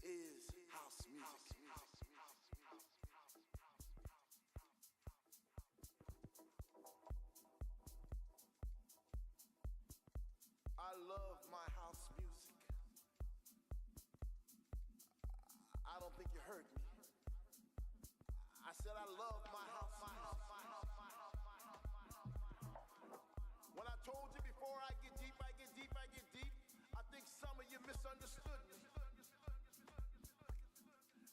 is house music. I love my house music. I don't think you heard me. I said I love my house music. When I told you before I get deep, I get deep, I get deep, I think some of you misunderstood me.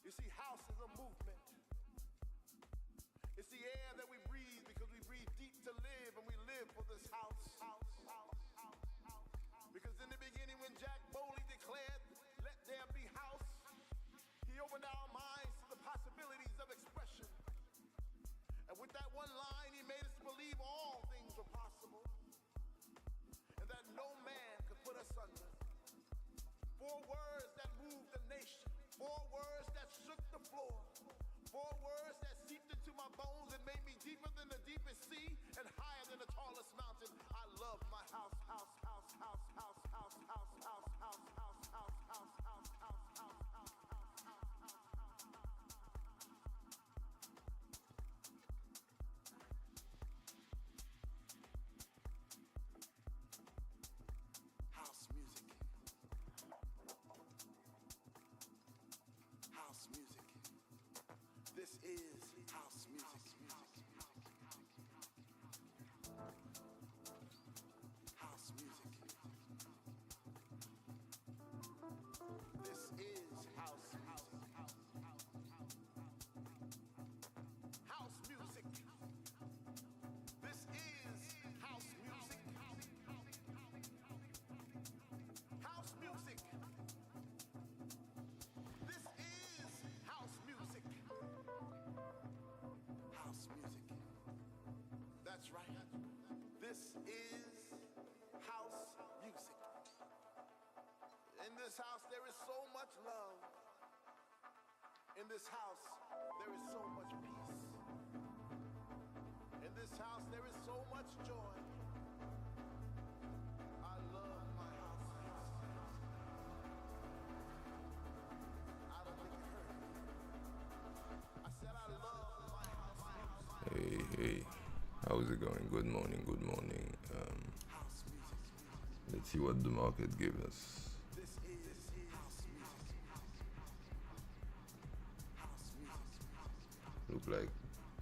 You see, house is a movement. It's the air that we breathe because we breathe deep to live, and we live for this house. Because in the beginning when Jack Bowley declared, let there be house, he opened our minds to the possibilities of expression. And with that one line, he made us believe all things were possible, and that no man could put us under. 4 words that moved the nation, 4 words that shook the floor, 4 words that seeped into my bones and made me deeper than the deepest sea and higher than the tallest mountain. I love my house, house, house, house, house, house, house, house, house, house, house, house, house, house, house, house, house music. House music. This is house music. House music. This is house music. House music. This is house music. House music. This is house music. House music. That's right. This is house music. In this house there is so much love. In this house there is so much peace. In this house there is so much joy. I love my house. I don't think you heard me. I said I love my house. Hey, how's it going? Good morning, good morning. House music. Let's see what the market gives us. This is house music. House music. Look like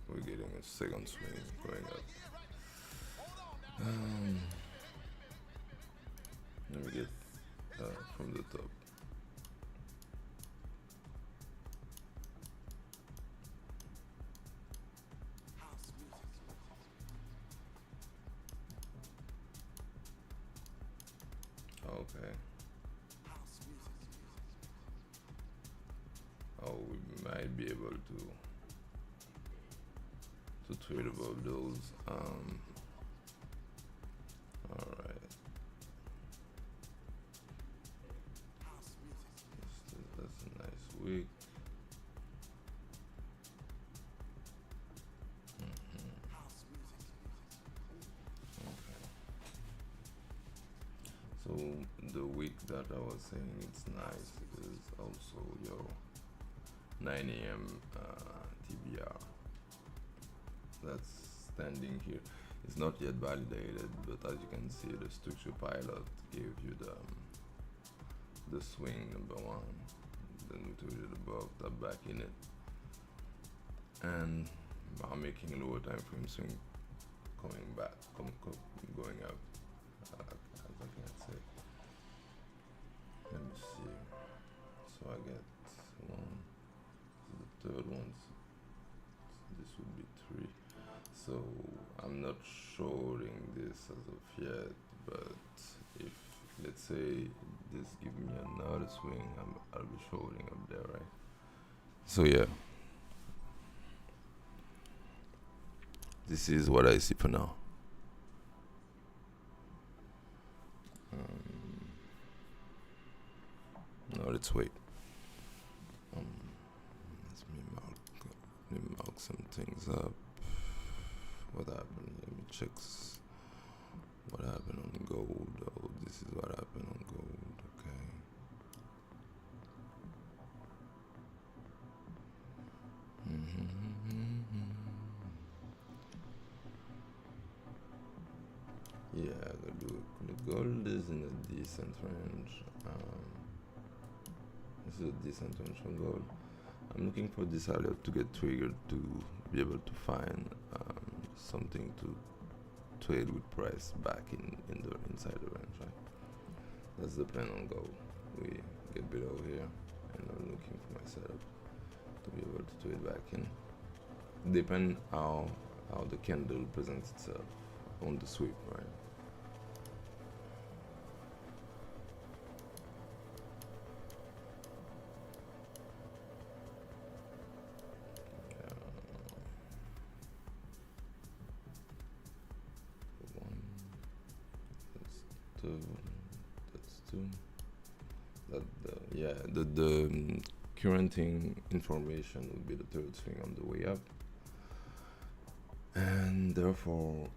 we're getting a second swing going up. Let me get from the top. House music. Okay. House music. Oh, we might be able to trade above those. All right. House music. That's a nice week. House music. So the week that I was saying it's nice is also your 9 a.m. TBR. That's standing here. It's not yet validated, but as you can see, the structure pilot gave you the swing number 1. Then we told you the above, tap back in it, and I'm making a lower time frame swing coming back, going up. As I can say. Let me see. So I get 1. The third one. This would be 3. So I'm not showing this as of yet, but if let's say this give me another swing, I'll be showing up there, right? So yeah, this is what I see for now. Now let's wait. Let me mark some things up. What happened? Let me check what happened on gold. Oh, this is what happened on gold. Okay. gold is in a decent range. This is a decent range for gold. I'm looking for this alert to get triggered to be able to find something to trade with price back in the inside the range, right? That's the plan on gold. We get below here, and I'm looking for my setup to be able to trade back in. Depend how the candle presents itself on the sweep, right? That's two. The current information would be the third swing on the way up, and therefore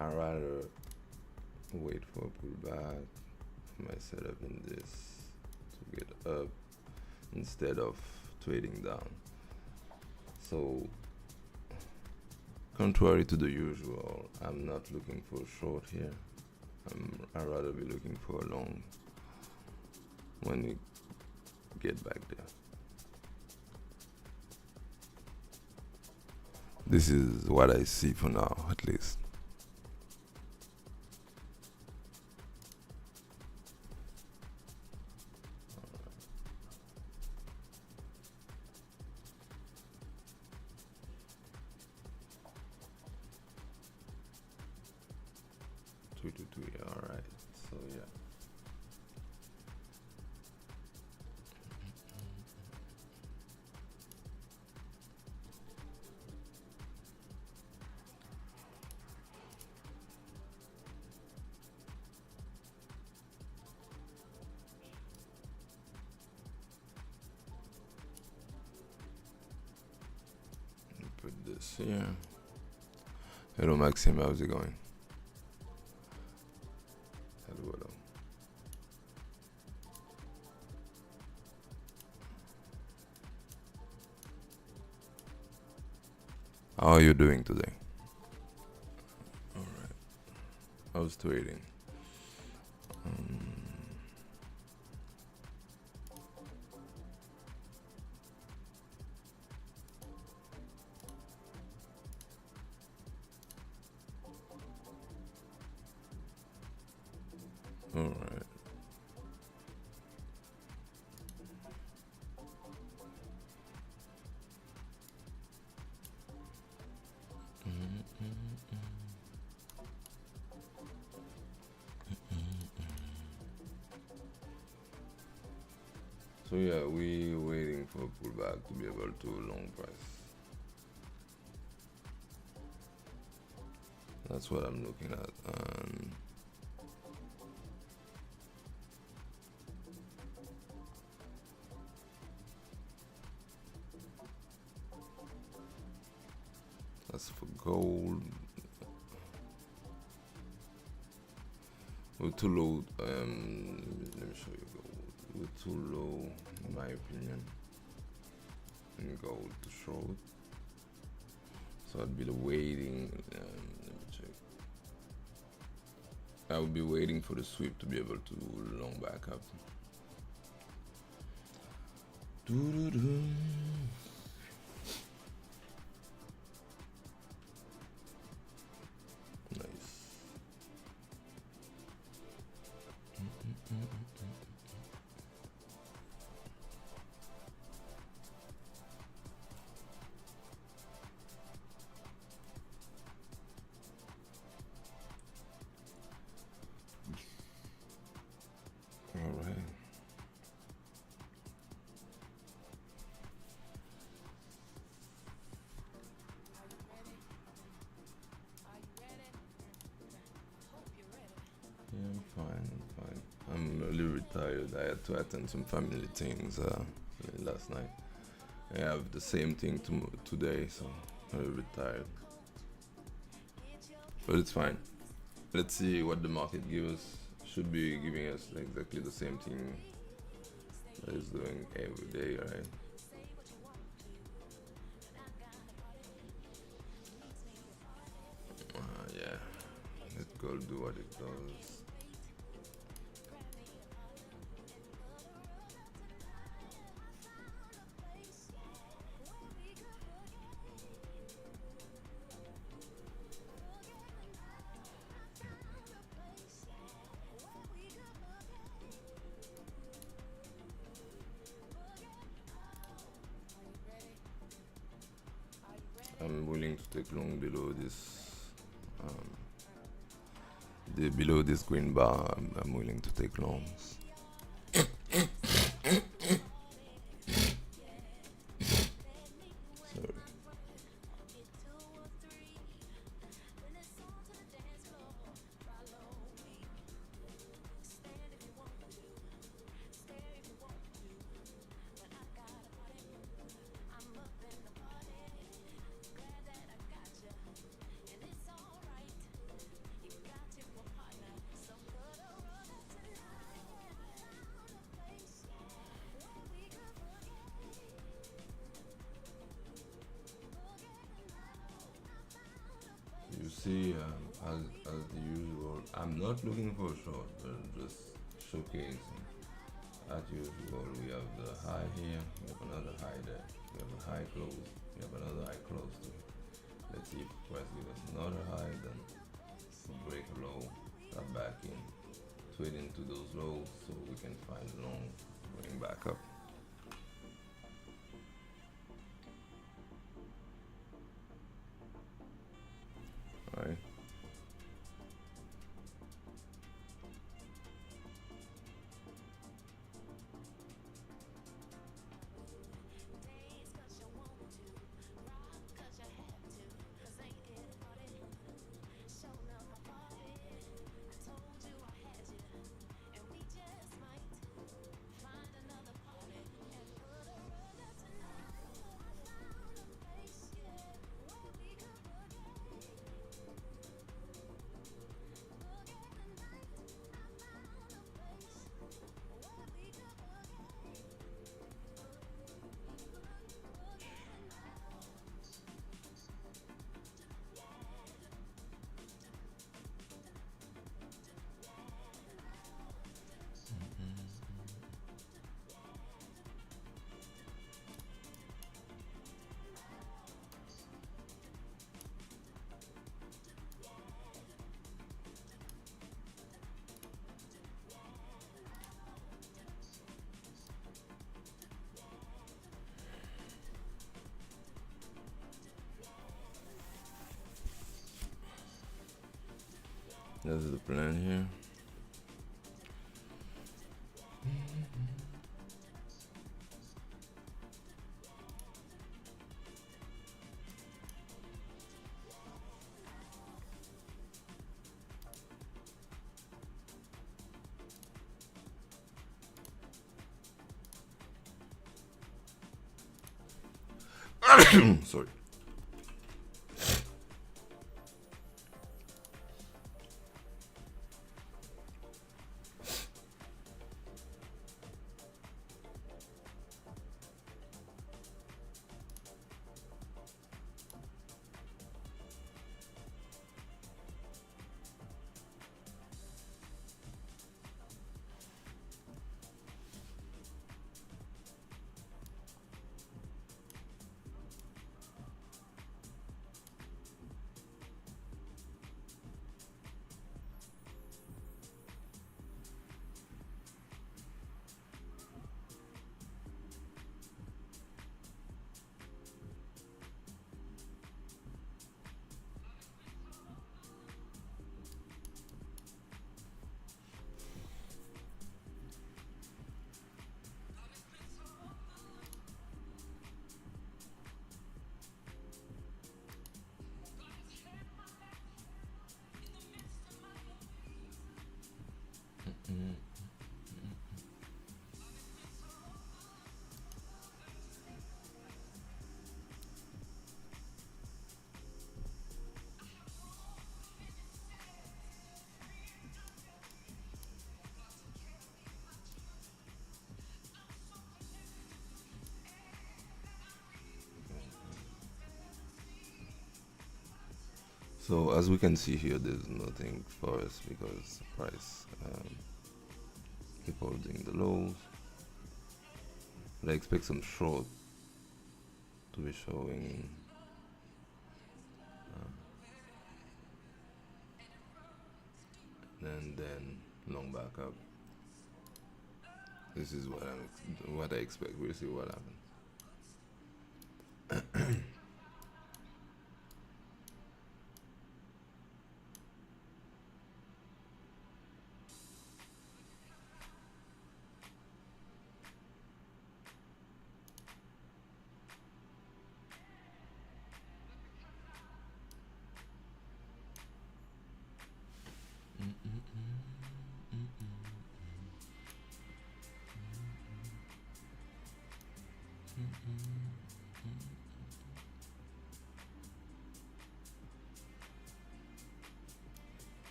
I rather wait for a pullback for my setup in this to get up instead of trading down. So contrary to the usual, I'm not looking for a short here. I'd rather be looking for a long when we get back there. This is what I see for now, at least. Alright, so yeah. Put this here. Hello Maxime, how's it going? Hello. How are you doing today? Alright. How's trading? Alright. So yeah, we waiting for a pullback to be able to long price. That's what I'm looking at. That's for gold. We're too low. Let me show you gold. We're too low, in my opinion, in gold to short. So I'd be waiting. Let me check. I would be waiting for the sweep to be able to long back up. Nice. All right. Yeah, I'm fine. I'm a little retired. I had to attend some family things last night. I have the same thing today, so I'm a little retired. But it's fine. Let's see what the market gives us. Should be giving us exactly the same thing that it's doing every day, right? Yeah, circle do what it does. I'm willing to take long below this um, below this green bar. I'm willing to take longs. Sorry. You see, as usual, I'm not looking for a short, but just showcasing. As usual, we have the high here, we have another high there, we have a high close, we have another high close to it. Let's see if price gives us another high, then we break a low, start back in, trade into those lows so we can find long going back up. Alright. This is the plan here. Sorry. So as we can see here, there's nothing for us because the price keep holding the lows. But I expect some short to be showing. And then long back up. This is what I expect. We'll see what happens.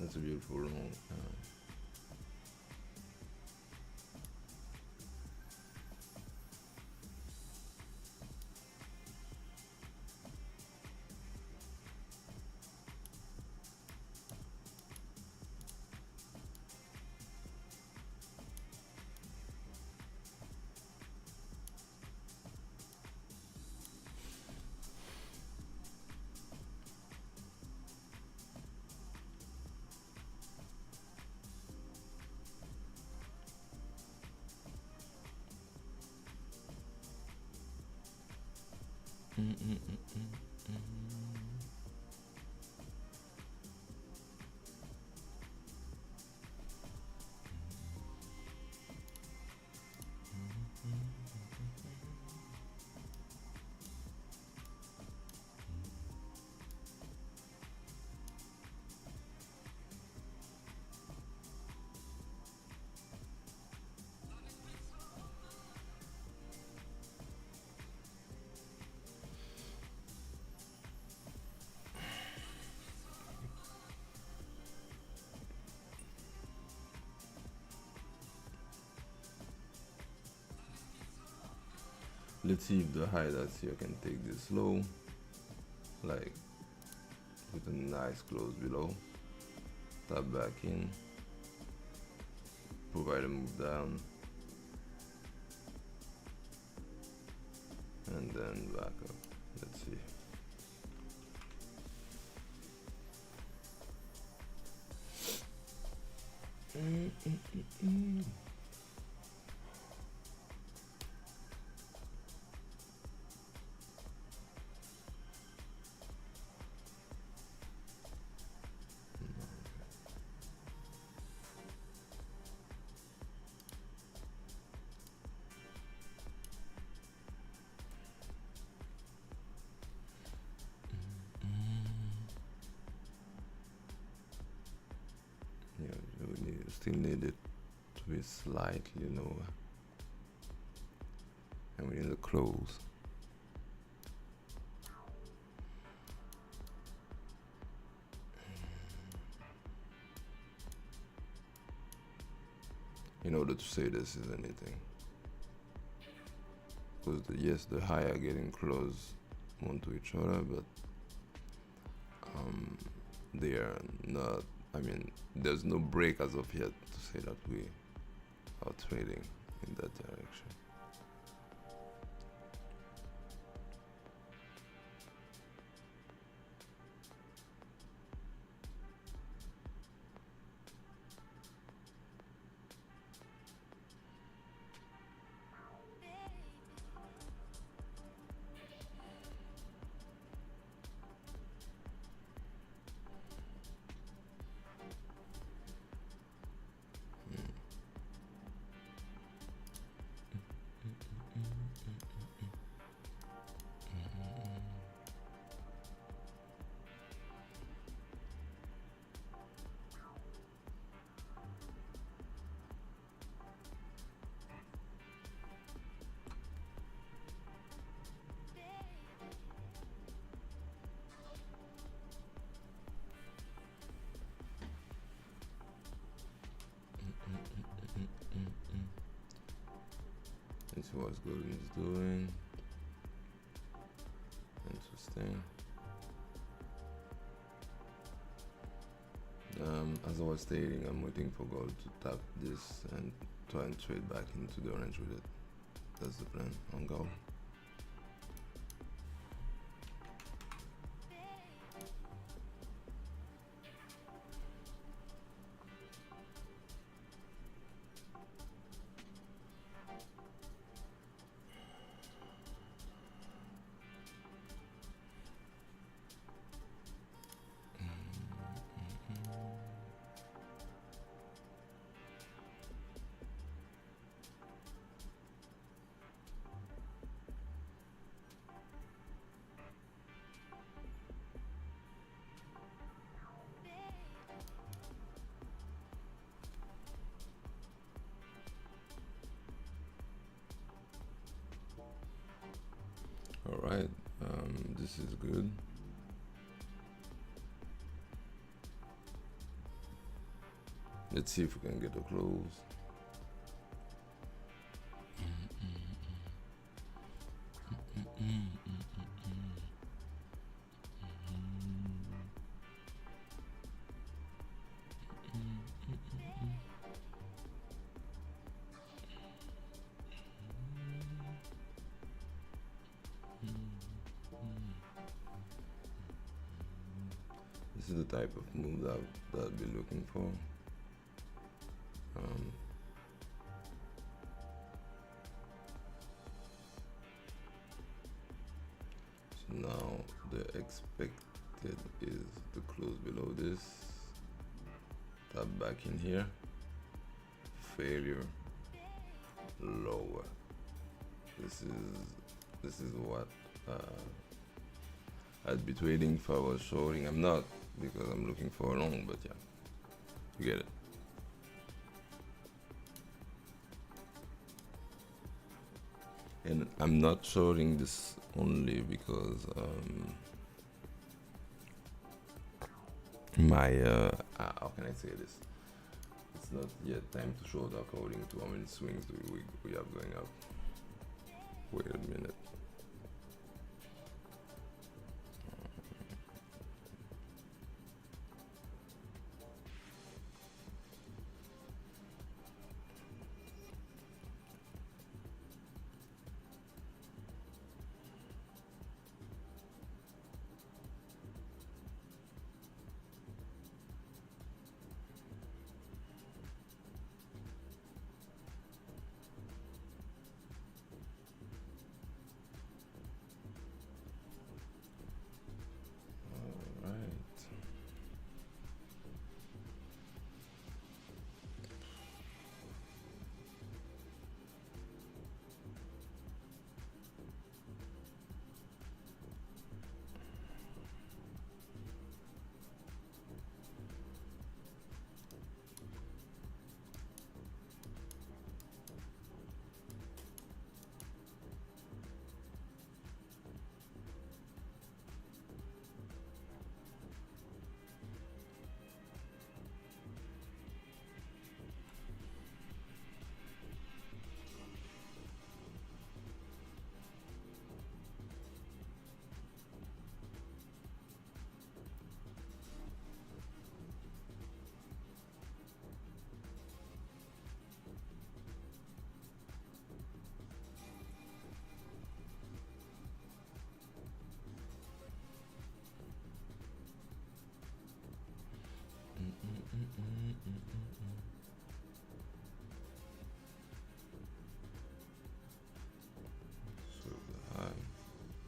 That's a beautiful long. Let's see if the high that's here can take this low, like with a nice close below, tap back in, provide a move down, and then back up. Let's see. You still need it to be slightly lower, and we need to close. In order to say this is anything, because yes, the high are getting close one to each other, but they are not. I mean, there's no break as of yet to say that we are trading in that direction. see what Golden is doing. Interesting. As I was stating, I'm waiting for gold to tap this and try and trade back into the orange with it. That's the plan on gold. Alright, this is good. Let's see if we can get a close. This is the type of move that I'd be looking for. So now the expected is to close below this, tap back in here, failure, lower. This is what I'd be trading if I was shorting. I'm not, because I'm looking for a long, but yeah, you get it. And I'm not shorting this only because how can I say this? It's not yet time to short according to how many swings do we have going up. Wait a minute.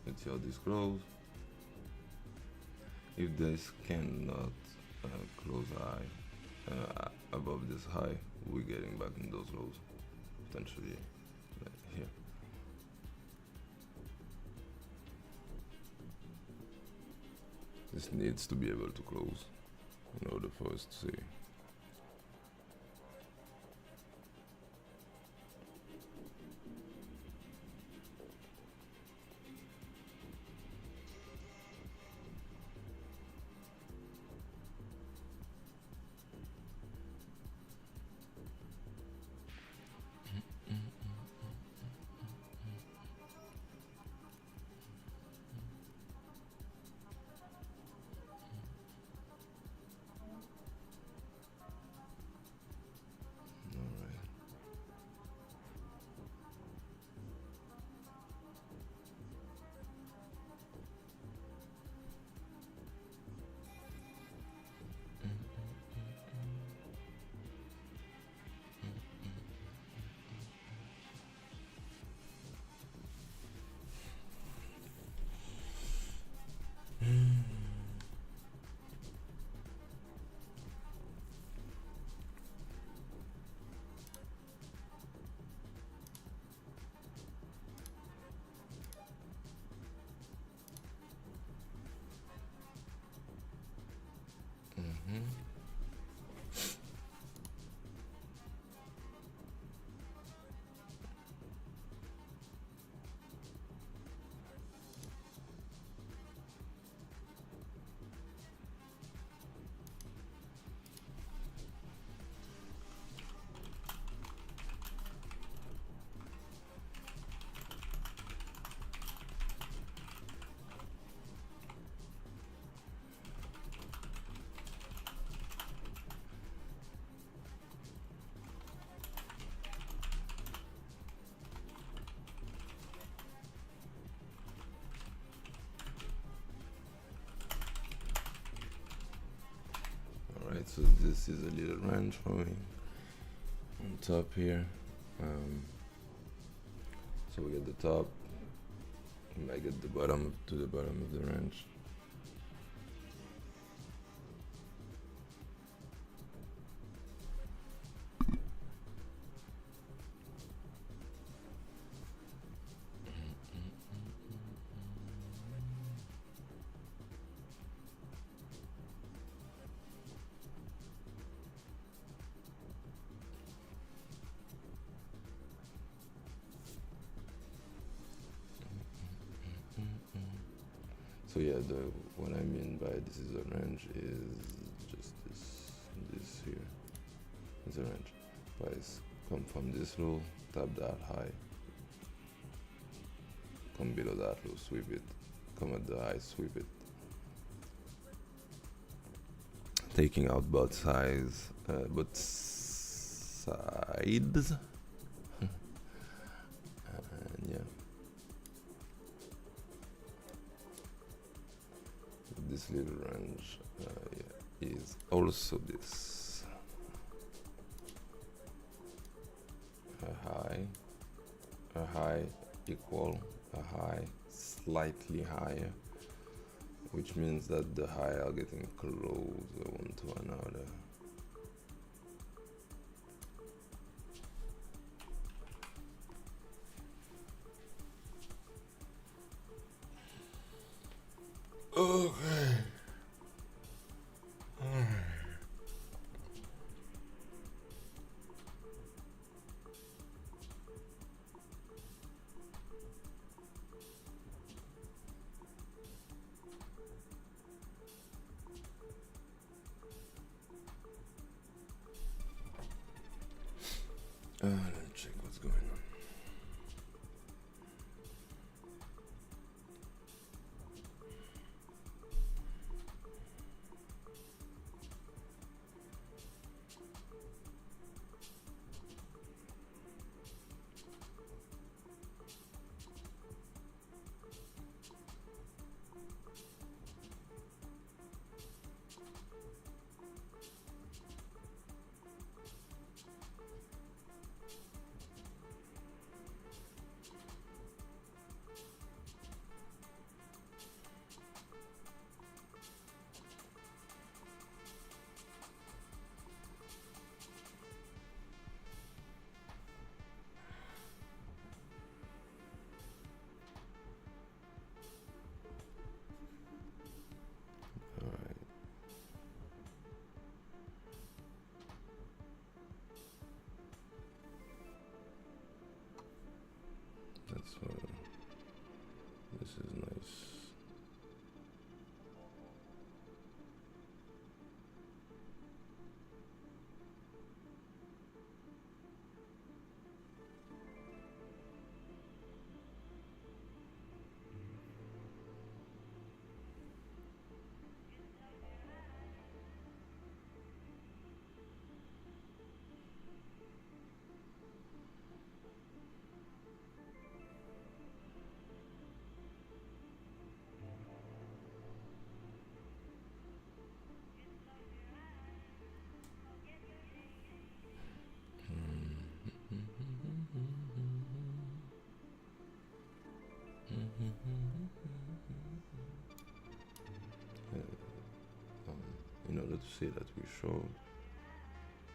Let's see how this close. If this cannot close high above this high, we're getting back in those lows potentially here. This needs to be able to close in order for us to see. So this is a little range for me on top here. So we get the top, we might get the bottom to the bottom of the range. So yeah, what I mean by this is a range is just this here is a range. Price come from this low, tap that high, come below that low, sweep it, come at the high, sweep it. Taking out both sides, and yeah. This little range is also this a high equal a high slightly higher, which means that the high are getting closer one to another. Okay. Let me check what's going on. Alright. That's this is nice. In order to say that we short,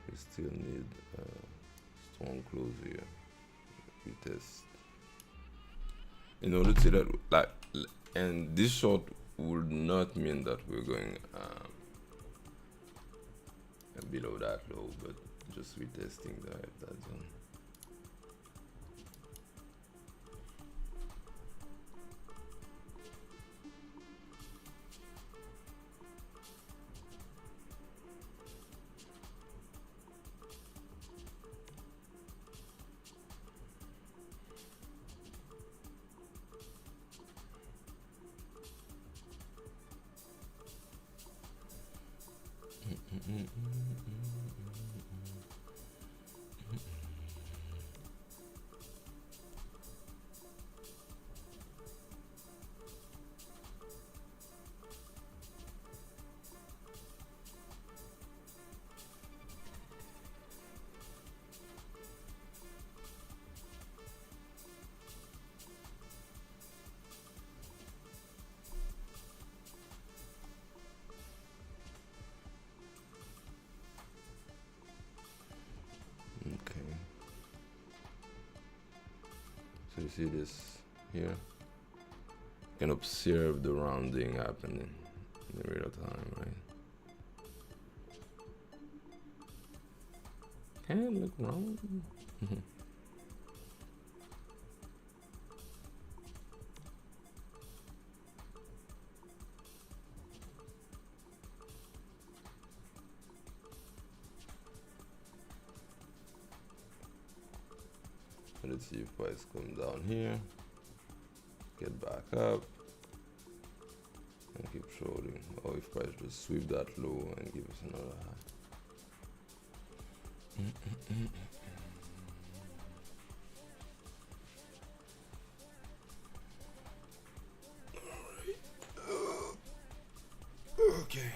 we still need a strong close here. We test. In order to say that, and this short would not mean that we're going below that low, but just retesting that zone. You see this here? You can observe the rounding happening in real time, right? Can it look round? Let's see if price come down here, get back up, and keep shorting. Or if price just sweep that low and give us another high. Okay.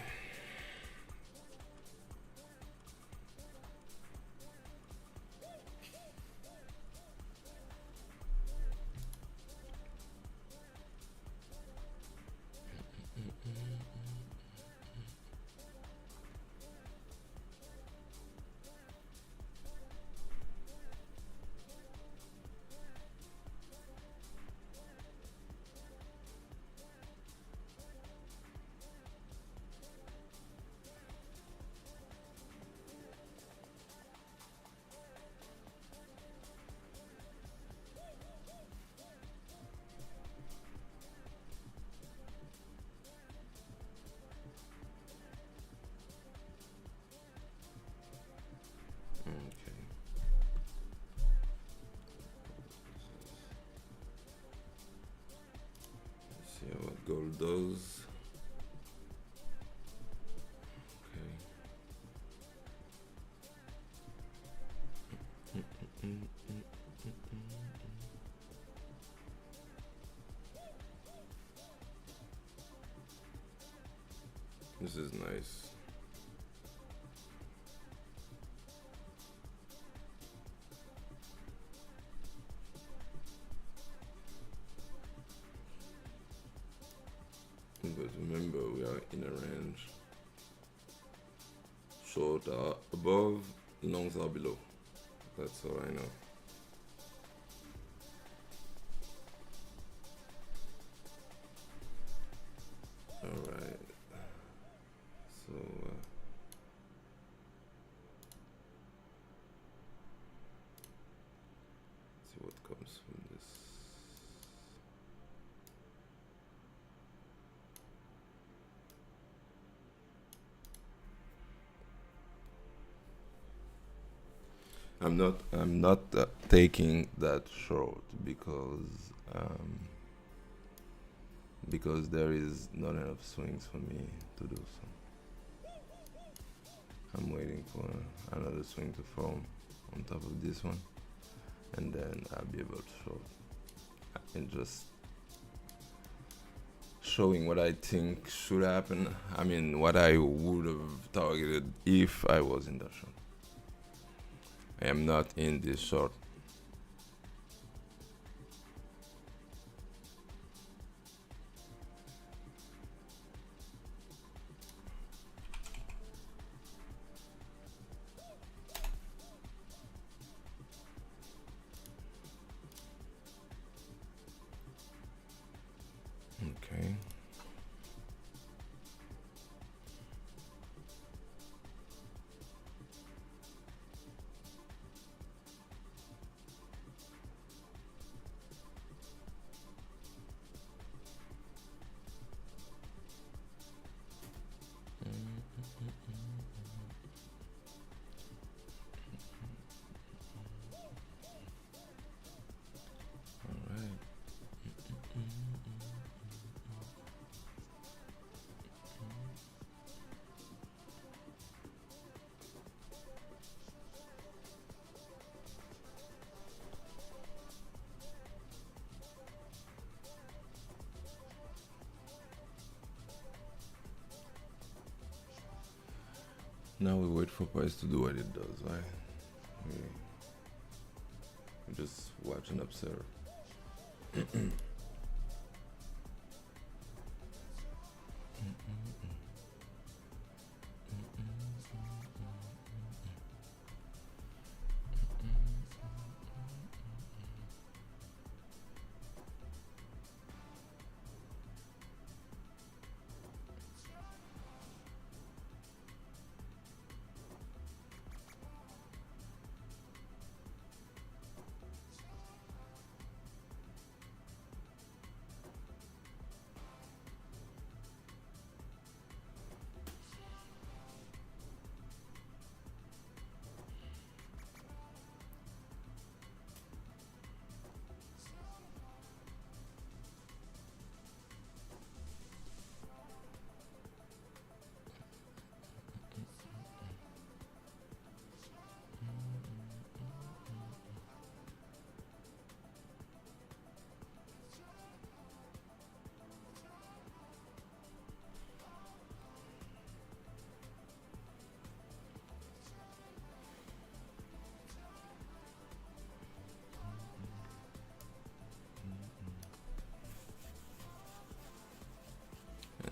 See what gold does. Okay. This is nice. But remember, we are in a range. Short are above, longs are below. That's all I know. All right. So see what comes from this. I'm not taking that short because there is not enough swings for me to do so. I'm waiting for another swing to form on top of this one, and then I'll be able to short. And just showing what I think should happen. I mean, what I would have targeted if I was in that short. I am not in this short. Okay. Now we wait for price to do what it does, right? We just watch and observe.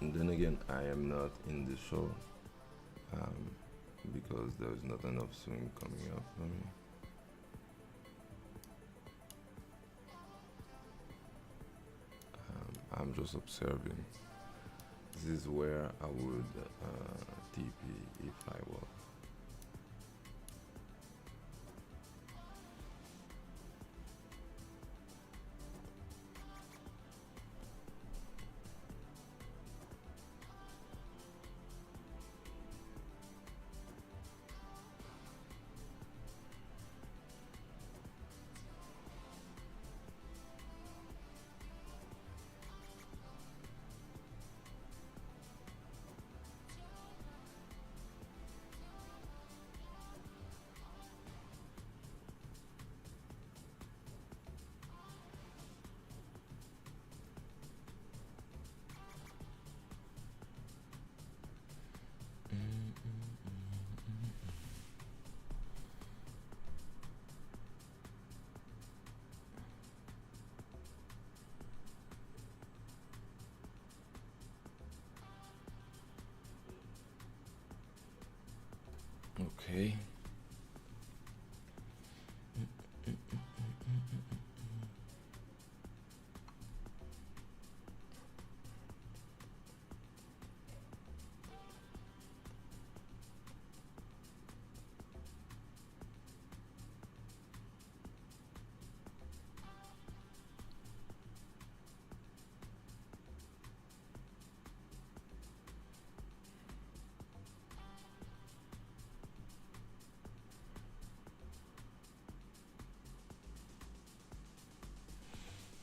And then again, I am not in the show because there's not enough swing coming up for me. I'm just observing. This is where I would TP if I was. Okay.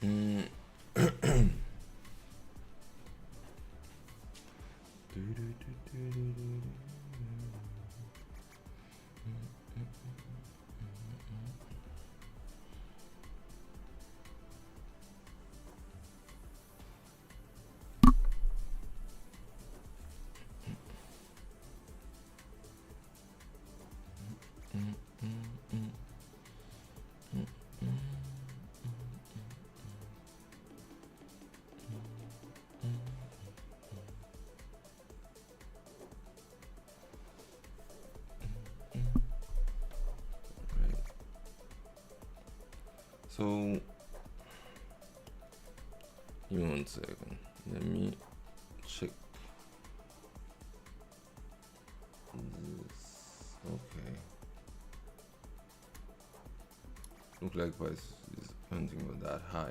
Mm. So, give me 1 second. Let me check this. Okay. Look like price is hunting with that high.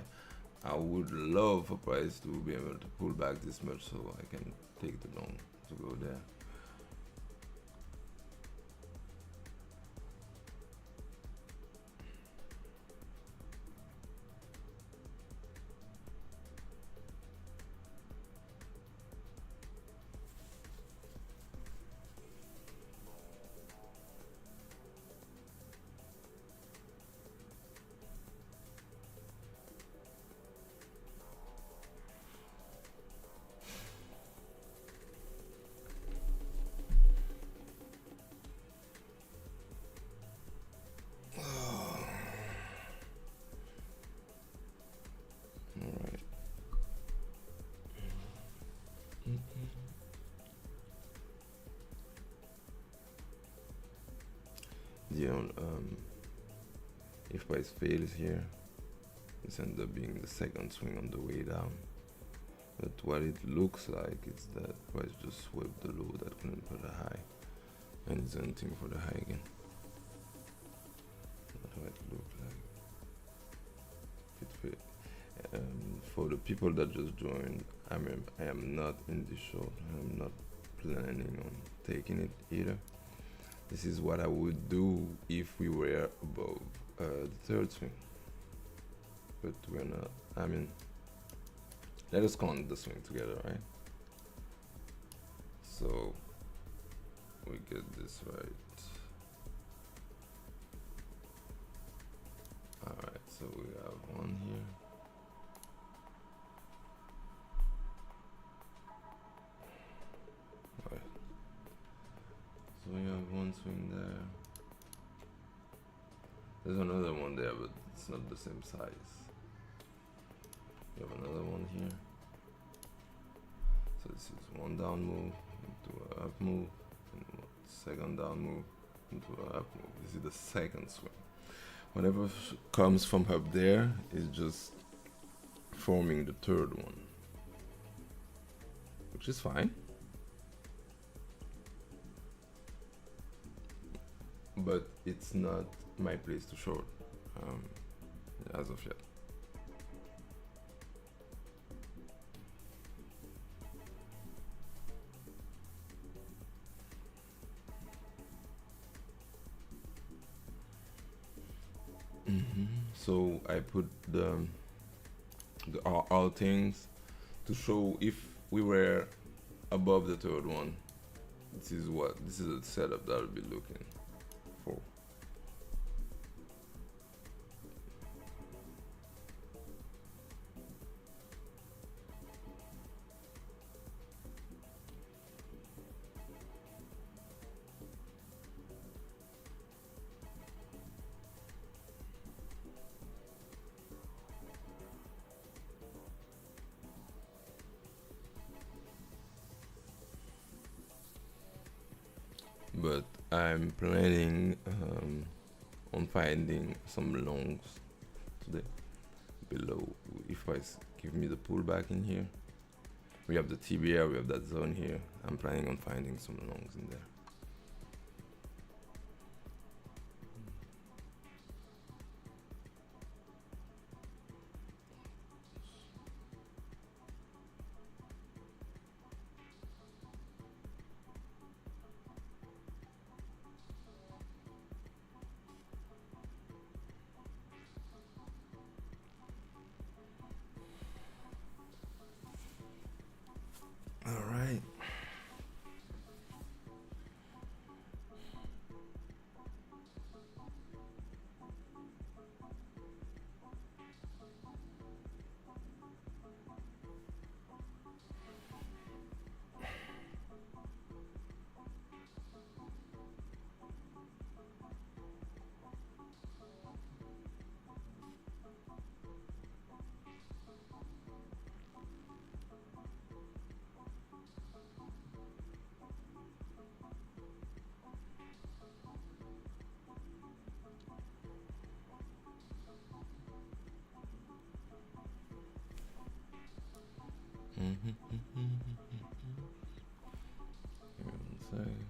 I would love for price to be able to pull back this much so I can take the long to go there. Alright. Yeah, if price fails here, this ends up being the second swing on the way down. But what it looks like is that price just swept the low that couldn't put a high, and it's hunting for the high again. That's what it looks like. For the people that just joined, I am not in this short. I'm not planning on taking it either. This is what I would do if we were above the third swing, but we're not. I mean, let us count the swing together, right? So we get this right. Alright, so we have one here. Alright. So we have one swing there. There's another one there, but it's not the same size. We have another one here. So this is one down move into a up move, and second down move into a up move. This is the second swing. Whatever comes from up there is just forming the third one, which is fine. But it's not my place to short as of yet. So I put the all things to show if we were above the third one. This is the setup that I'll be looking for. But I'm planning on finding some longs today below. If give me the pullback in here, we have the TBR, we have that zone here. I'm planning on finding some longs in there. All right. Give me 1 second.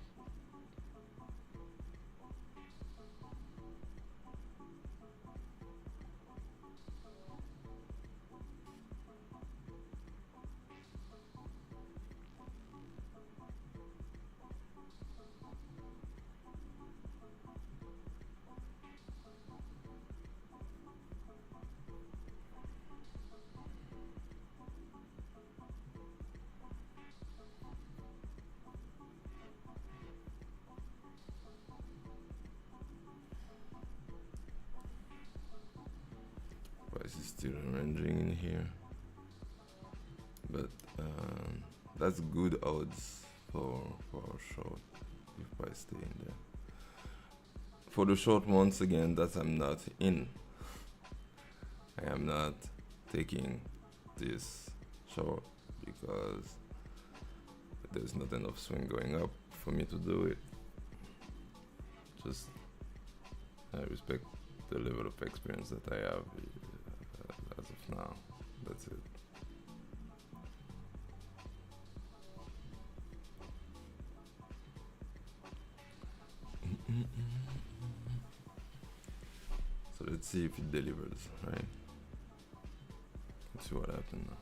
Price is still ranging in here, but that's good odds for a short if I stay in there. For the short, once again, that I'm not in. I am not taking this short because there's not enough swing going up for me to do it. Just I respect the level of experience that I have as of now. That's it. So let's see if it delivers, right? Let's see what happened now.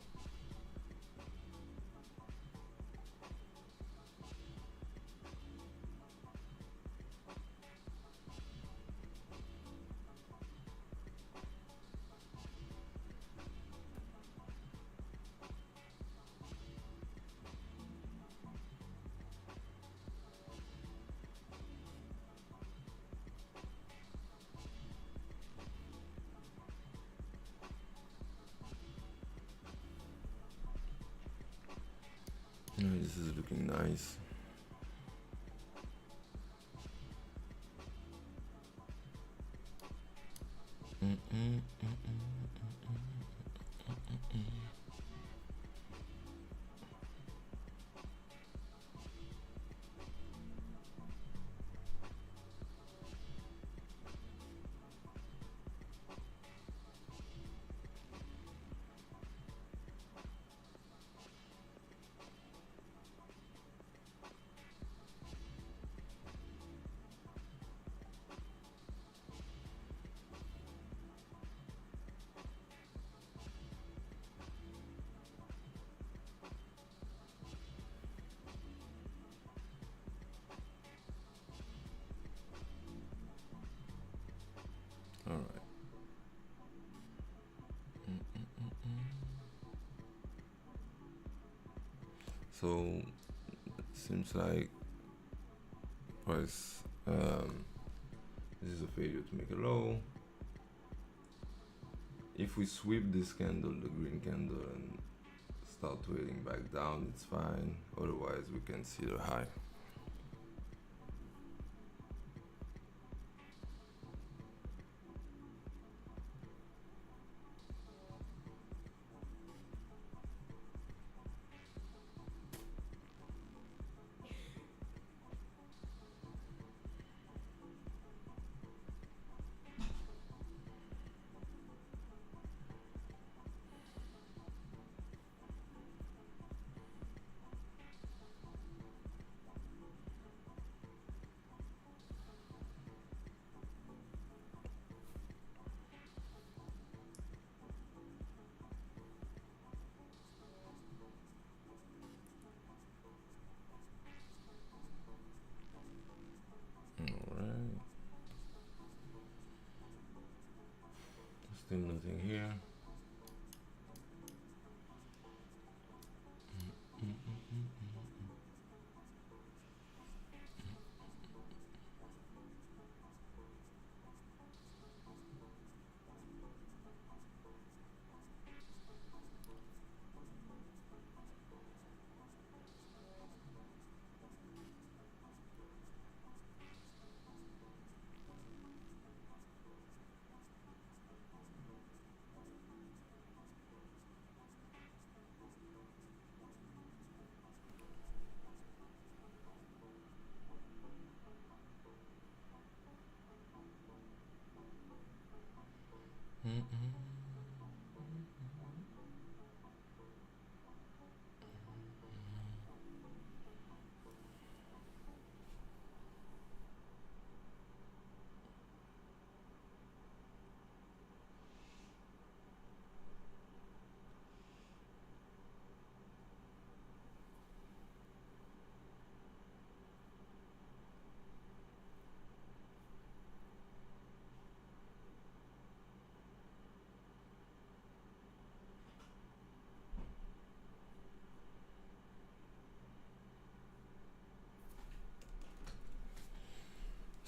This is looking nice. So it seems like price this is a failure to make a low. If we sweep this candle, the green candle, and start trading back down, it's fine. Otherwise we can see the high. Alright. Still nothing here.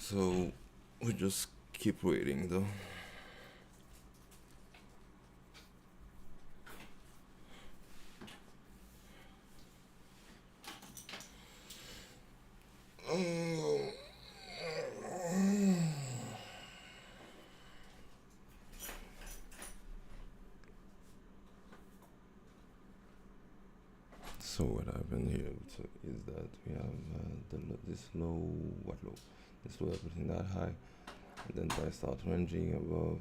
So we just keep waiting though. So what happened here is that we have this low, what low? This low everything that high, and then price start ranging above.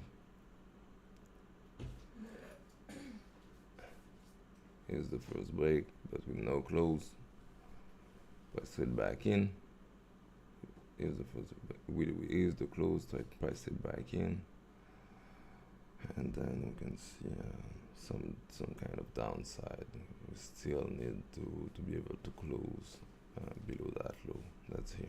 Here's the first break, but with no close. Price sit back in. Here's the first. Here's the close. Price sit back in, and then we can see some kind of downside. We still need to be able to close below that low. That's here.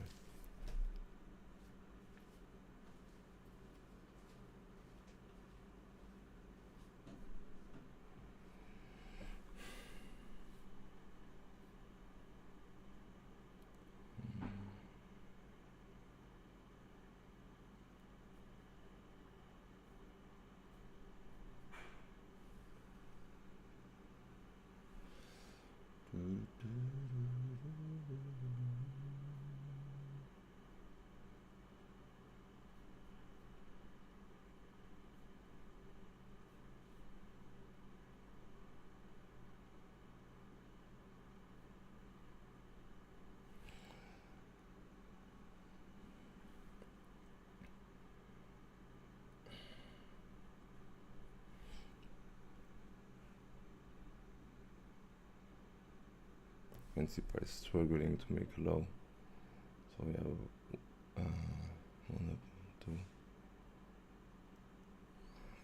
You can see price struggling to make a low. So we have 1 up, 2.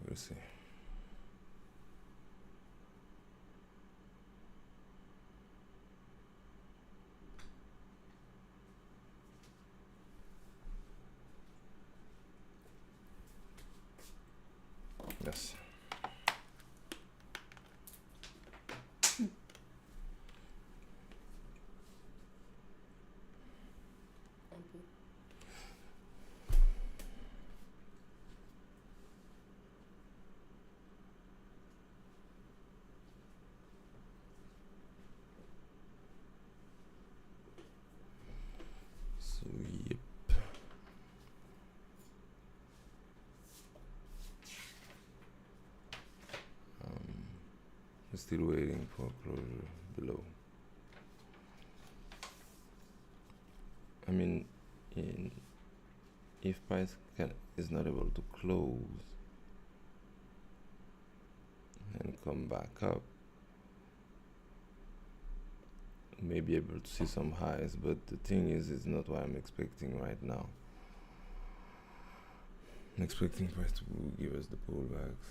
We'll see. Yes. still waiting for closure below. I mean, in, if price is not able to close and come back up, may be able to see some highs, but the thing is, it's not what I'm expecting right now. I'm expecting price to give us the pullbacks.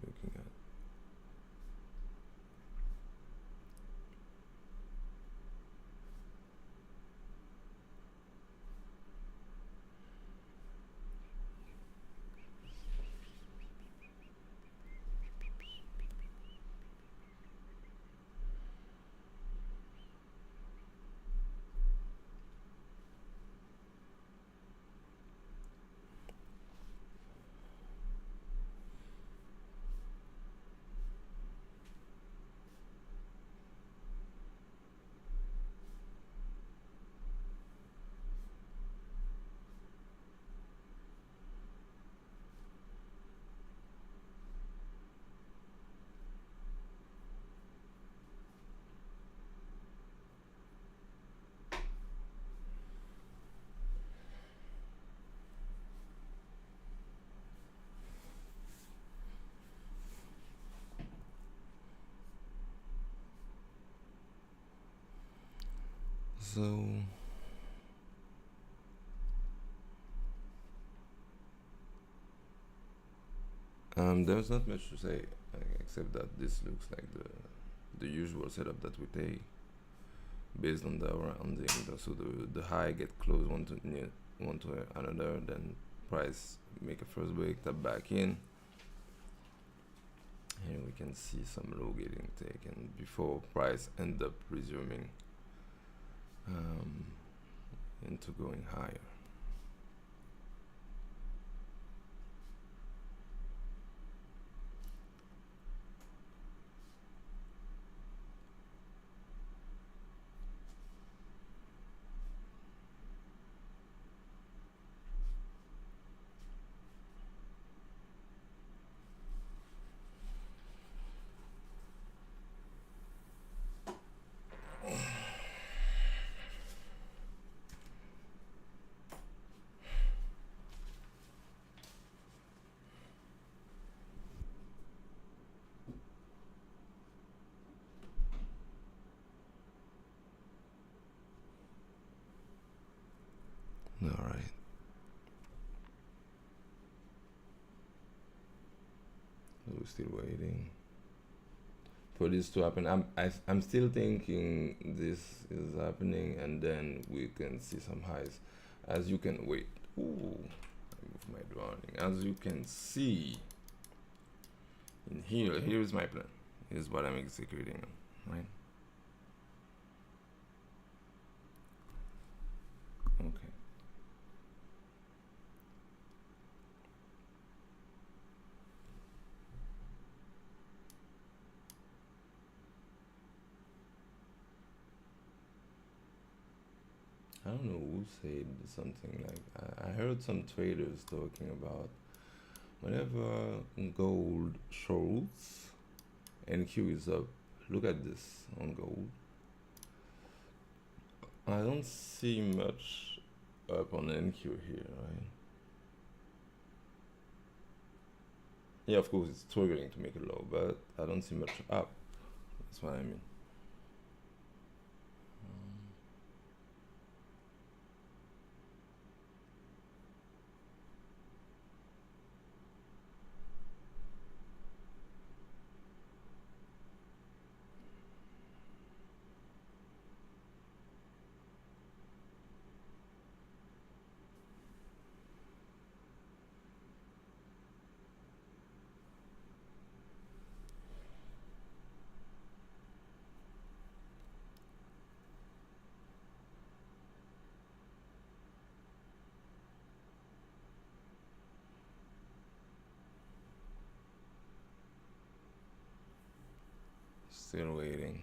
Looking at. So there's not much to say except that this looks like the usual setup that we take based on the rounding. So the high get close one to another, then price make a first break, tap back in. Here we can see some low getting taken before price end up resuming into going higher. All right. We're still waiting for this to happen. I'm still thinking this is happening, and then we can see some highs. As you can wait. Ooh, I move my drawing. As you can see in here is my plan. Here's what I'm executing on, right? Okay. I don't know who said something like I heard some traders talking about whenever gold shorts NQ is up. Look at this on gold. I don't see much up on NQ here, right? Yeah, of course it's struggling to make a low, but I don't see much up. That's what I mean. Still waiting.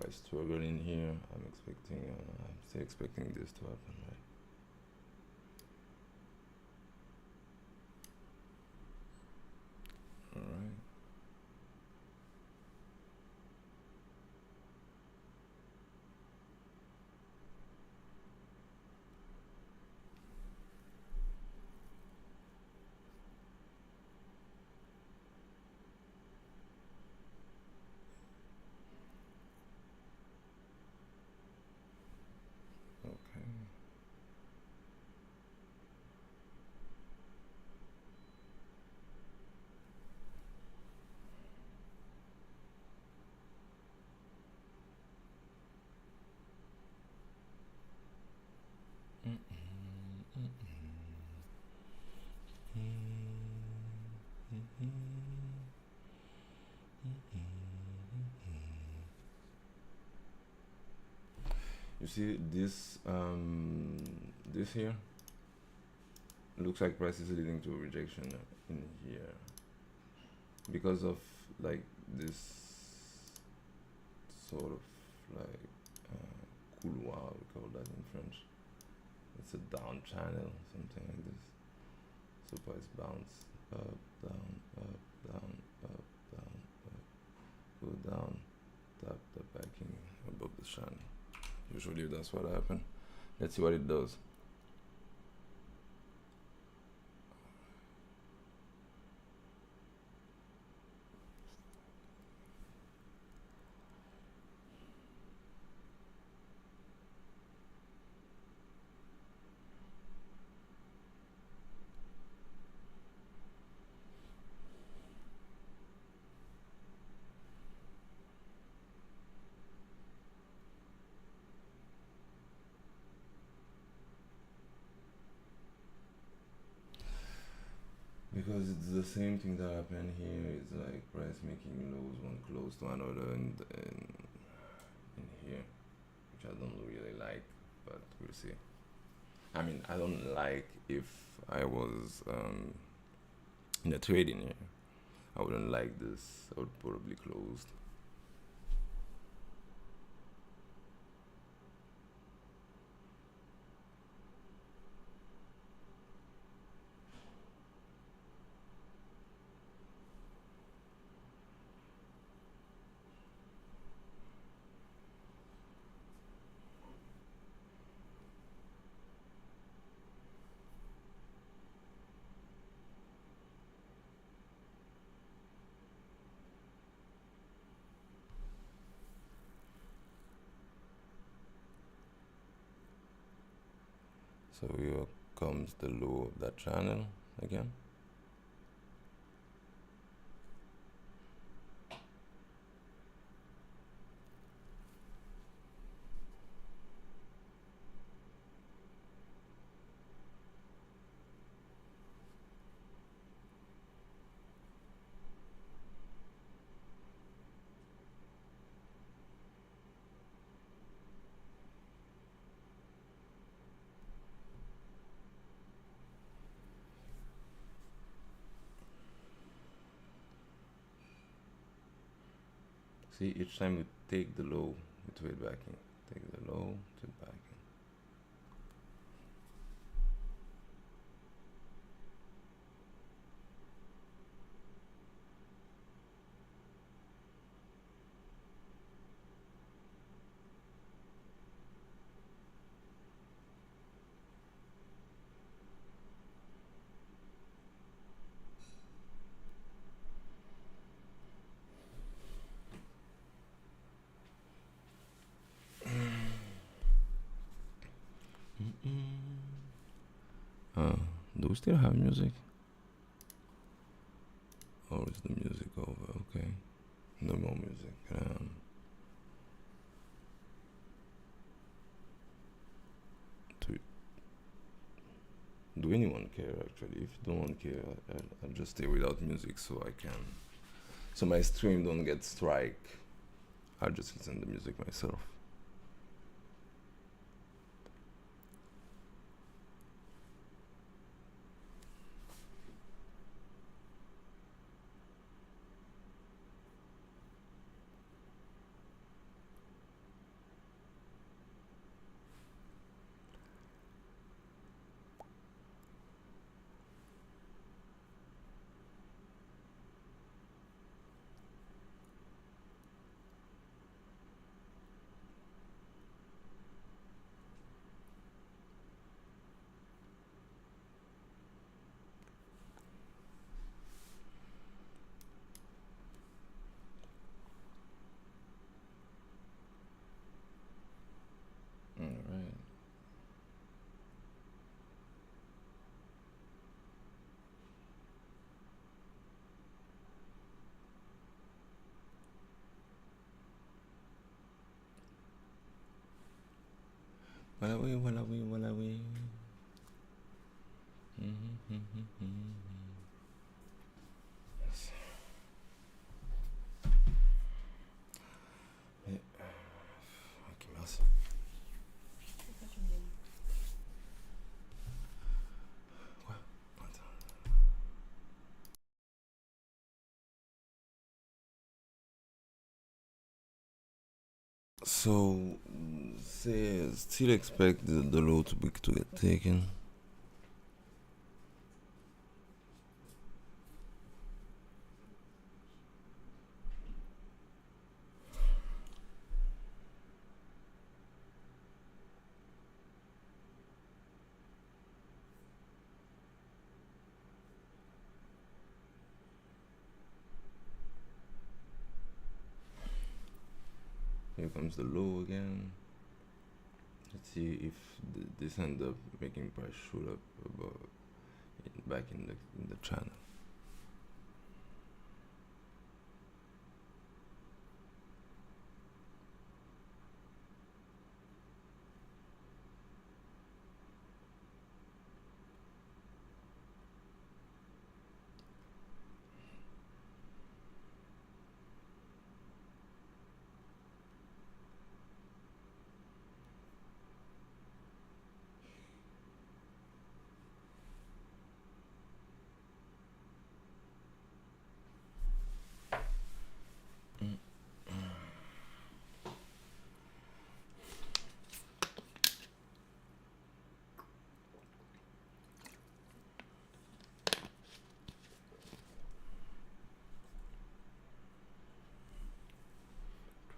I struggle in here, I'm still expecting this to happen, right? All right. Okay. You see this here looks like price is leading to a rejection in here because of like this sort of like couloir, we call that in French. It's a down channel, something like this. So price bounce up, down, up, down, up, down, up, go down, tap the backing above the channel. Usually that's what happens. Let's see what it does. Because it's the same thing that happened here. It's like price making lows one close to another in here, which I don't really like, but we'll see. I mean, I don't like if I was in a trading here. I wouldn't like this. I would probably close. So here comes the low of that channel again. See, each time we take the low, we trade backing. Take the low, trade backing. Do we still have music? Or is the music over? Okay. No more music. Do anyone care actually? If you don't care, I'll just stay without music so I can. So my stream don't get strike. I'll just listen to the music myself. Wallaby, wallaby, wallaby. Mm-hmm. Yes. Yeah. Ok, merci. Quoi? Attends. So, say, still expect the law to get taken. Here comes the law again. Let's see if this end up making price shoot up above, back in the channel.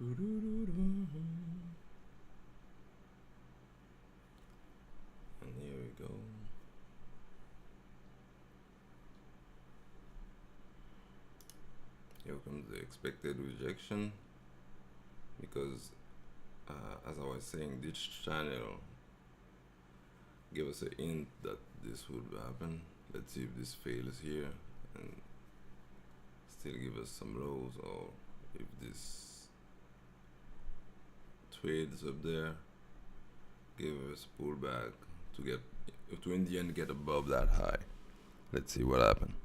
And here we go. Here comes the expected rejection, because as I was saying, this channel gave us a hint that this would happen. Let's see if this fails here and still give us some lows, or if this trades up there, give us pullback to get to in the end get above that high. Let's see what happens.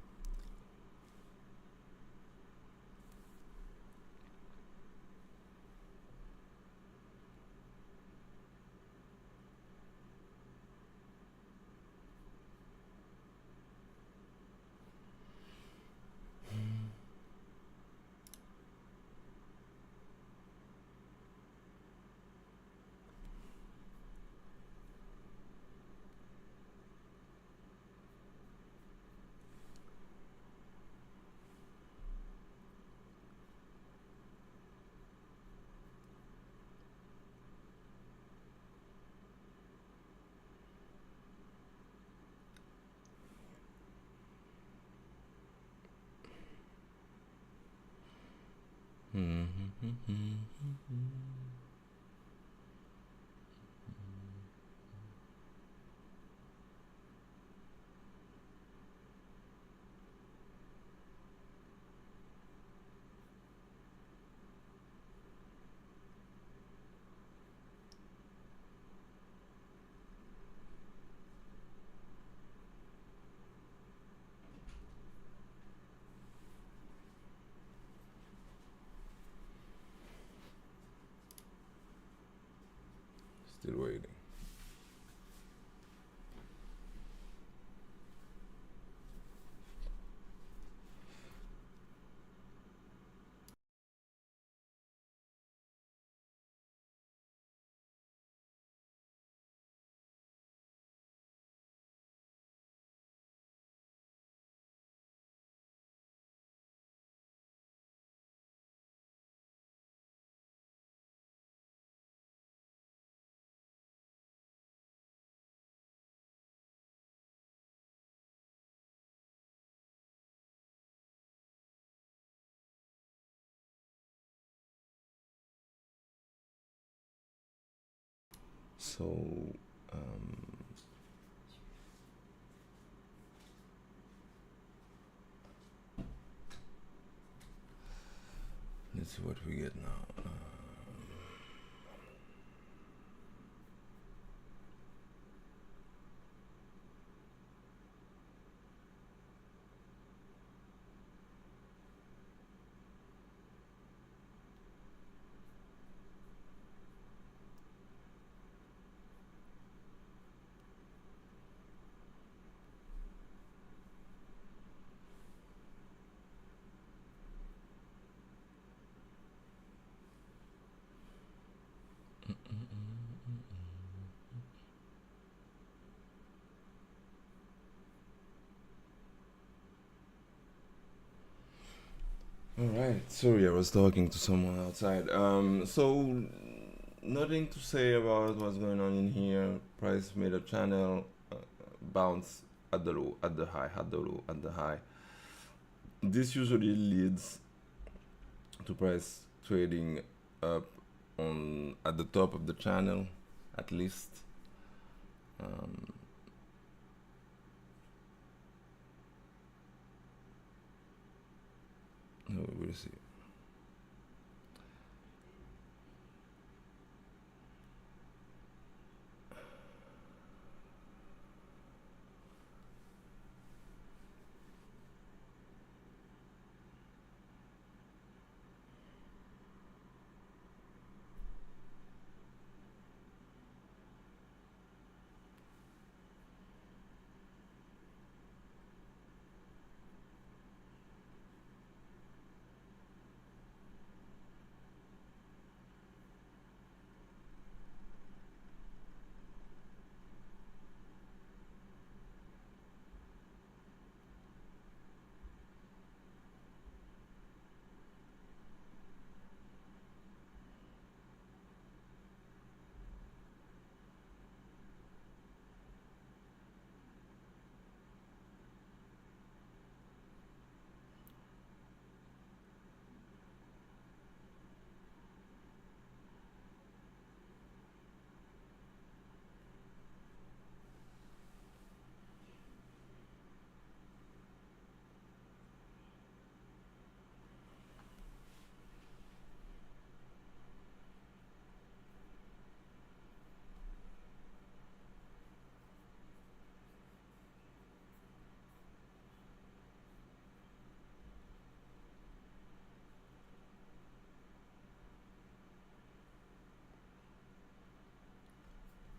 Still waiting. So, let's see what we get now. Alright, sorry, I was talking to someone outside. So nothing to say about what's going on in here. Price made a channel, bounce at the low, at the high, at the low, at the high. This usually leads to price trading up on at the top of the channel, at least. Um, we'll see.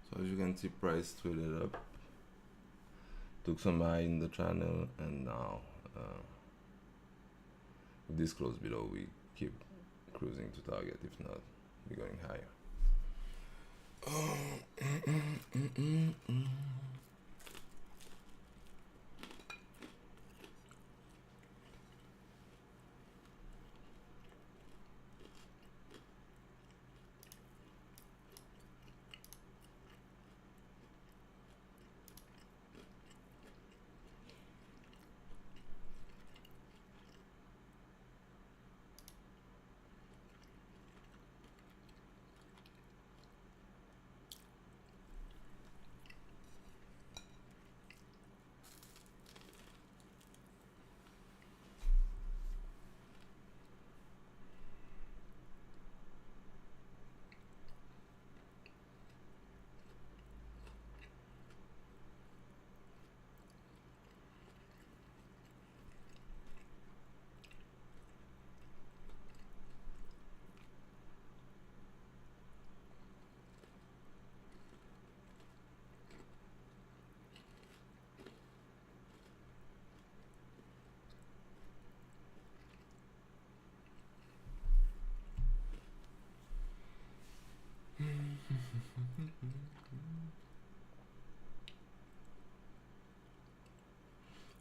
So as you can see, price traded up, took some high in the channel, and now if this close below, we keep cruising to target. If not, we're going higher.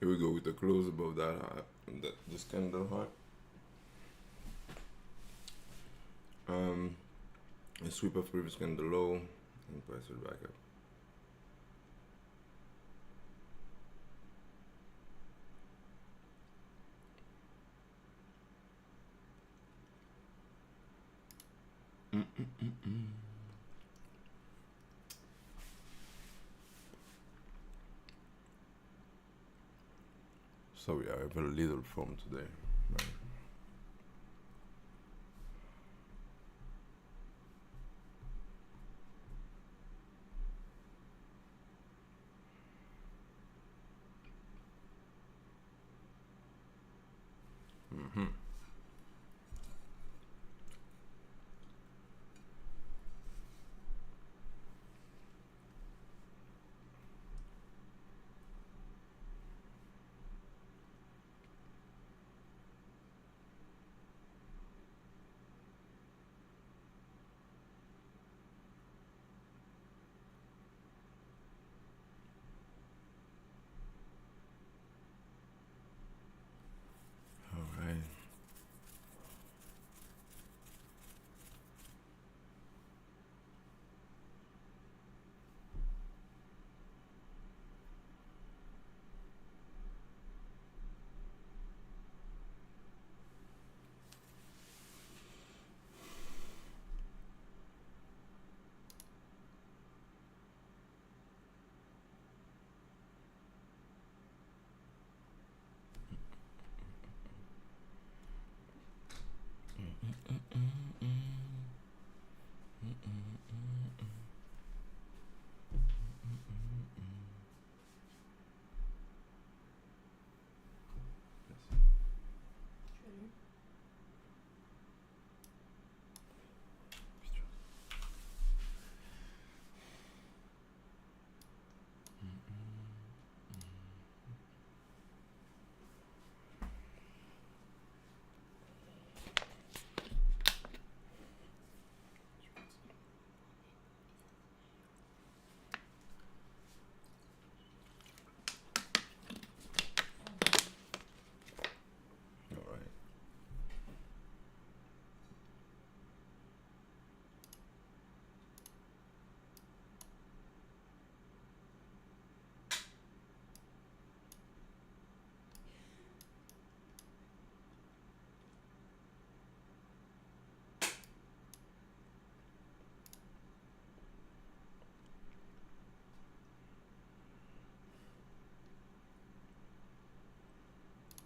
Here we go with the close above that high, this candle high. A sweep of previous candle low and price it back up. Sorry, I have a little phone today. Right. All right.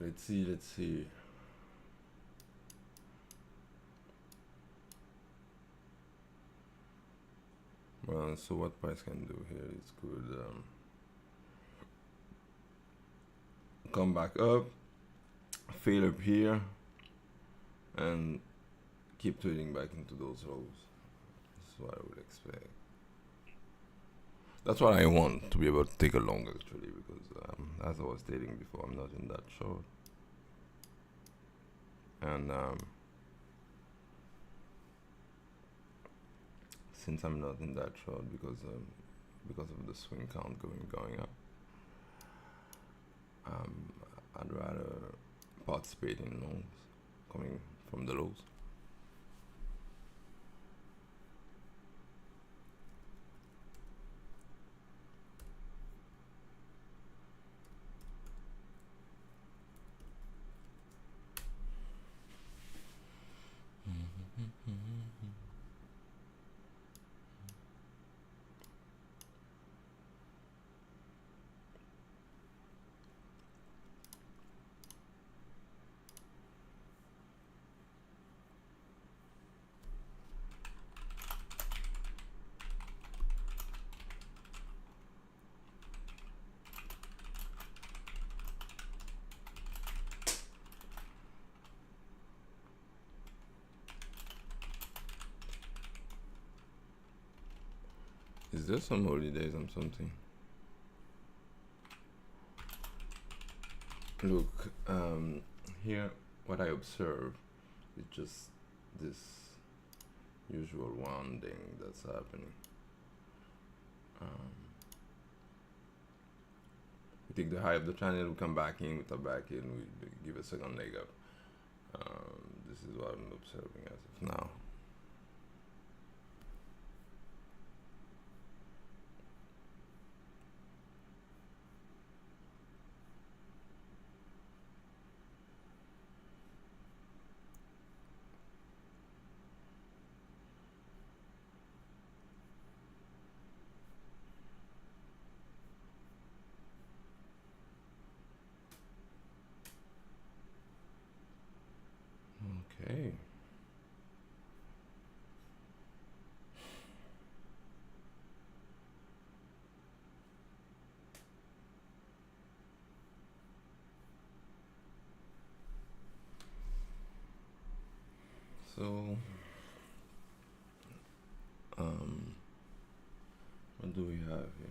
Let's see, let's see. Well, so what price can do here is good. Come back up, fail up here, and keep trading back into those lows. That's what I would expect. That's what I want to be able to take a long actually, because as I was stating before, I'm not in that short, and since I'm not in that short because of the swing count going up, I'd rather participate in longs coming from the lows. Is there some holidays or something? Look, here what I observe is just this usual rounding that's happening. We take the high of the channel, we come back in, with a back in, we give a second leg up. This is what I'm observing as of now. Okay. So, what do we have here?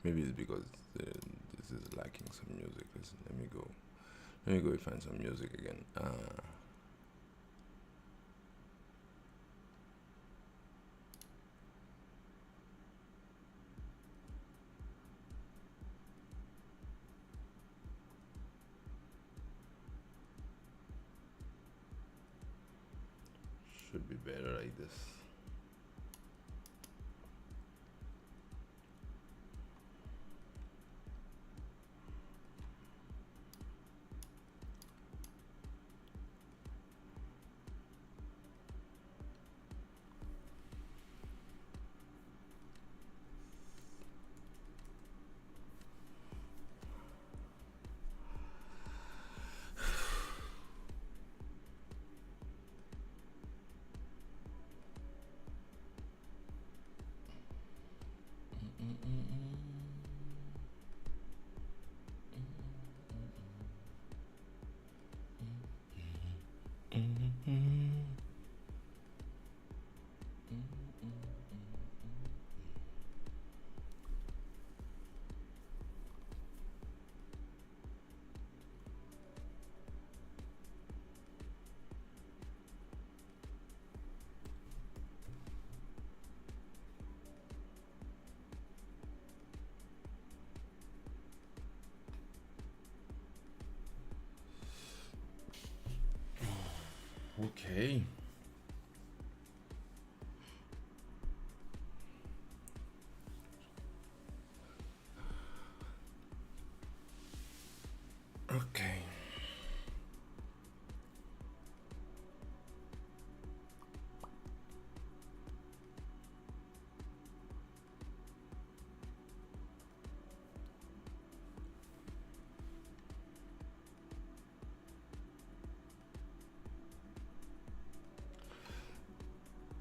Maybe it's because this is lacking some music. Listen, let me go and find some music again. Should be better like this.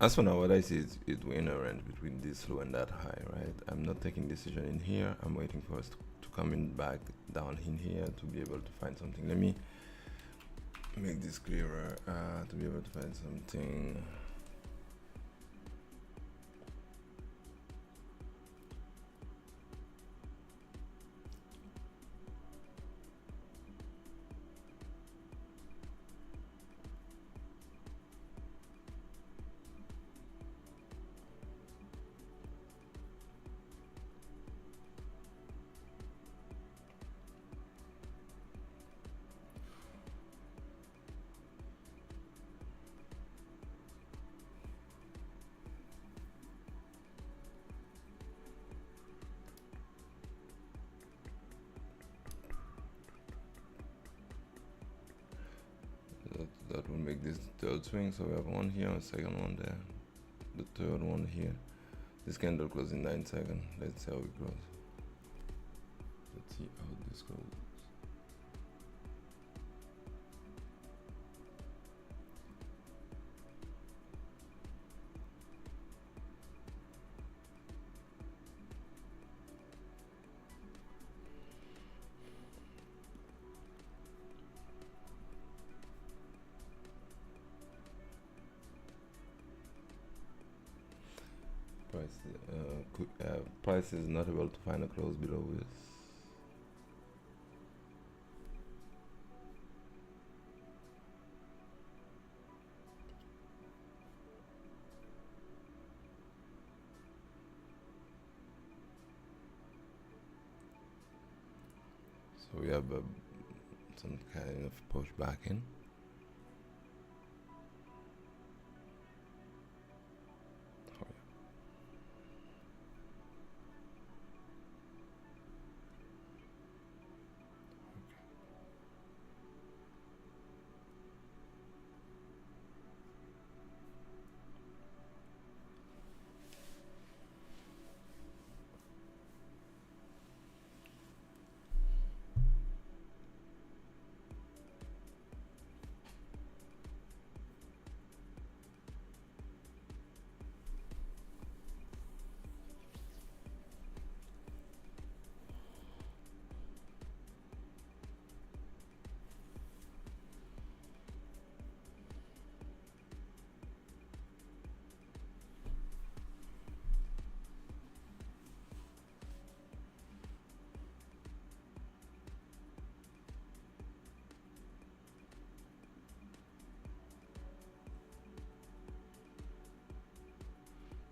As for now, what I see is it will in a range between this low and that high, right? I'm not taking decision in here. I'm waiting for us to come in back down in here to be able to find something. Let me make this clearer to be able to find something. That will make this third swing. So we have one here, a second one there, the third one here. This candle closes in 9 seconds. Let's see how it goes. Let's see how this goes. Price is not able to find a close below this. So we have some kind of push back in.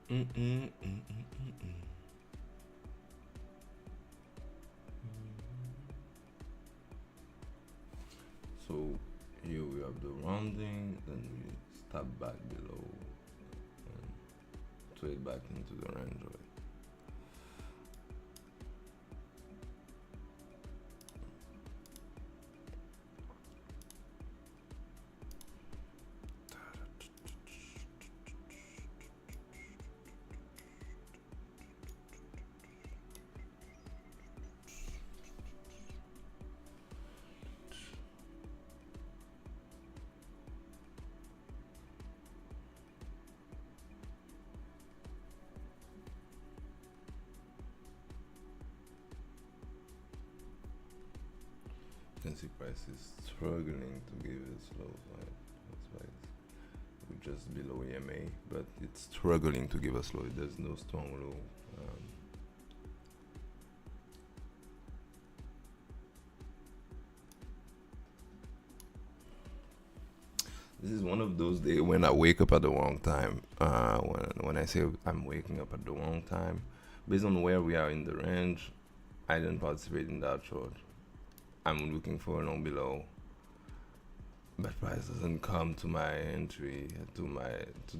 So here we have the rounding, then we step back below and trade back into the range. Right? You can see price is struggling to give its low, right? That's why we're just below EMA, but it's struggling to give us low. There's no strong low. This is one of those days when I wake up at the wrong time. When I say I'm waking up at the wrong time, based on where we are in the range, I didn't participate in that short. I'm looking for a long below, but price doesn't come to my entry, to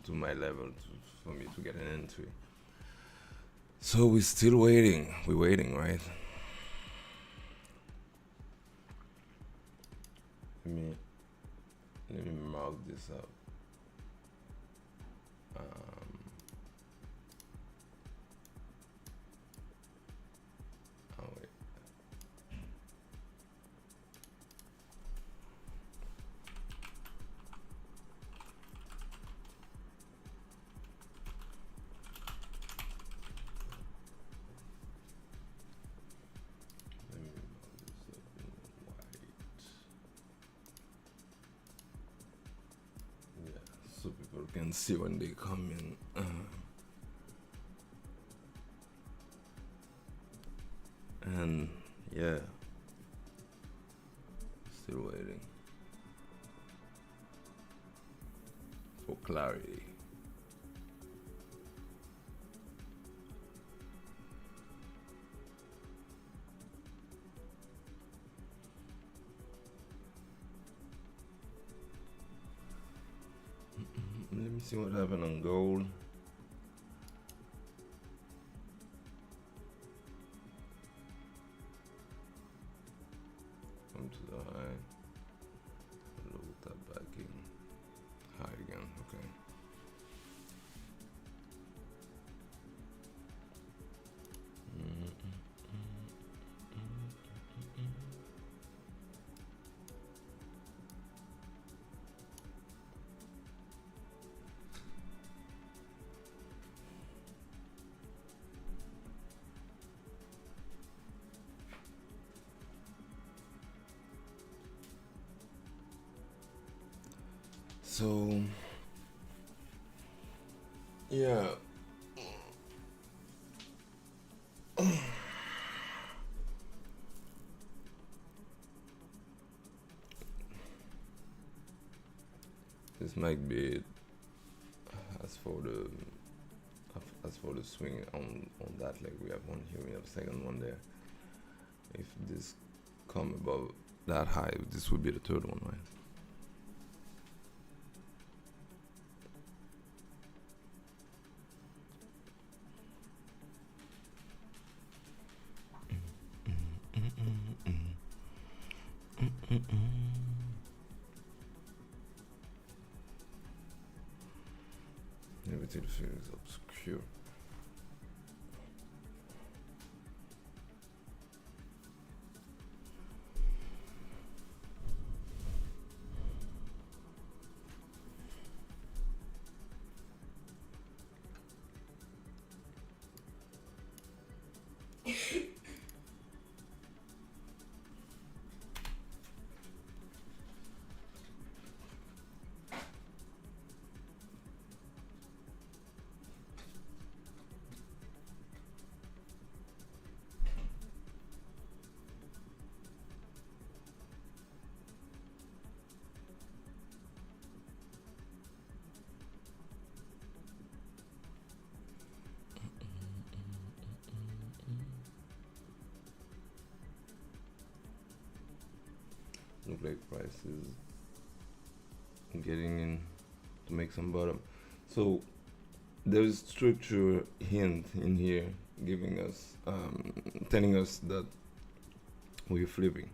my level for me to get an entry. So we're still waiting. We're waiting, right? Let me mark this up. Wait. and see when they come in. And yeah, still waiting for clarity. Let me see what happened on gold. Come to the high. Low that back in. High again, okay. So yeah, this might be it. As for the swing on that leg, we have one here, we have a second one there. If this come above that high, this would be the third one, right? Everything feels obscure. Look like price is getting in to make some bottom. So there's structure hint in here giving us telling us that we're flipping.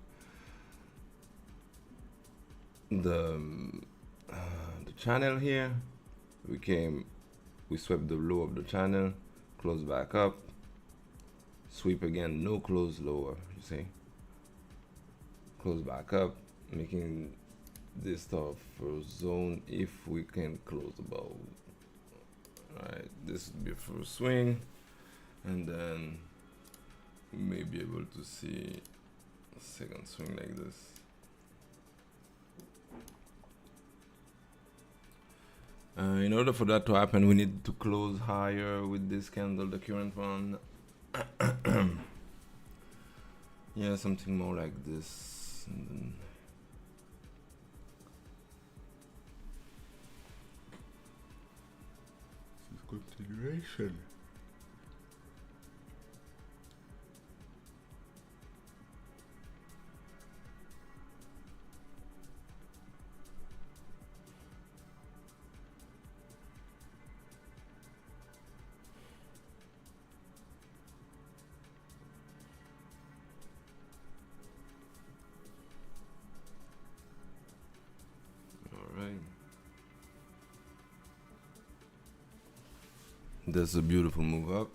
The channel here, we swept the low of the channel, close back up, sweep again, no close lower, you see, close back up, making this stuff for zone if we can close above. Alright, this would be a first swing, and then we may be able to see a second swing like this. In order for that to happen, we need to close higher with this candle, the current one. Yeah, something more like this. And then this is continuation. That's a beautiful move up.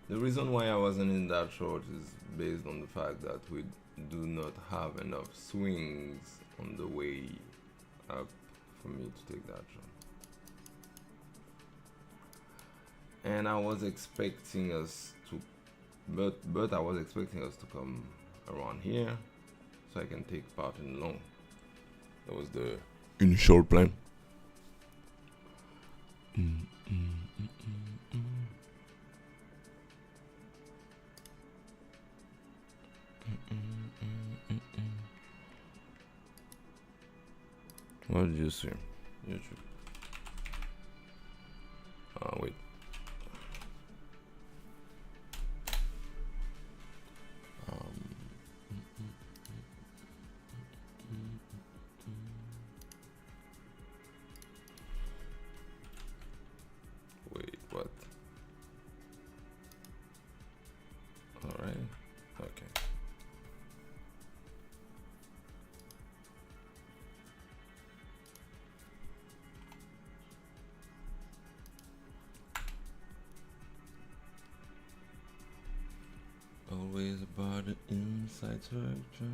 The reason why I wasn't in that short is based on the fact that we do not have enough swings on the way up for me to take that shot. And I was expecting us to, but I was expecting us to come around here so I can take part in long. That was the initial plan. What did you see? YouTube. Wait. Wait, what? Alright. Okay. Always about the inside structure.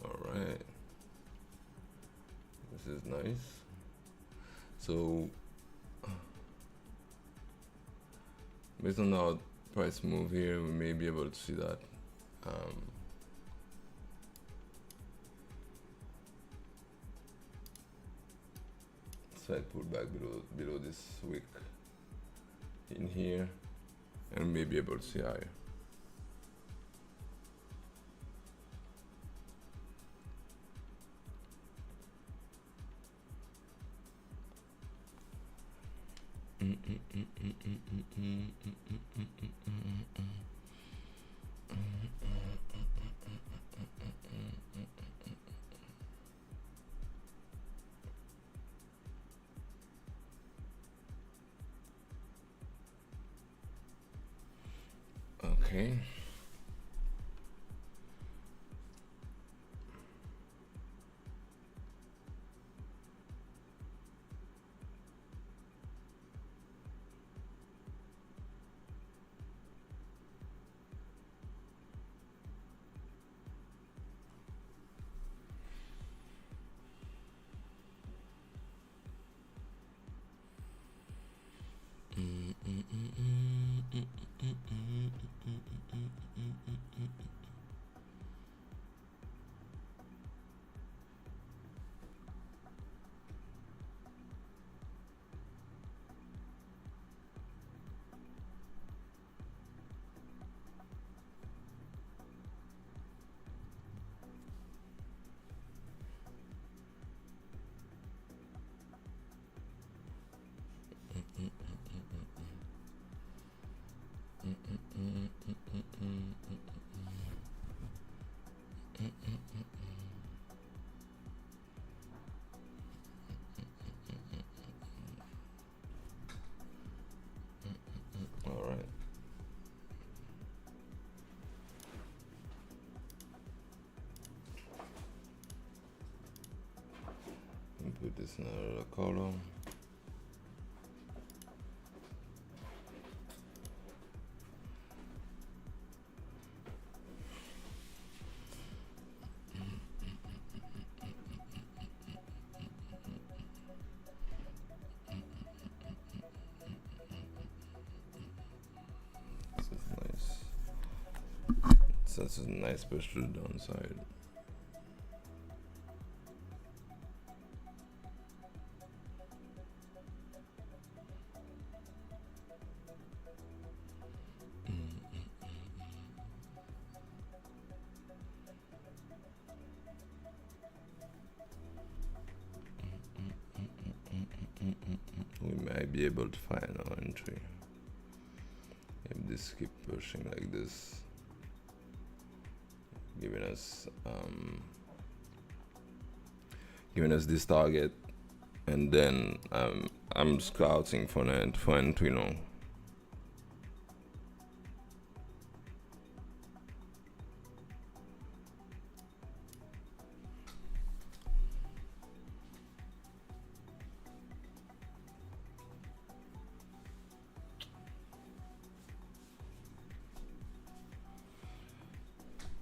Alright. This is nice. So based on our price move here, we may be able to see that slight pullback below this wick in here, and we may be able to see higher. Okay. All right. Put this in another column. This is nice. That's a nice push to the downside. might be able to find our entry if this keep pushing like this, giving us this target, and then I'm scouting for entry long.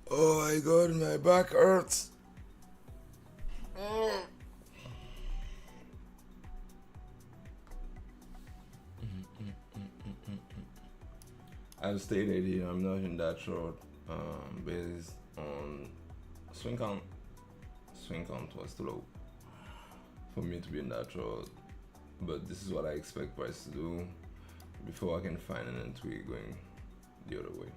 Oh my god, my back hurts. I've stated here, I'm not in that short based on swing count. Swing count was too low for me to be in that short, but this is what I expect price to do before I can find an entry going the other way.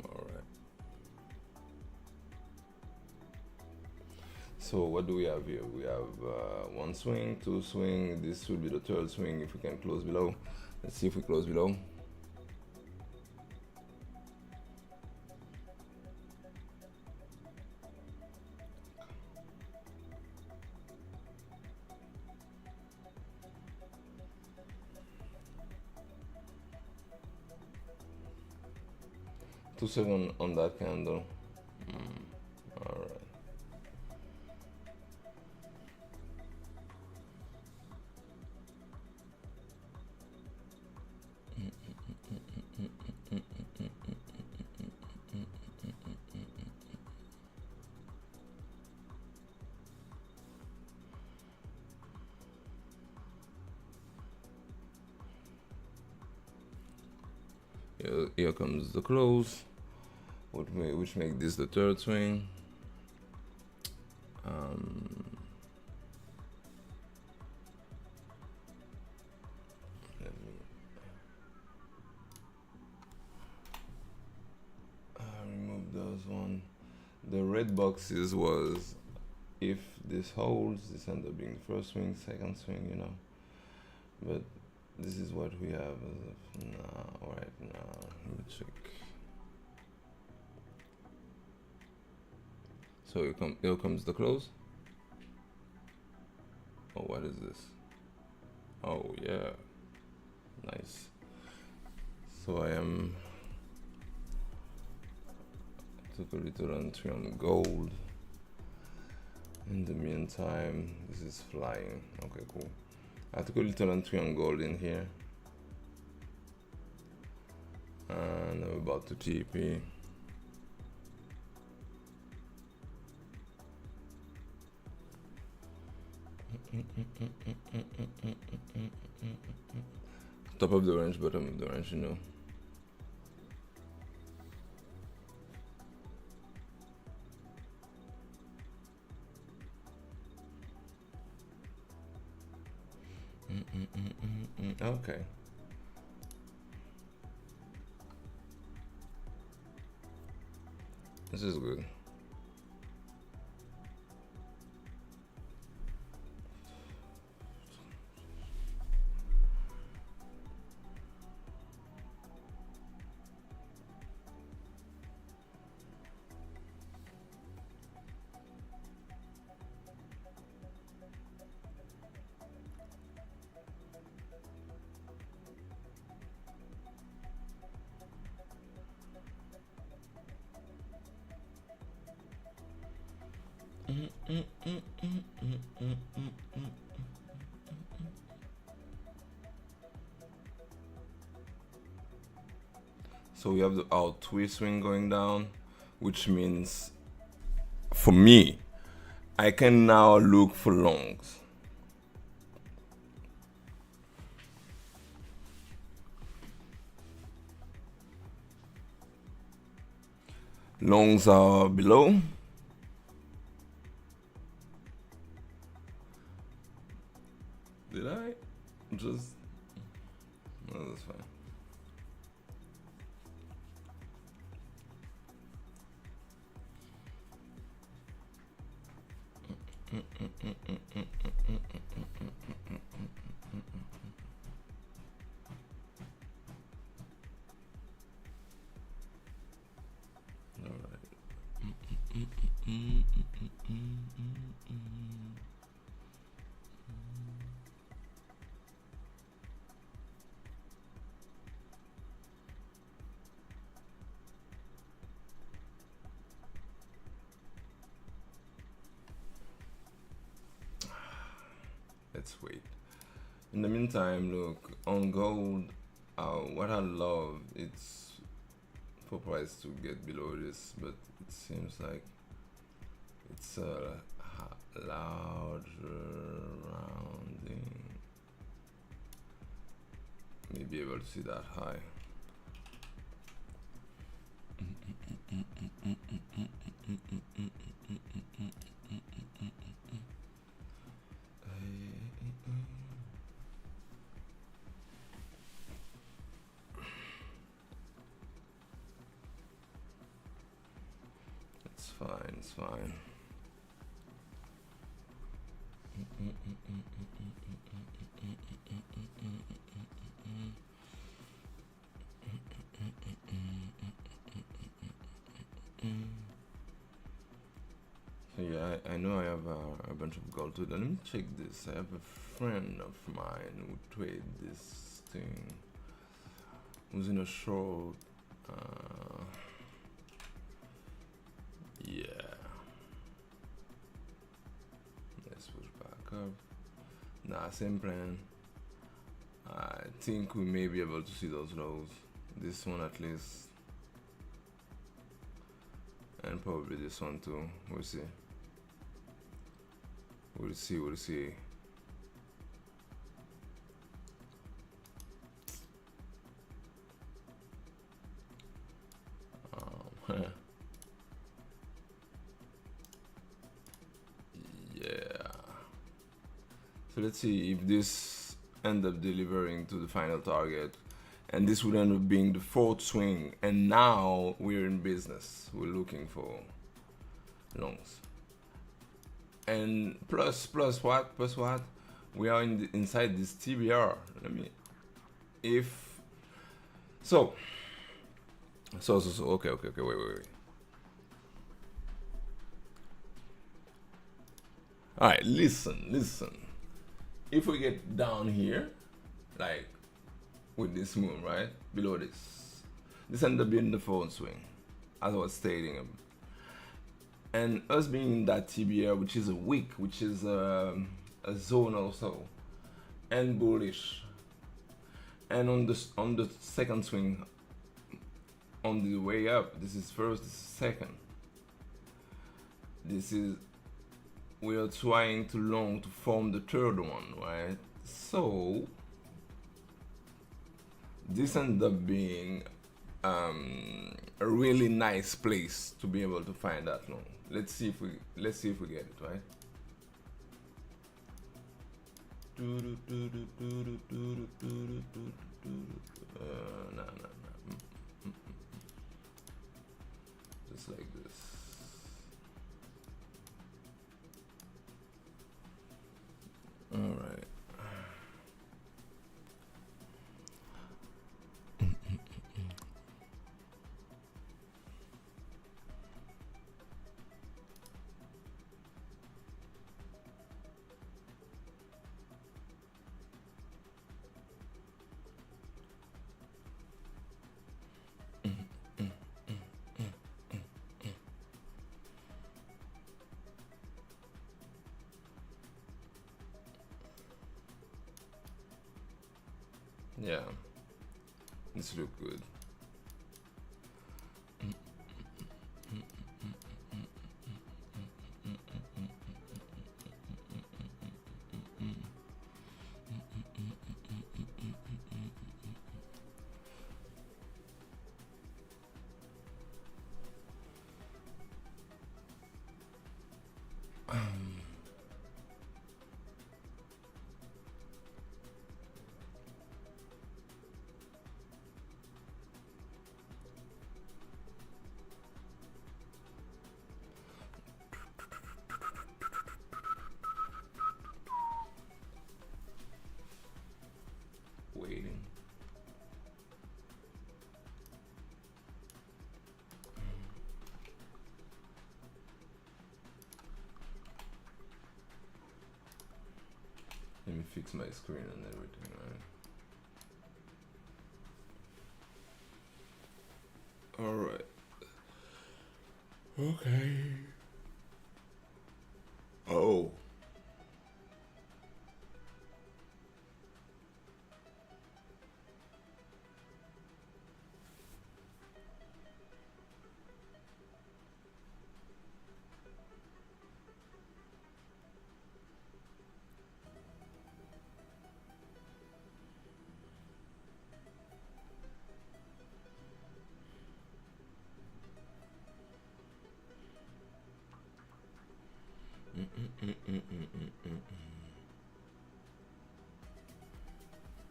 Alright. So what do we have here? We have one swing, two swing. This will be the third swing if we can close below. Let's see if we close below. Two seconds on that candle. All right. Here comes the close, which make this the third swing. Let me remove those one. The red boxes was if this holds, this end up being the first swing, second swing, you know. But this is what we have as of now, right now. Let me check. So here comes the close. Oh, what is this? Oh yeah, nice. So I took a little entry on gold. In the meantime, this is flying. Okay, cool. I took a little entry on gold in here, and I'm about to TP. Top of the range, bottom of the range, you know. Okay. This is good. So we have our twist swing going down, which means for me, I can now look for longs. Longs are below. Did I just? No, that's fine. let's wait. In the meantime, look on gold. What I love, it's for price to get below this, but it seems like it's a larger rounding. Maybe able to see that high. It's fine, it's fine. So yeah, I know I have a bunch of gold too. Let me check this. I have a friend of mine who trade this thing. Who's in a short. Yeah. Let's push back up. Nah, same plan. I think we may be able to see those lows. This one at least. And probably this one too. We'll see. We'll see, we'll see. Yeah. So let's see if this end up delivering to the final target. And this would end up being the fourth swing. And now we're in business. We're looking for longs. And plus what? Plus what? We are inside this TBR. Let me. If. So. Okay. Wait. All right. Listen. If we get down here, like with this moon, right below this ends up being the fourth swing, as I was stating. And us being in that TBR, which is a wick, which is a zone also, and bullish. And on the second swing, on the way up, this is first, this is second. This is, we are trying to long to form the third one, right? So this ends up being a really nice place to be able to find that long. Let's see if we get it, right? No. Just like this. All right. Yeah, this look good. Waiting. Let me fix my screen and everything, right? All right. Okay. Oh.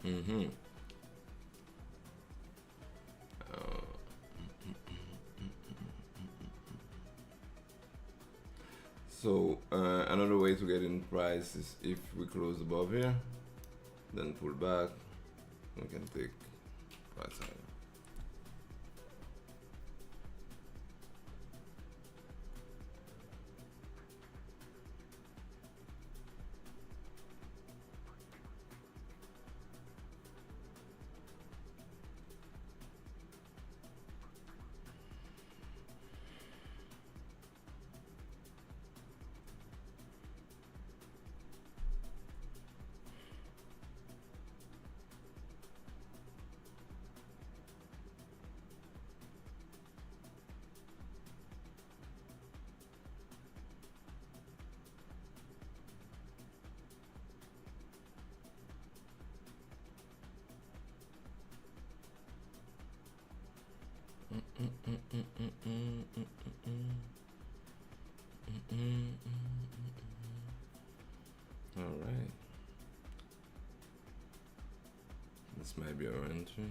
Mm-hmm. So another way to get in price is if we close above here, then pull back, we can take price higher. All right. This might be our entry.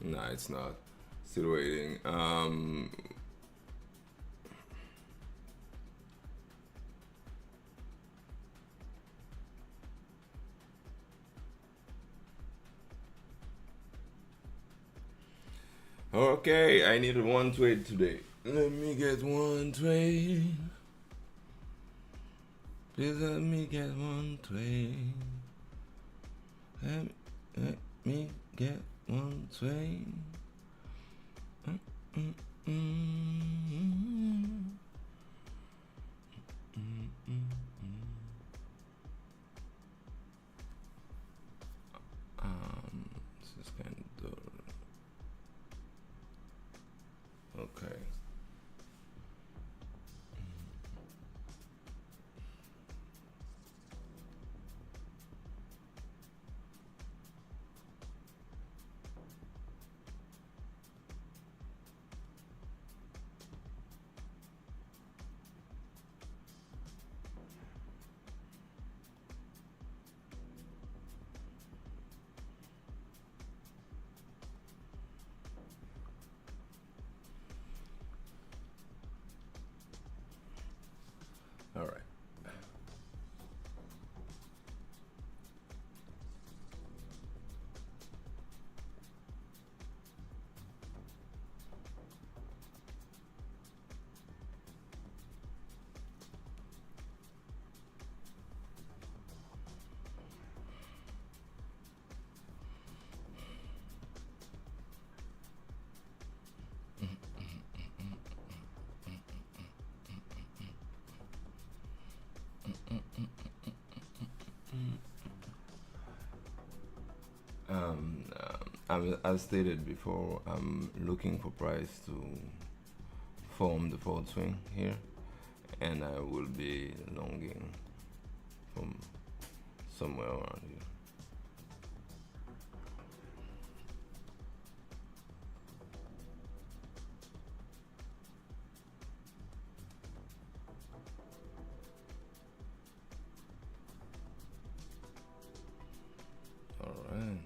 No, it's not. Still waiting. Okay, I need one trade today. Let me get one trade. Please let me get one trade. Let me get one trade. This is kind of dull. Okay. All right. As stated before, I'm looking for price to form the forward swing here, and I will be longing from somewhere around here. All right.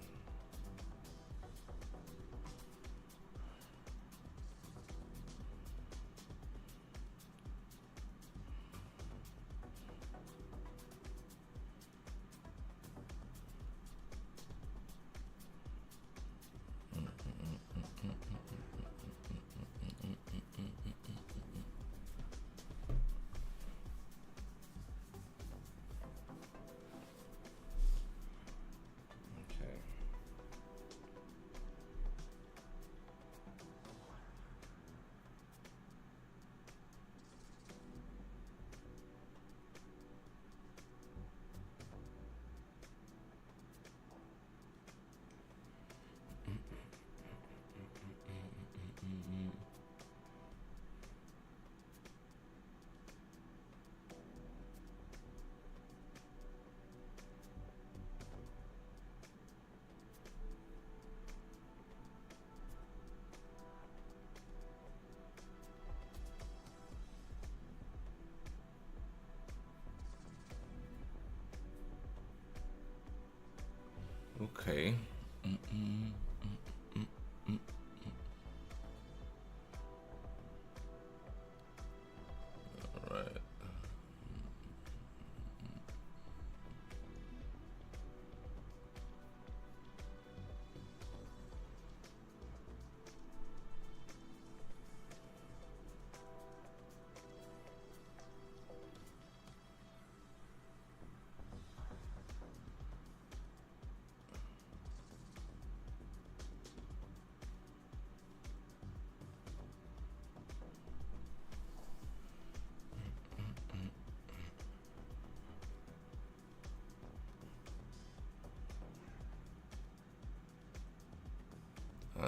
Okay. All right.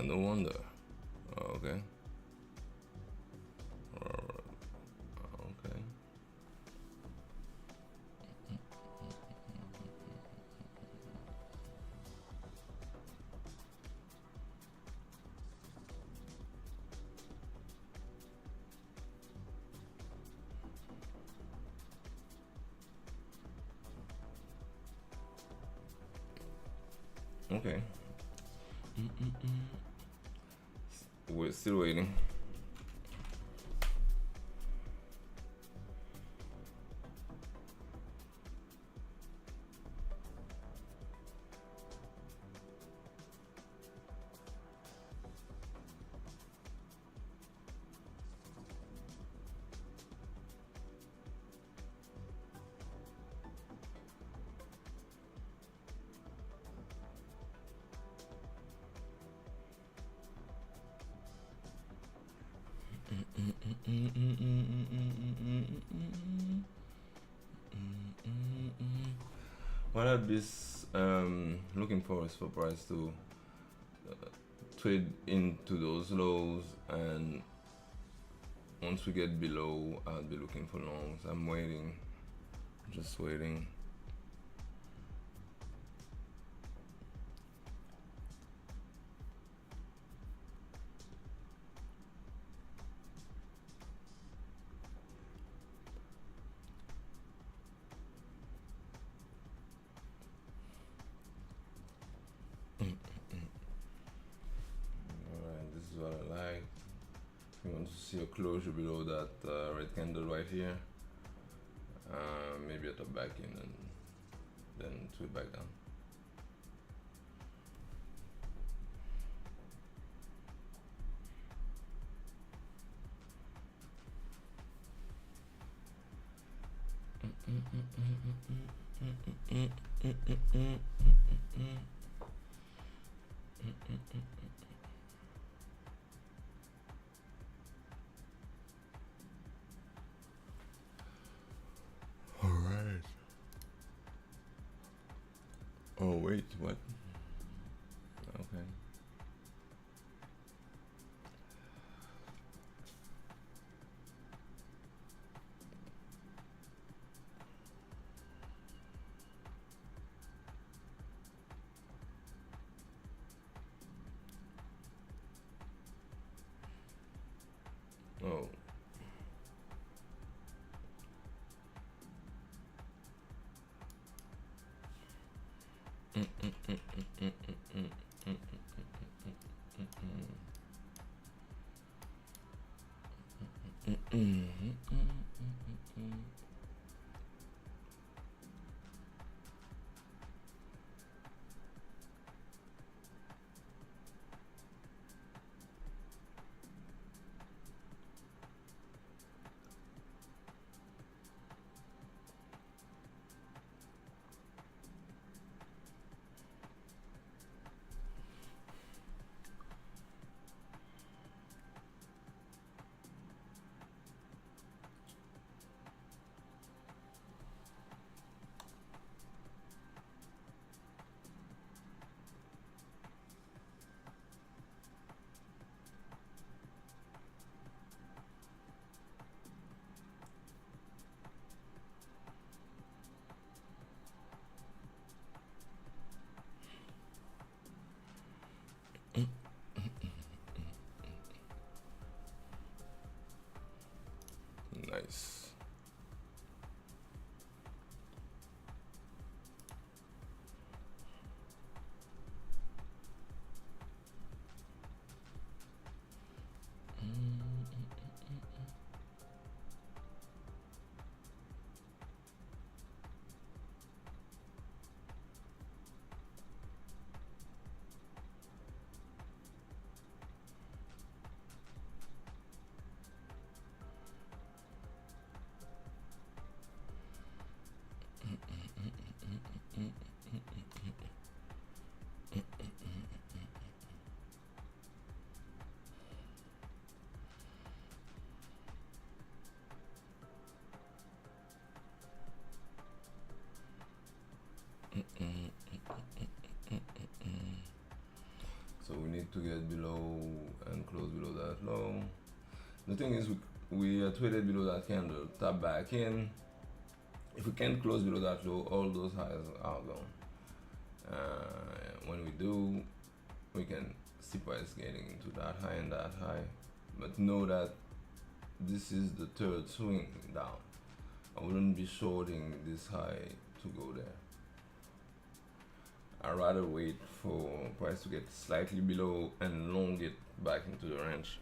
No wonder. Okay. Okay. Okay. We're still waiting. What I'd be looking for is for price to trade into those lows, and once we get below, I'll be looking for longs. I'm waiting, just waiting. Alright, this is what I like. If you want to see a closure below that red candle right here, maybe at the back in and then switch back down. All right. Oh wait, what? Okay. Oh. So we need to get below and close below that low. The thing is, we traded below that candle, tap back in. If we can't close below that low, all those highs are gone. When we do, we can see price getting into that high and that high, but know that this is the third swing down. I wouldn't be shorting this high to go there. I'd rather wait for price to get slightly below and long it back into the range.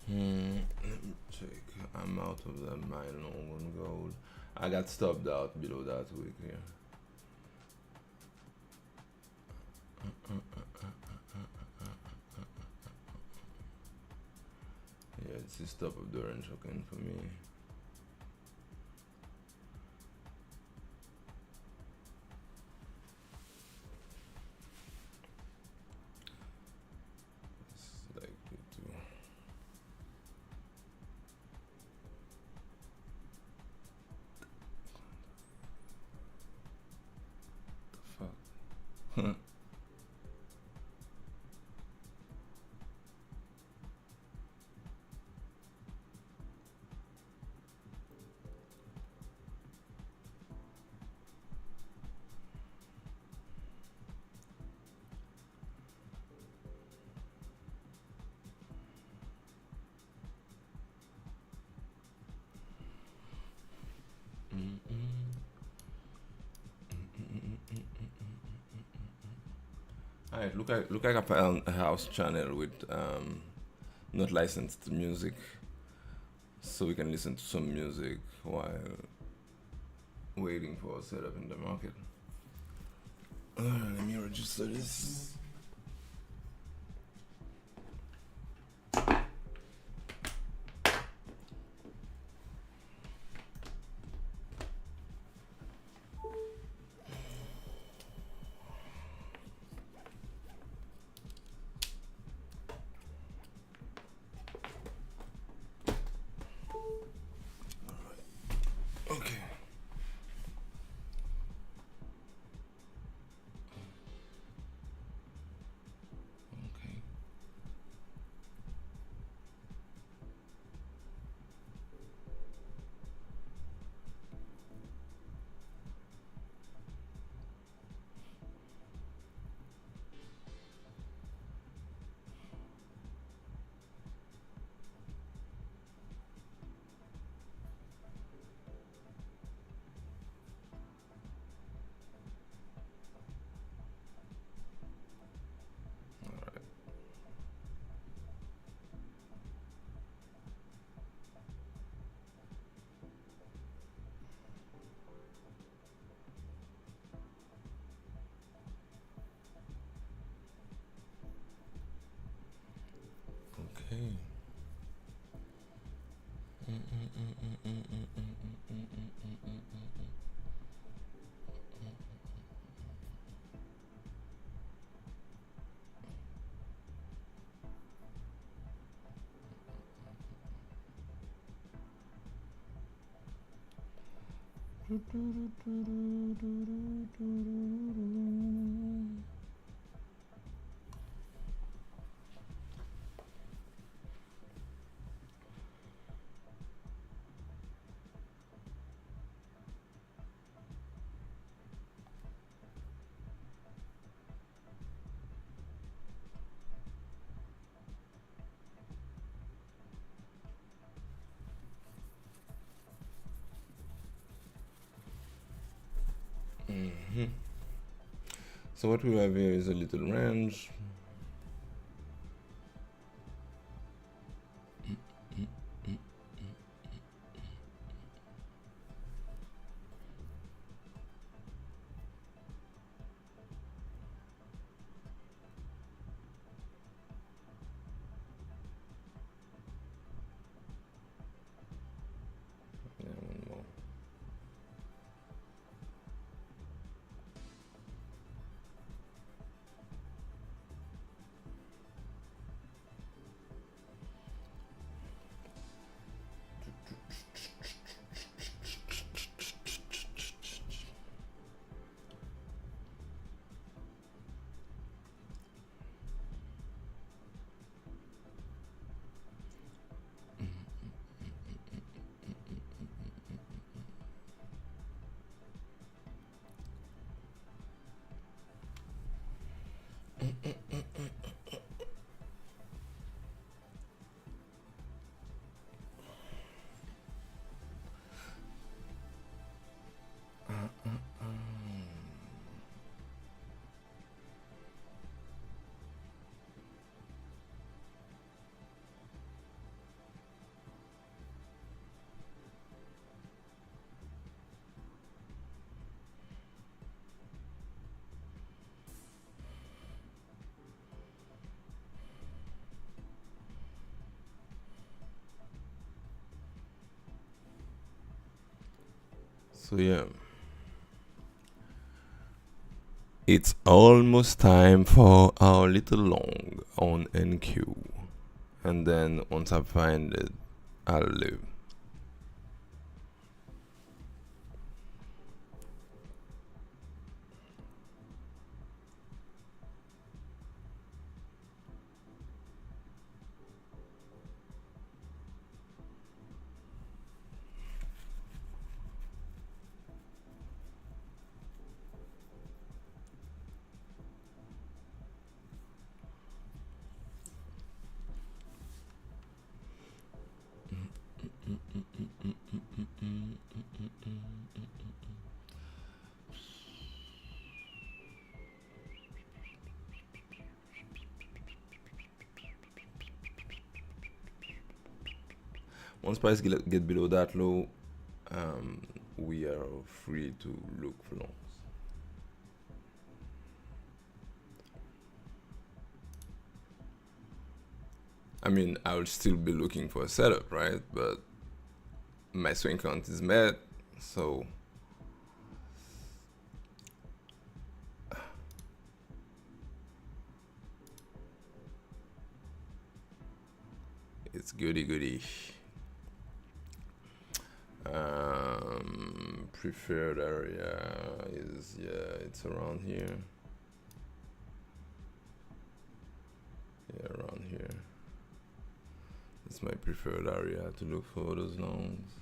Let me check. I'm out of the mile long on gold. I got stopped out below that wick here. Yeah, it's the top of the range again for me. It's like to. The fuck? Alright, look like I found a house channel with not licensed music, so we can listen to some music while waiting for a setup in the market. Let me register this. Okay. Okay. All right. Okay. So what we have here is a little range. Yeah, one more. So yeah, it's almost time for our little long on NQ, and then once I find it, I'll leave. Once price get below that low, um, we are free to look for longs. I mean, I will still be looking for a setup, right? But my swing count is met, so it's goody goody. Preferred area is, yeah, it's around here. Yeah, around here. It's my preferred area to look for those loans.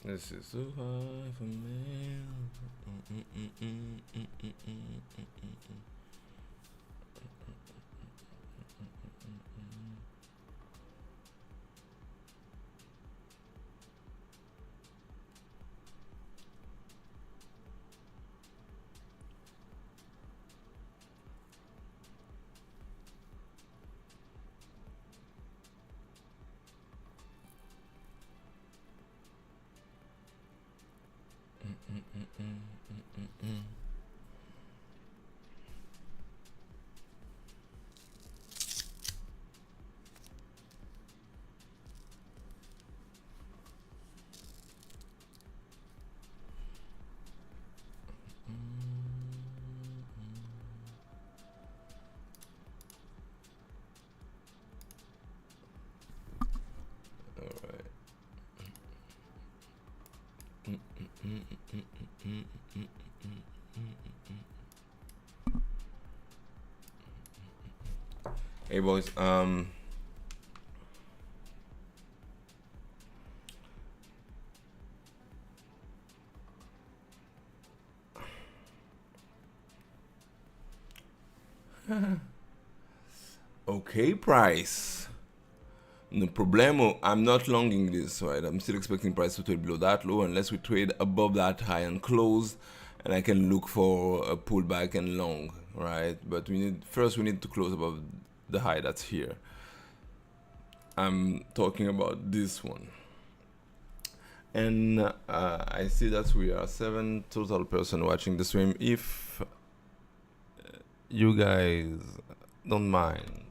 This is so hard for me. Hey boys, okay, price. No problemo. I'm not longing this, right? I'm still expecting price to trade below that low unless we trade above that high and close, and I can look for a pullback and long, right? But we need to close above the high that's here. I'm talking about this one. And I see that we are 7 total person watching the stream. If you guys don't mind,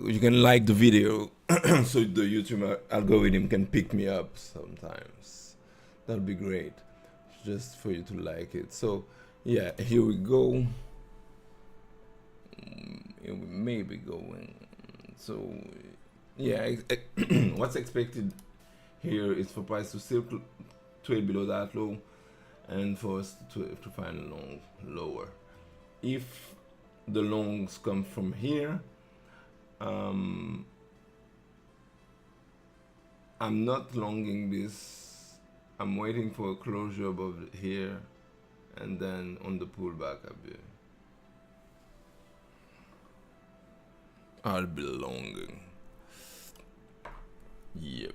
you can like the video so the YouTube algorithm can pick me up sometimes. That'll be great, just for you to like it. So yeah, here we go. Here we may be going. So yeah, what's expected here is for price to still trade below that low, and for us to find a long lower. If the longs come from here, I'm not longing this. I'm waiting for a closure above here, and then on the pullback I'll be longing. Yep.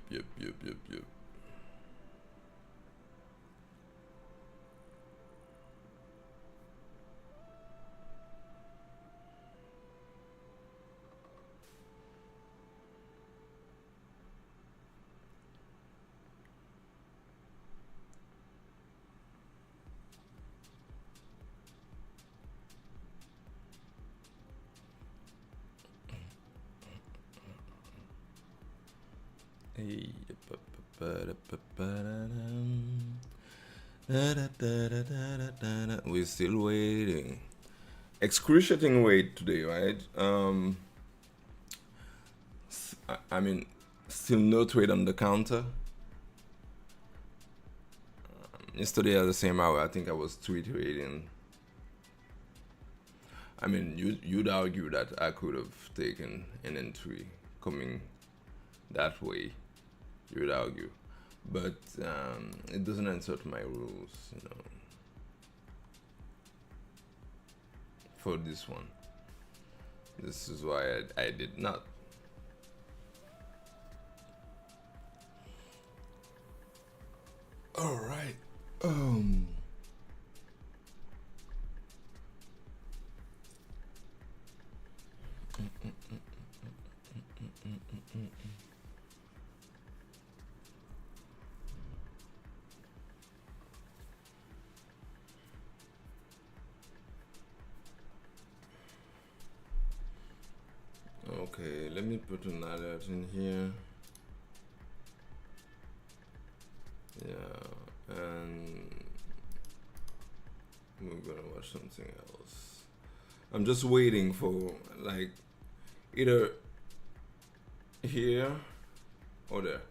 We're still waiting. Excruciating wait today, right? I mean, still no trade on the counter. Yesterday at the same hour, I think I was trading. I mean, you'd argue that I could have taken an entry coming that way. You would argue, but it doesn't answer to my rules, you know. For this one, this is why I did not. All right. Okay, let me put an alert in here. Yeah, and we're gonna watch something else. I'm just waiting for like either here or there.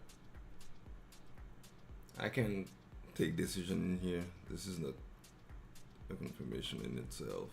I can take decision in here. This is not a confirmation in itself.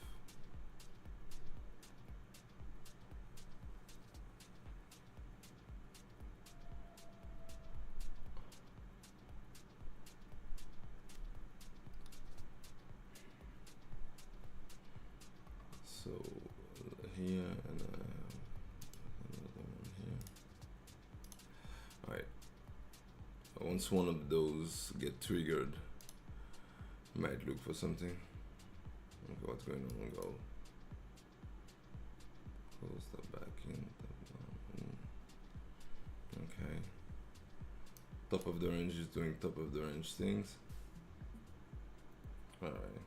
once one of those get triggered, might look for something. Okay, what's going on? Go close the back in. Okay. Top of the range is doing top of the range things. Alright.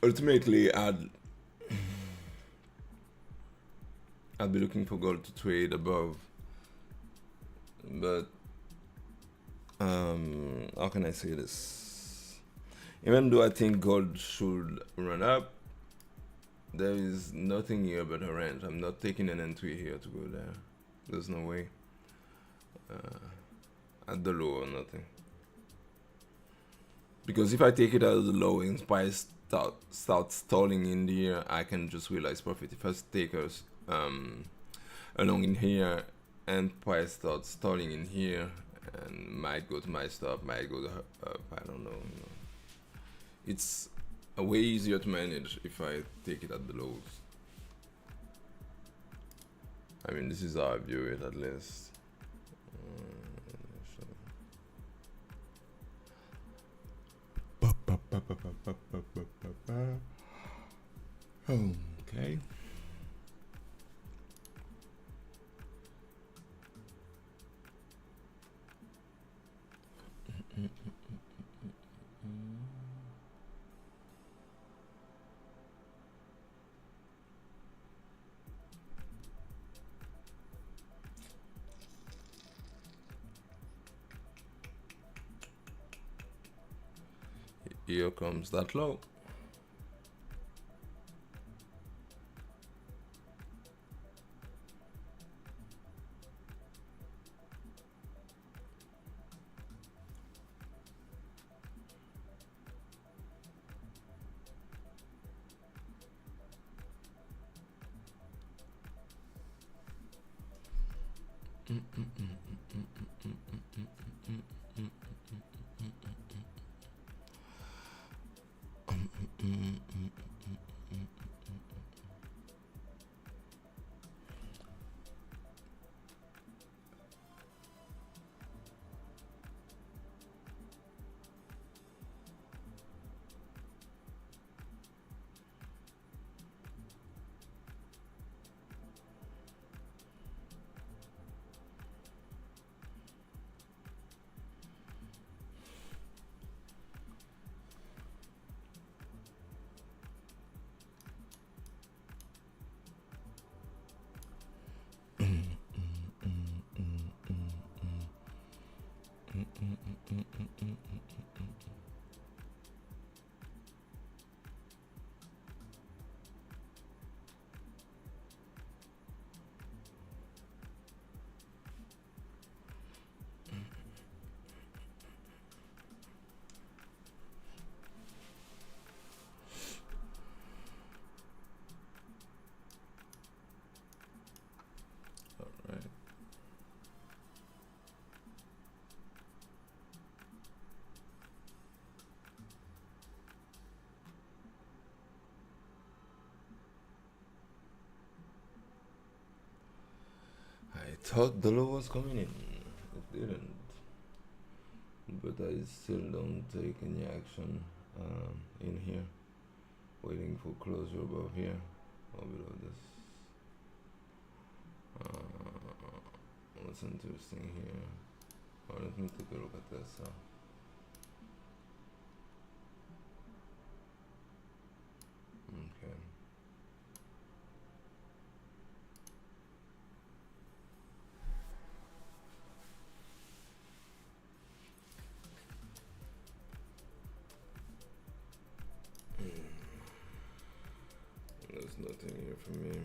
Ultimately, I'd be looking for gold to trade above, but how can I say this? Even though I think gold should run up, there is nothing here but a range. I'm not taking an entry here to go there. There's no way. At the low or nothing. Because if I take it at the low and price start stalling in here, I can just realize profit. If I take us along in here and price starts stalling in here and might go to my stop, might go to up, I don't know. It's way easier to manage if I take it at the lows. I mean, this is how I view it at least. Okay. Here comes that low. I thought the low was coming in. It didn't. But I still don't take any action in here. Waiting for closure above here or below this. What's interesting here? Oh, let me take a look at this. Okay. There's nothing here for me.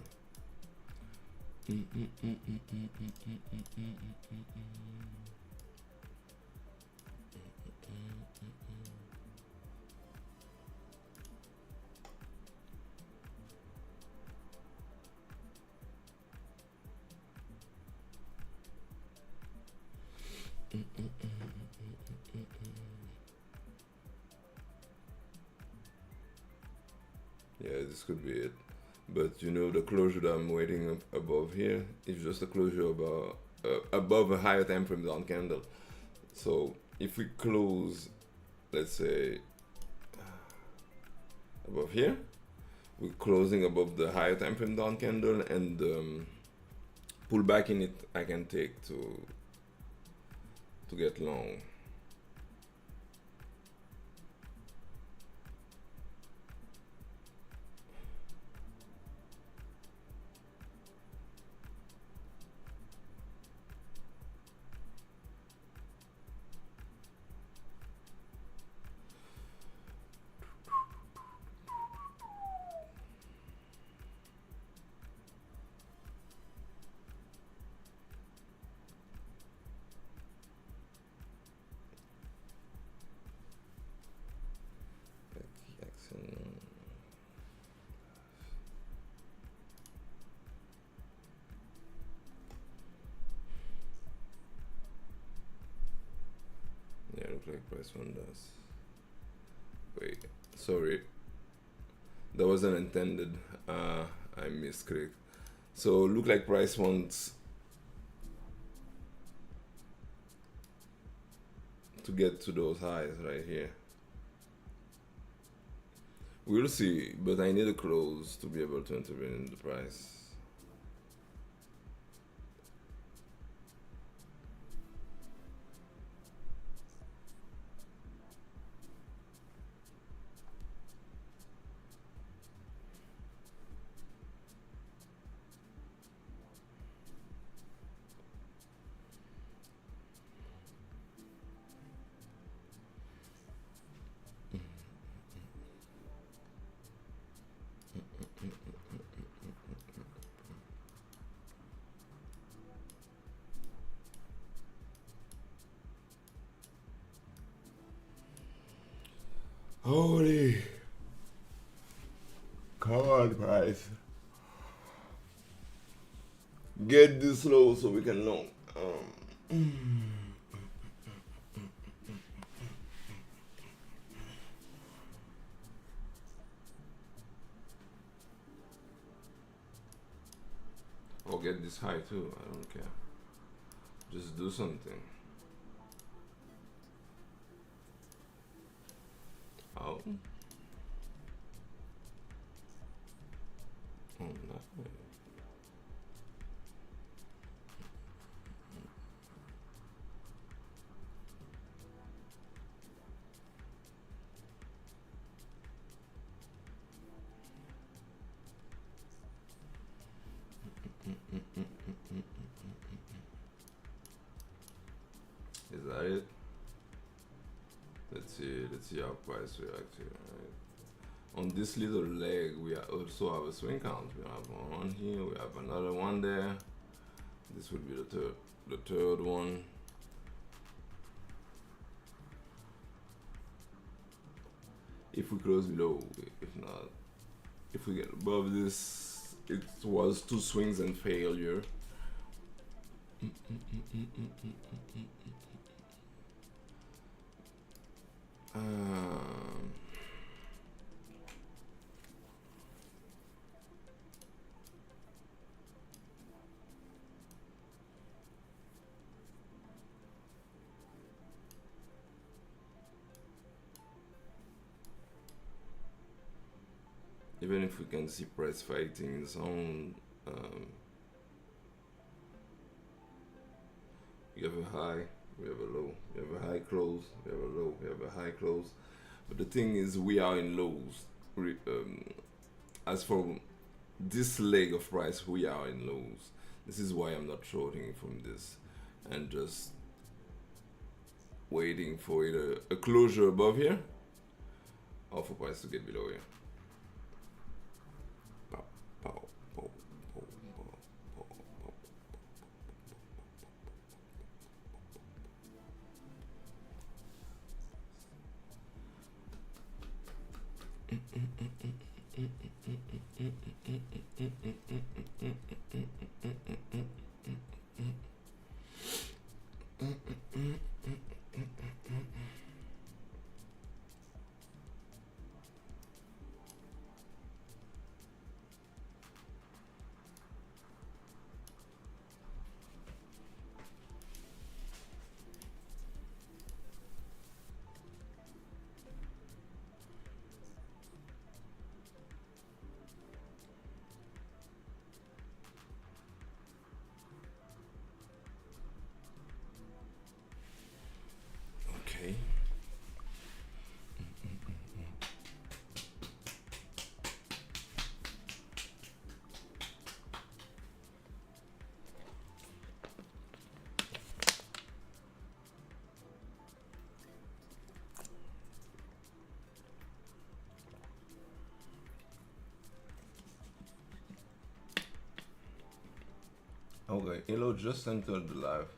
Yeah, this could be it. But you know, the closure that I'm waiting above here is just a closure above a higher time frame down candle. So if we close, let's say above here, we're closing above the higher time frame down candle, and pull back in it I can take to get long. Jackson. Yeah, look like price one does. Wait, sorry, that wasn't intended. I misclicked. So look like price wants to get to those highs right here. We'll see, but I need a close to be able to intervene in the price. Holy, come on, price. Get this low so we can long. Or get this high too. I don't care. Just do something. Oh. Oh, no. Is that it? Let's see how price reacts here. Right? On this little leg, we also have a swing count. We have one here, we have another one there. This would be the third one. If we close below, if not, if we get above this, it was two swings and failure. Even if we can see price fighting its own, we have a high, we have a low, we have a high close, we have a low, we have a high close. But the thing is, we are in lows. As for this leg of price, we are in lows. This is why I'm not shorting from this and just waiting for either a closure above here or for price to get below here. Okay, hello, just entered the live.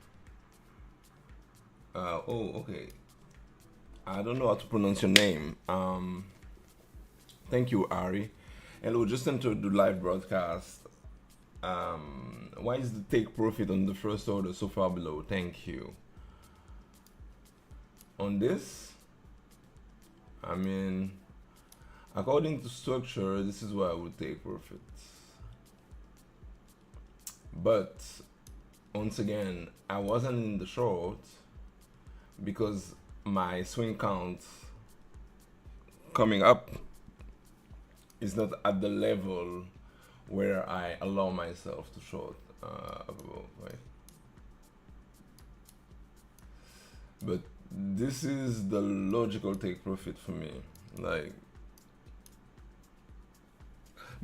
Okay. I don't know how to pronounce your name. Thank you, Ari. Hello, just entered the live broadcast. Why is the take profit on the first order so far below? Thank you. On this, I mean, according to structure, this is where I would take profit. But once again, I wasn't in the short because my swing count coming up is not at the level where I allow myself to short above, right? But this is the logical take profit for me, like,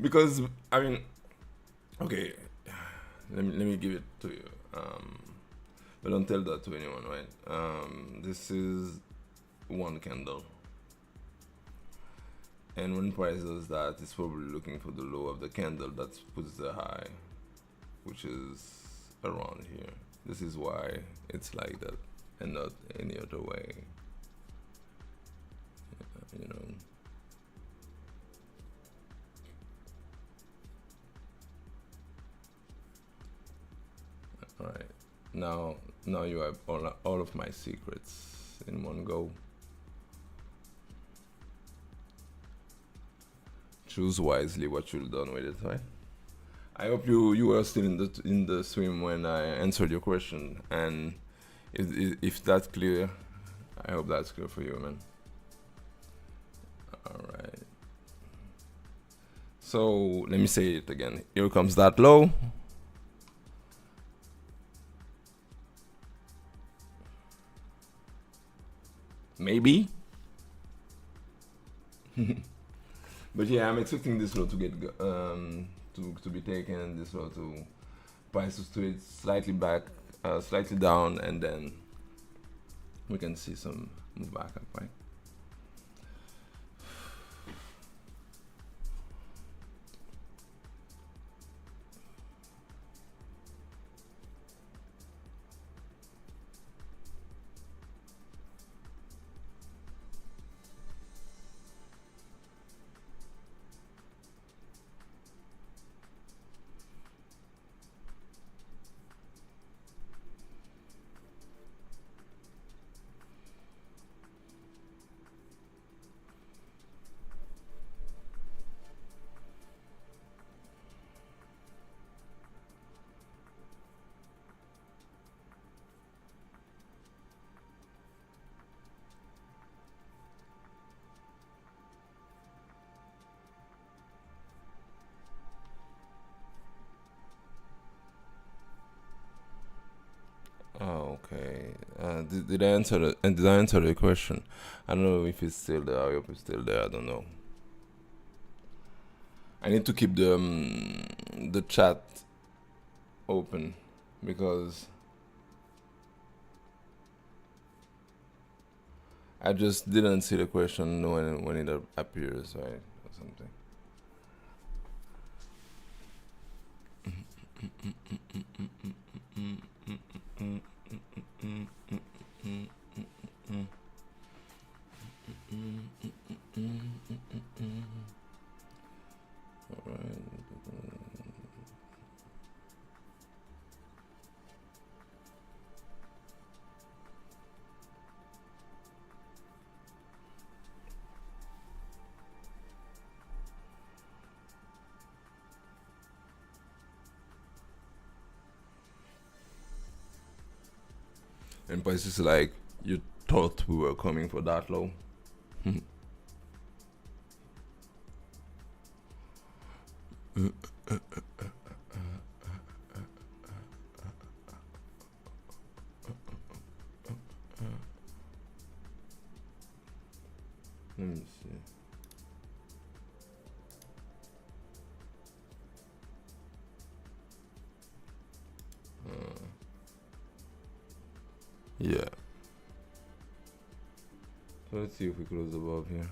because I mean, okay, let me give it to you, but don't tell that to anyone, right? This is one candle, and when price does that, it's probably looking for the low of the candle that puts the high, which is around here. This is why it's like that and not any other way, you know. All right, now you have all of my secrets in one go. Choose wisely what you've done with it, right? I hope you were still in the swim when I answered your question, and if that's clear, I hope that's clear for you, man. All right. So let me say it again. Here comes that low. Maybe. But yeah, I'm expecting this low to get to be taken. This low to price to straight slightly back, slightly down, and then we can see some move back up, right? Oh, okay. Did I answer did I answer the question? I don't know if it's still there. I hope it's still there. I don't know. I need to keep the chat open because I just didn't see the question when it appears, right, or something. And prices like, you thought we were coming for that low. Let me see. Yeah. So let's see if we close above here.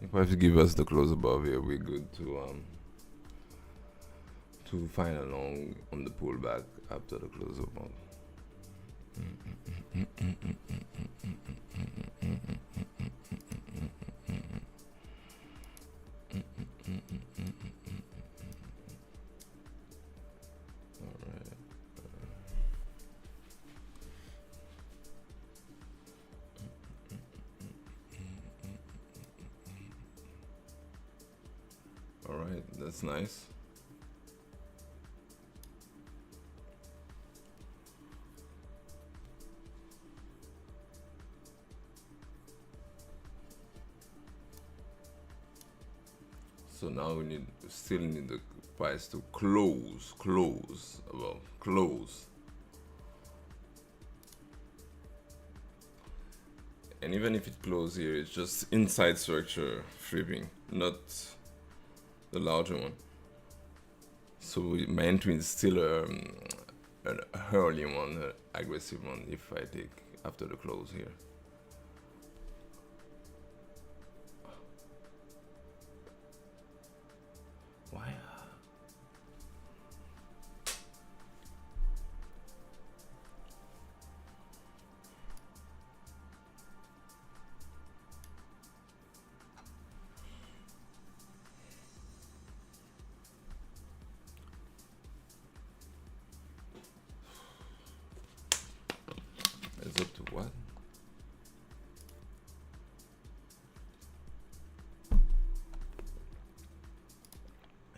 If I have to give us the close above here, we're good to to find a long on the pullback after the close of month. All right, that's nice. So now we still need the price to close above, close. And even if it closes here, it's just inside structure flipping, not the larger one. So my entry is still an early one, an aggressive one if I take after the close here. Why? It's up to what?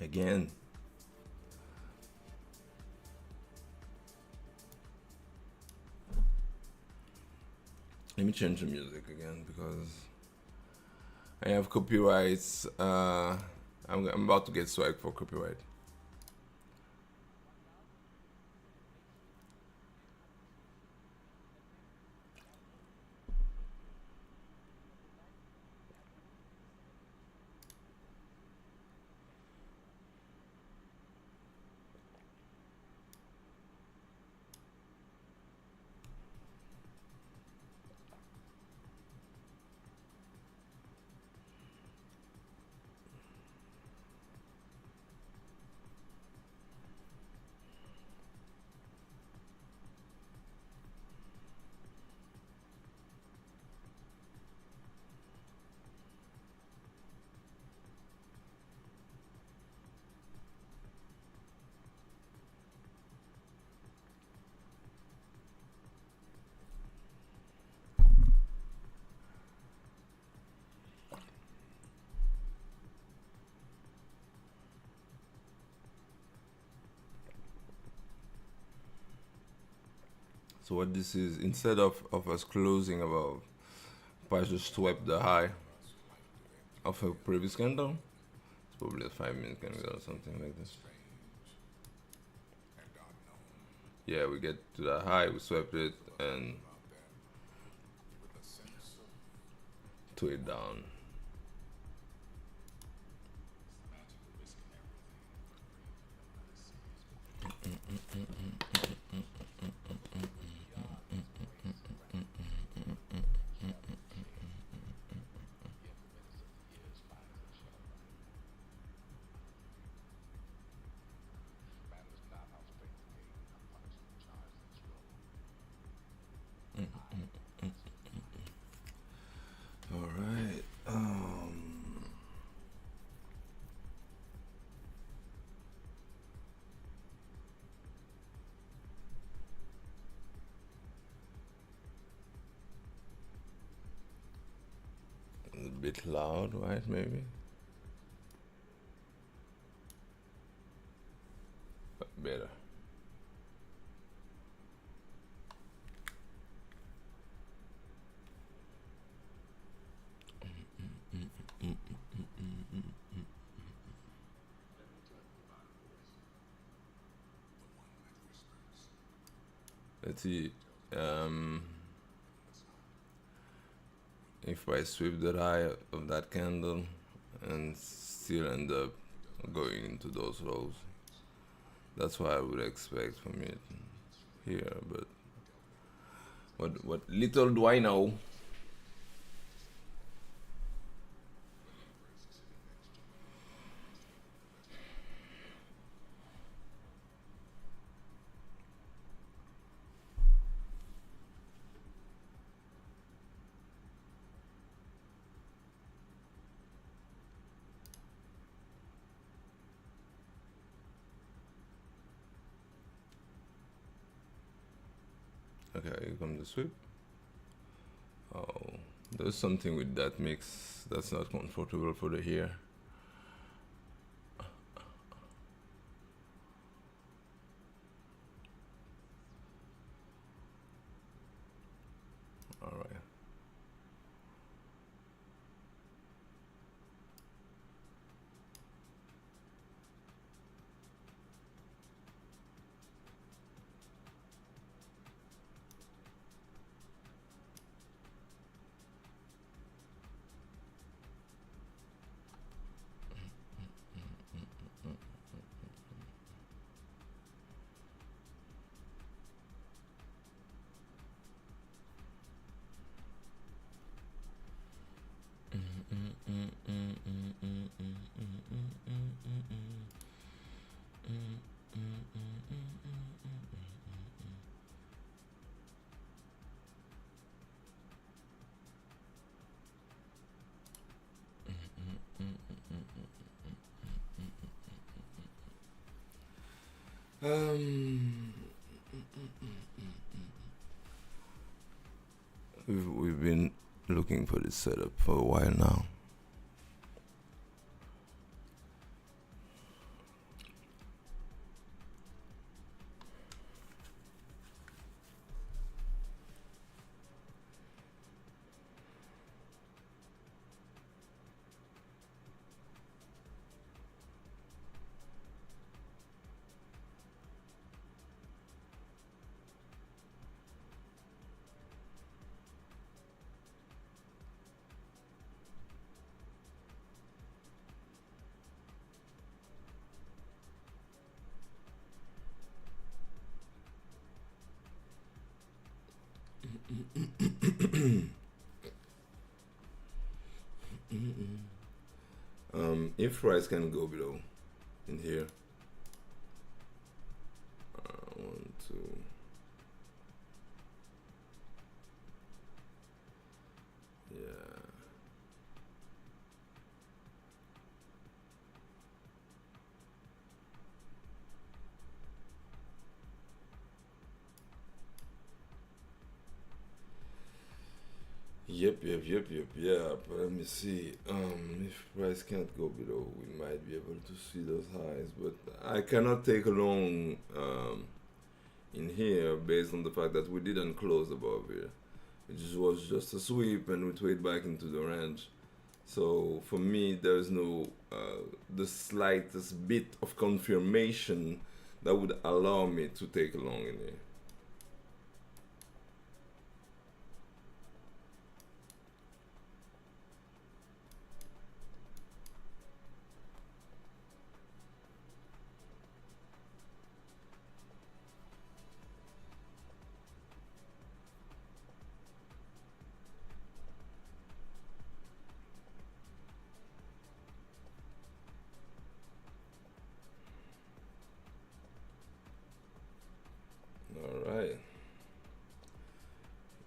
Again. Let me change the music again because I have copyrights. I'm about to get swag for copyright. So what this is, instead of us closing above, price just swept the high of a previous candle. It's probably a 5-minute candle or something like this. Yeah, we get to the high, we swept it and to it down. All right. A bit loud, right? Maybe. But better. Let's see. If I sweep the high of that candle and still end up going into those lows, that's what I would expect from it here. But what little do I know? Okay, here comes the sweep. Oh, there's something with that mix that's not comfortable for the hair. All right. Um, we've been looking for this setup for a while now. If price can go below in here, 1, 2. Yeah. Yep. Yeah, but let me see. If price can't go below, we might be able to see those highs. But I cannot take a long in here based on the fact that we didn't close above here. It just was just a sweep and we trade back into the range. So for me, there's no the slightest bit of confirmation that would allow me to take a long in here. All right.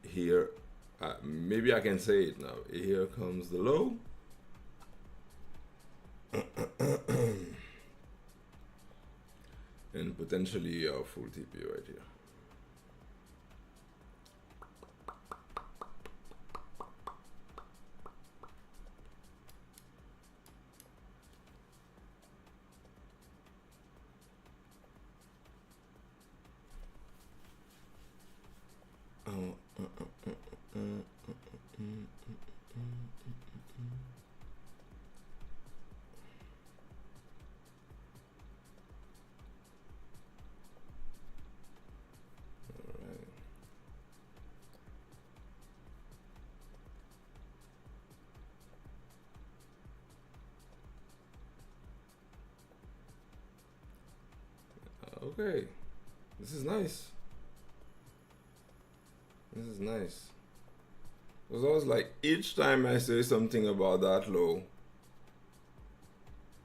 Here, maybe I can say it now. Here comes the low. And potentially a full TP right here. Okay, this is nice. This is nice. Because I was like, each time I say something about that low,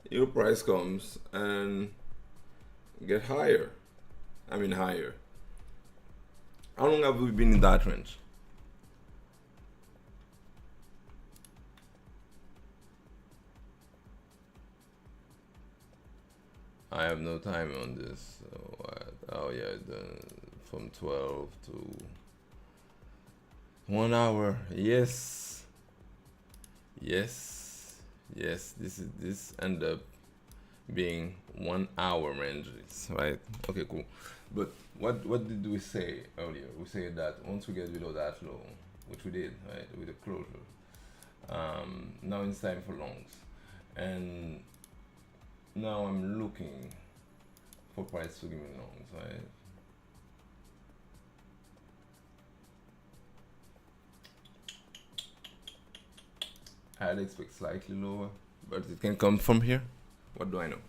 your price comes and get higher. I mean higher. How long have we been in that range? I have no time on this. So oh yeah, from 12 to 1 hour. Yes. Yes. Yes. This end up being 1 hour, man. Right? Okay, cool. But what did we say earlier? We said that once we get below that low, which we did, right, with the closure. Now it's time for longs, and now I'm looking for price to give me longs, right? I'd expect slightly lower, but it can come from here. What do I know?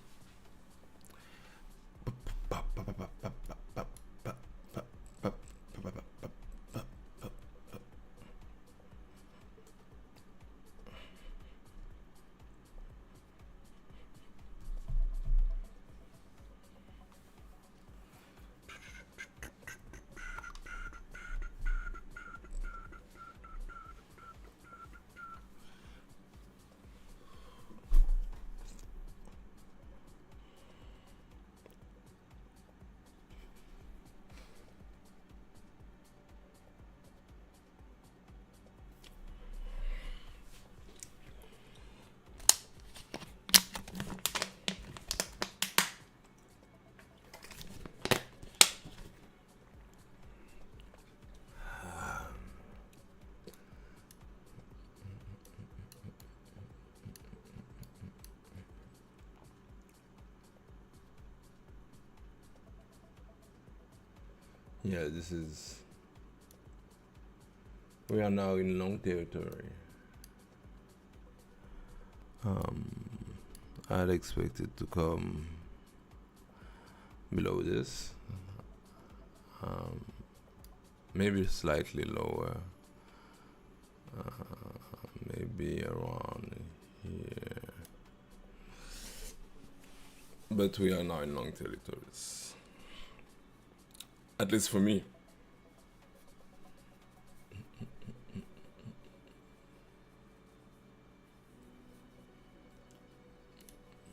Yeah, this is. We are now in long territory. I'd expect it to come below this, maybe slightly lower, maybe around here. But we are now in long territories. At least for me.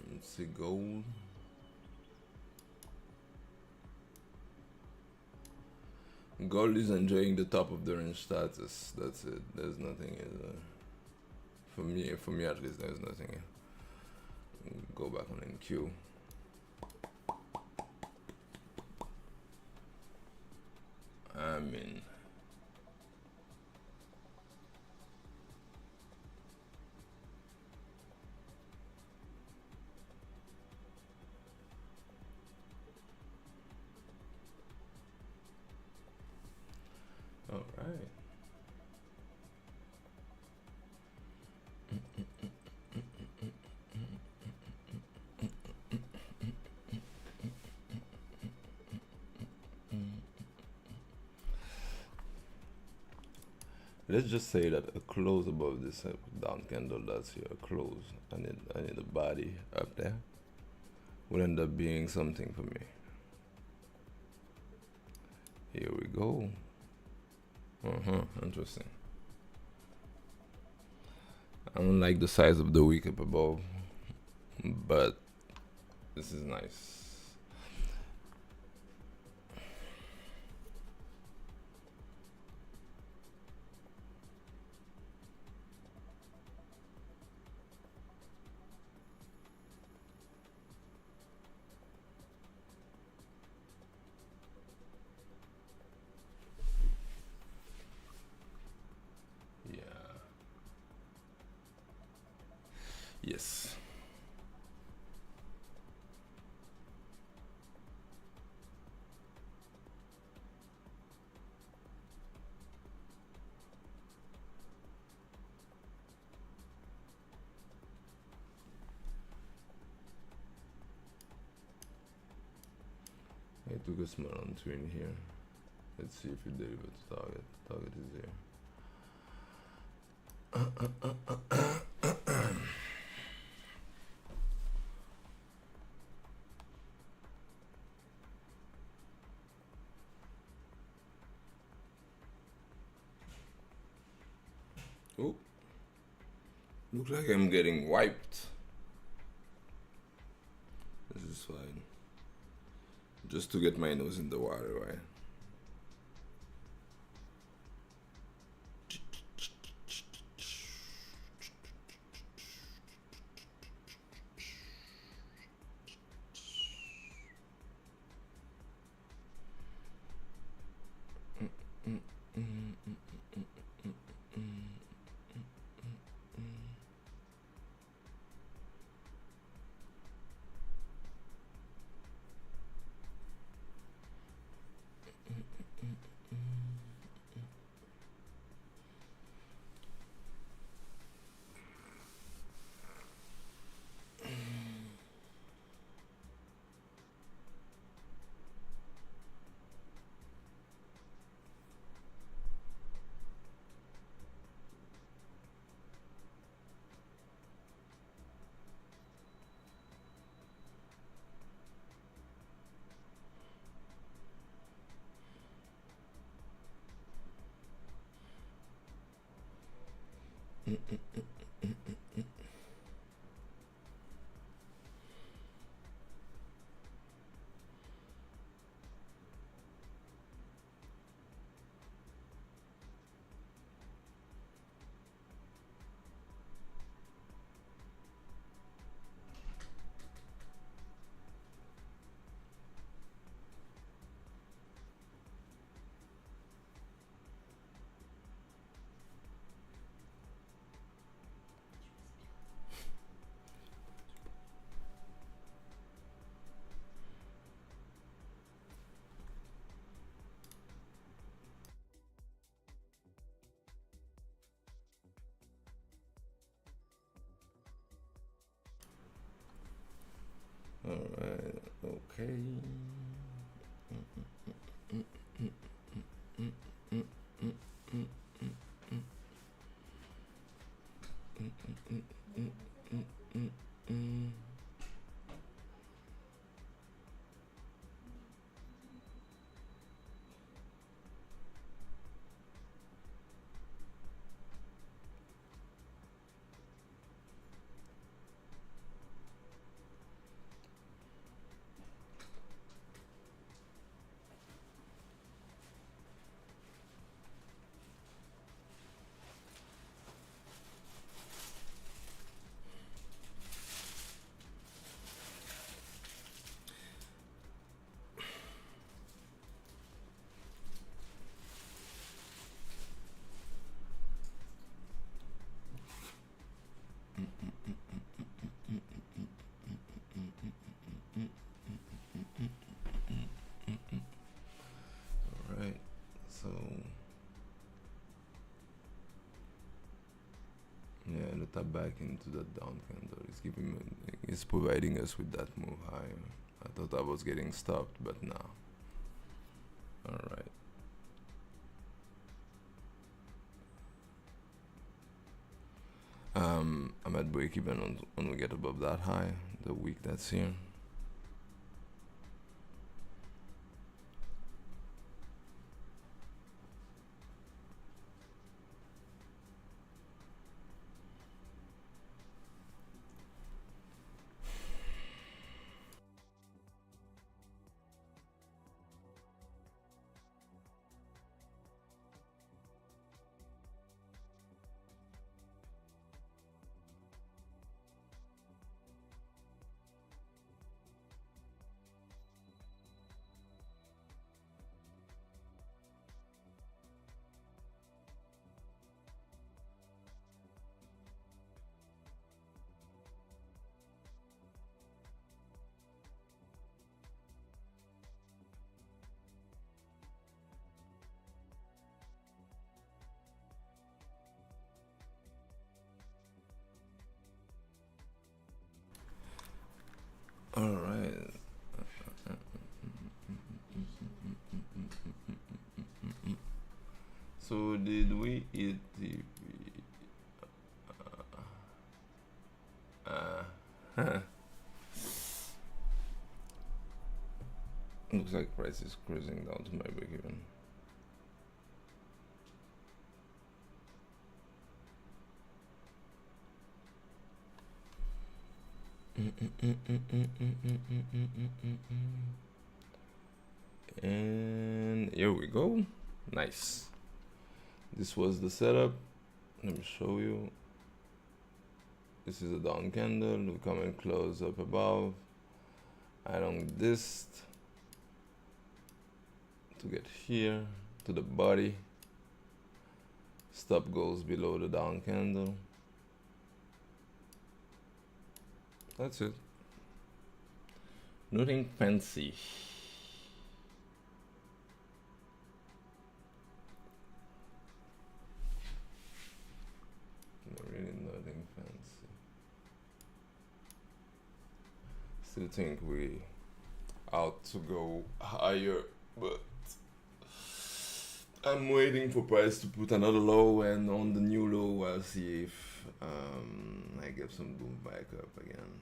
Let's see, gold. Gold is enjoying the top of the range status. That's it. There's nothing. For me at least, there's nothing. Go back on NQ. I mean, all right. Let's just say that a close above this down candle that's here, a close. I need a body up there. Will end up being something for me. Here we go. Interesting. I don't like the size of the wick up above, but this is nice. Yeah. Yes. I took a small entry in here. Let's see if it delivers to target. Target is here. Oh, looks like I'm getting wiped. This is fine. Just to get my nose in the water, right? Alright, okay. Alright, so yeah, the tap back into that down candle is is providing us with that move higher. I thought I was getting stopped, but now. Alright. I'm at break even when we get above that high, the week that's here. All right. So did we eat the? Looks like price is cruising down to my break even. And here we go. Nice. This was the setup. Let me show you. This is a down candle. We come and close up above. I long this to get here to the body. Stop goes below the down candle. That's it. Nothing fancy. Really nothing fancy. Still think we out to go higher, but I'm waiting for price to put another low, and on the new low I'll see if I get some boom back up again.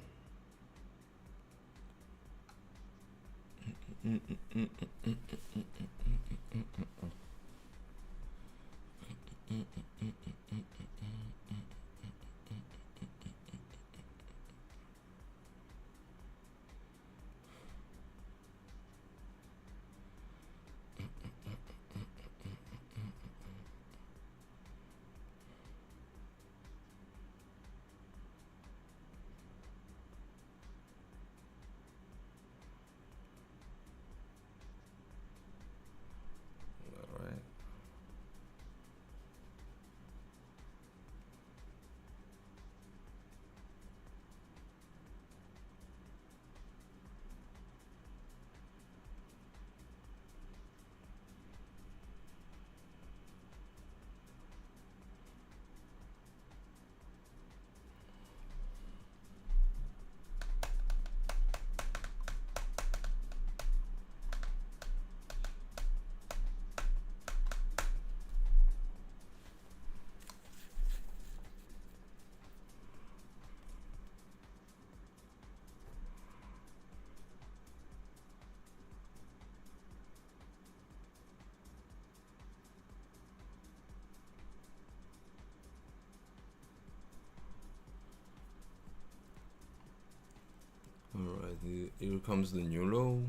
Here comes the new low,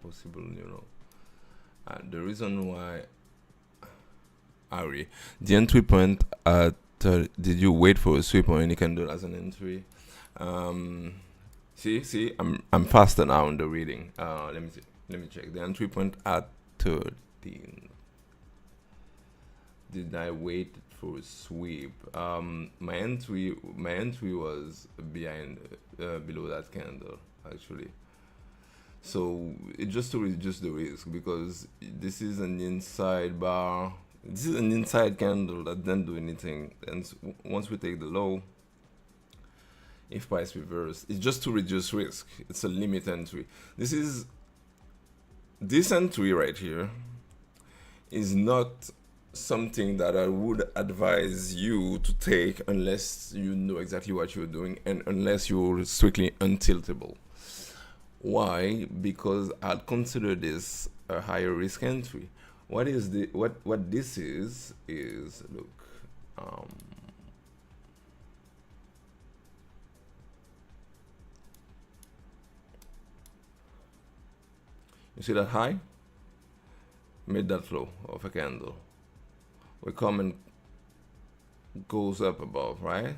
possible new low. The reason why, Ari, the entry point at did you wait for a sweep or any candle as an entry? Um, see, I'm faster now in the reading. Let me see. Let me check the entry point at 13. Did I wait for a sweep? My entry was behind, below that candle actually. So it just to reduce the risk because this is an inside bar. This is an inside candle that didn't do anything. And once we take the low, if price reverse, it's just to reduce risk. It's a limit entry. This entry right here is not something that I would advise you to take unless you know exactly what you're doing and unless you're strictly untiltable. Why? Because I'd consider this a higher risk entry. What this is look, um, you see that high? Made that low of a candle. We come and goes up above, right?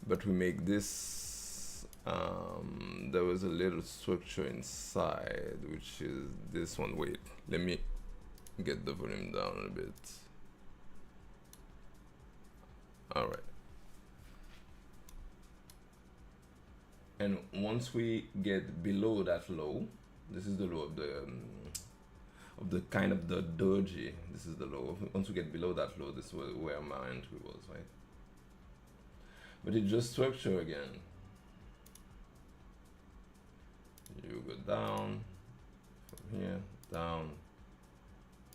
But we make this, there was a little structure inside, which is this one. Wait, let me get the volume down a bit. All right. And once we get below that low, this is the low of the kind of the doji. This is the low. Once we get below that low, this is where my entry was, right? But it just structure again. You go down from here, down,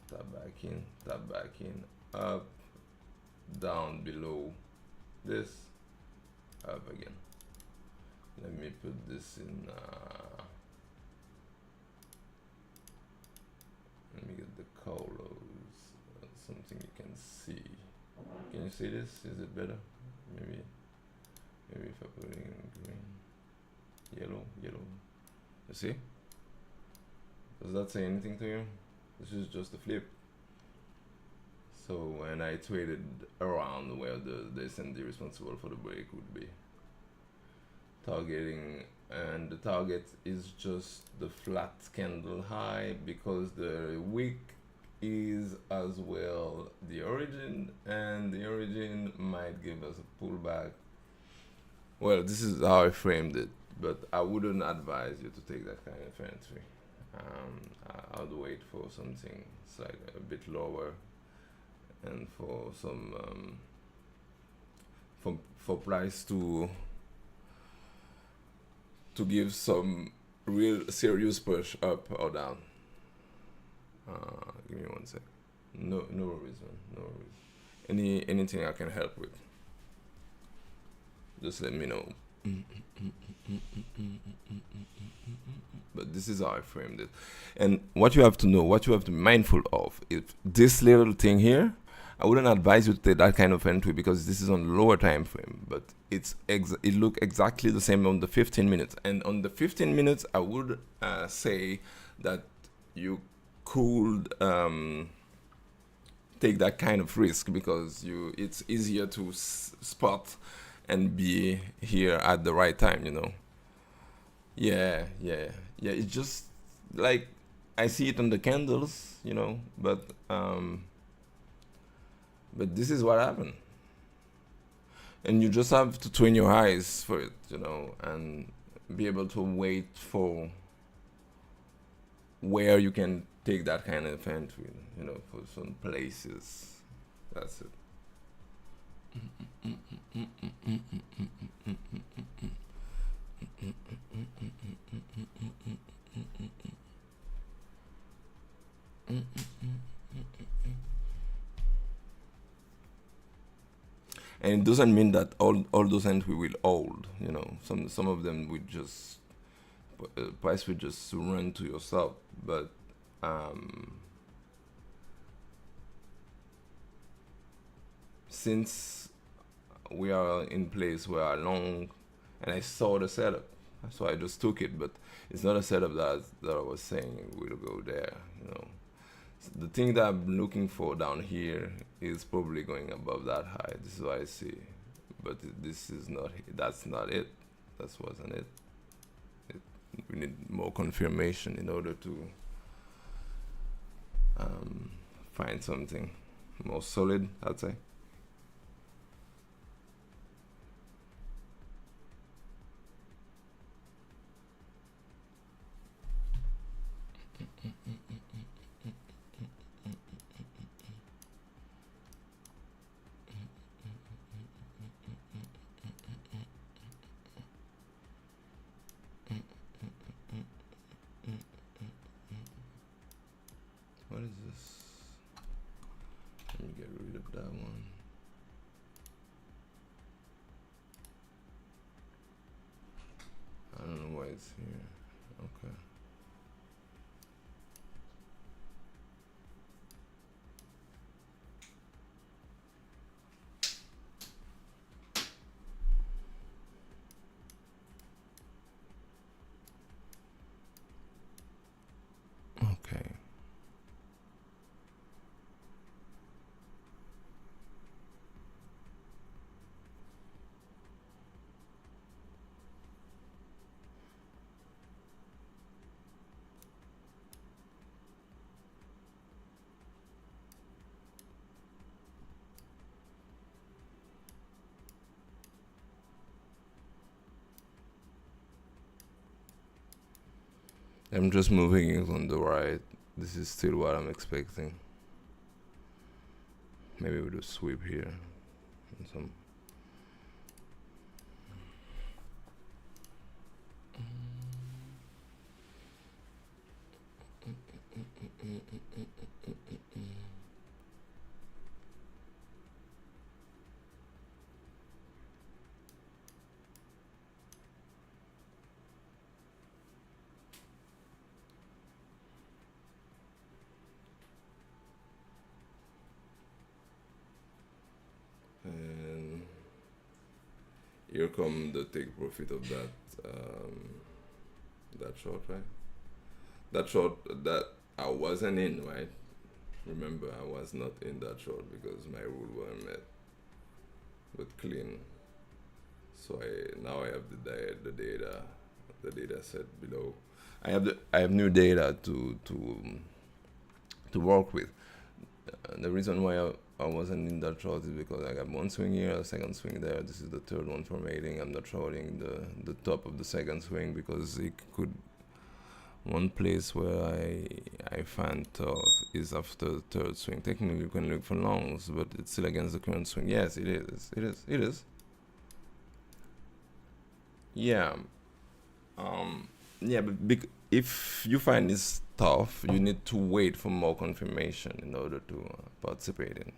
tap back in, up, down below this, up again. Let me put this in. Let me get the colors, something you can see. Can you see this? Is it better? Maybe if I put it in green, yellow. You see? Does that say anything to you? This is just a flip. So when I traded around where the S&D responsible for the break would be targeting, and the target is just the flat candle high because the wick is as well the origin, and the origin might give us a pullback. Well, this is how I framed it, but I wouldn't advise you to take that kind of entry. I'd wait for something like a bit lower, and for some for price to give some real serious push up or down. Give me one sec. No worries, man. No worries. Anything I can help with, just let me know. But this is how I framed it. And what you have to know, what you have to be mindful of, is this little thing here, I wouldn't advise you to take that kind of entry because this is on the lower time frame, but it look exactly the same on the 15 minutes. And on the 15 minutes, I would say that you could take that kind of risk because it's easier to spot and be here at the right time, you know. Yeah. It's just like I see it on the candles, you know, but this is what happened. And you just have to train your eyes for it, you know, and be able to wait for where you can take that kind of entry, you know, for some places. That's it. And it doesn't mean that all those entries will hold, you know. Some of them will just price will just run to yourself, but since we are in place where I long and I saw the setup So I just took it, but it's not a setup that I was saying will go there. The thing that I'm looking for down here is probably going above that high. This is what I see, but this is not. That's not it. That wasn't it. We need more confirmation in order to find something more solid, I'd say. What is this? Let me get rid of that one. I don't know why it's here. Okay. Okay. I'm just moving it on the right. This is still what I'm expecting. Maybe we'll do sweep here and some. And here come the take profit of that short, right? That short that I wasn't in, right? Remember, I was not in that short because my rule weren't met, but clean. So now I have the data set below. I have new data to work with. The reason why I wasn't in that short is because I got one swing here, a second swing there. This is the third one formating. I'm not shorting the top of the second swing because it could. One place where I find tough is after the third swing. Technically, you can look for longs, but it's still against the current swing. Yes, it is. It is. Yeah. Yeah, but if you find this tough, you need to wait for more confirmation in order to participate in.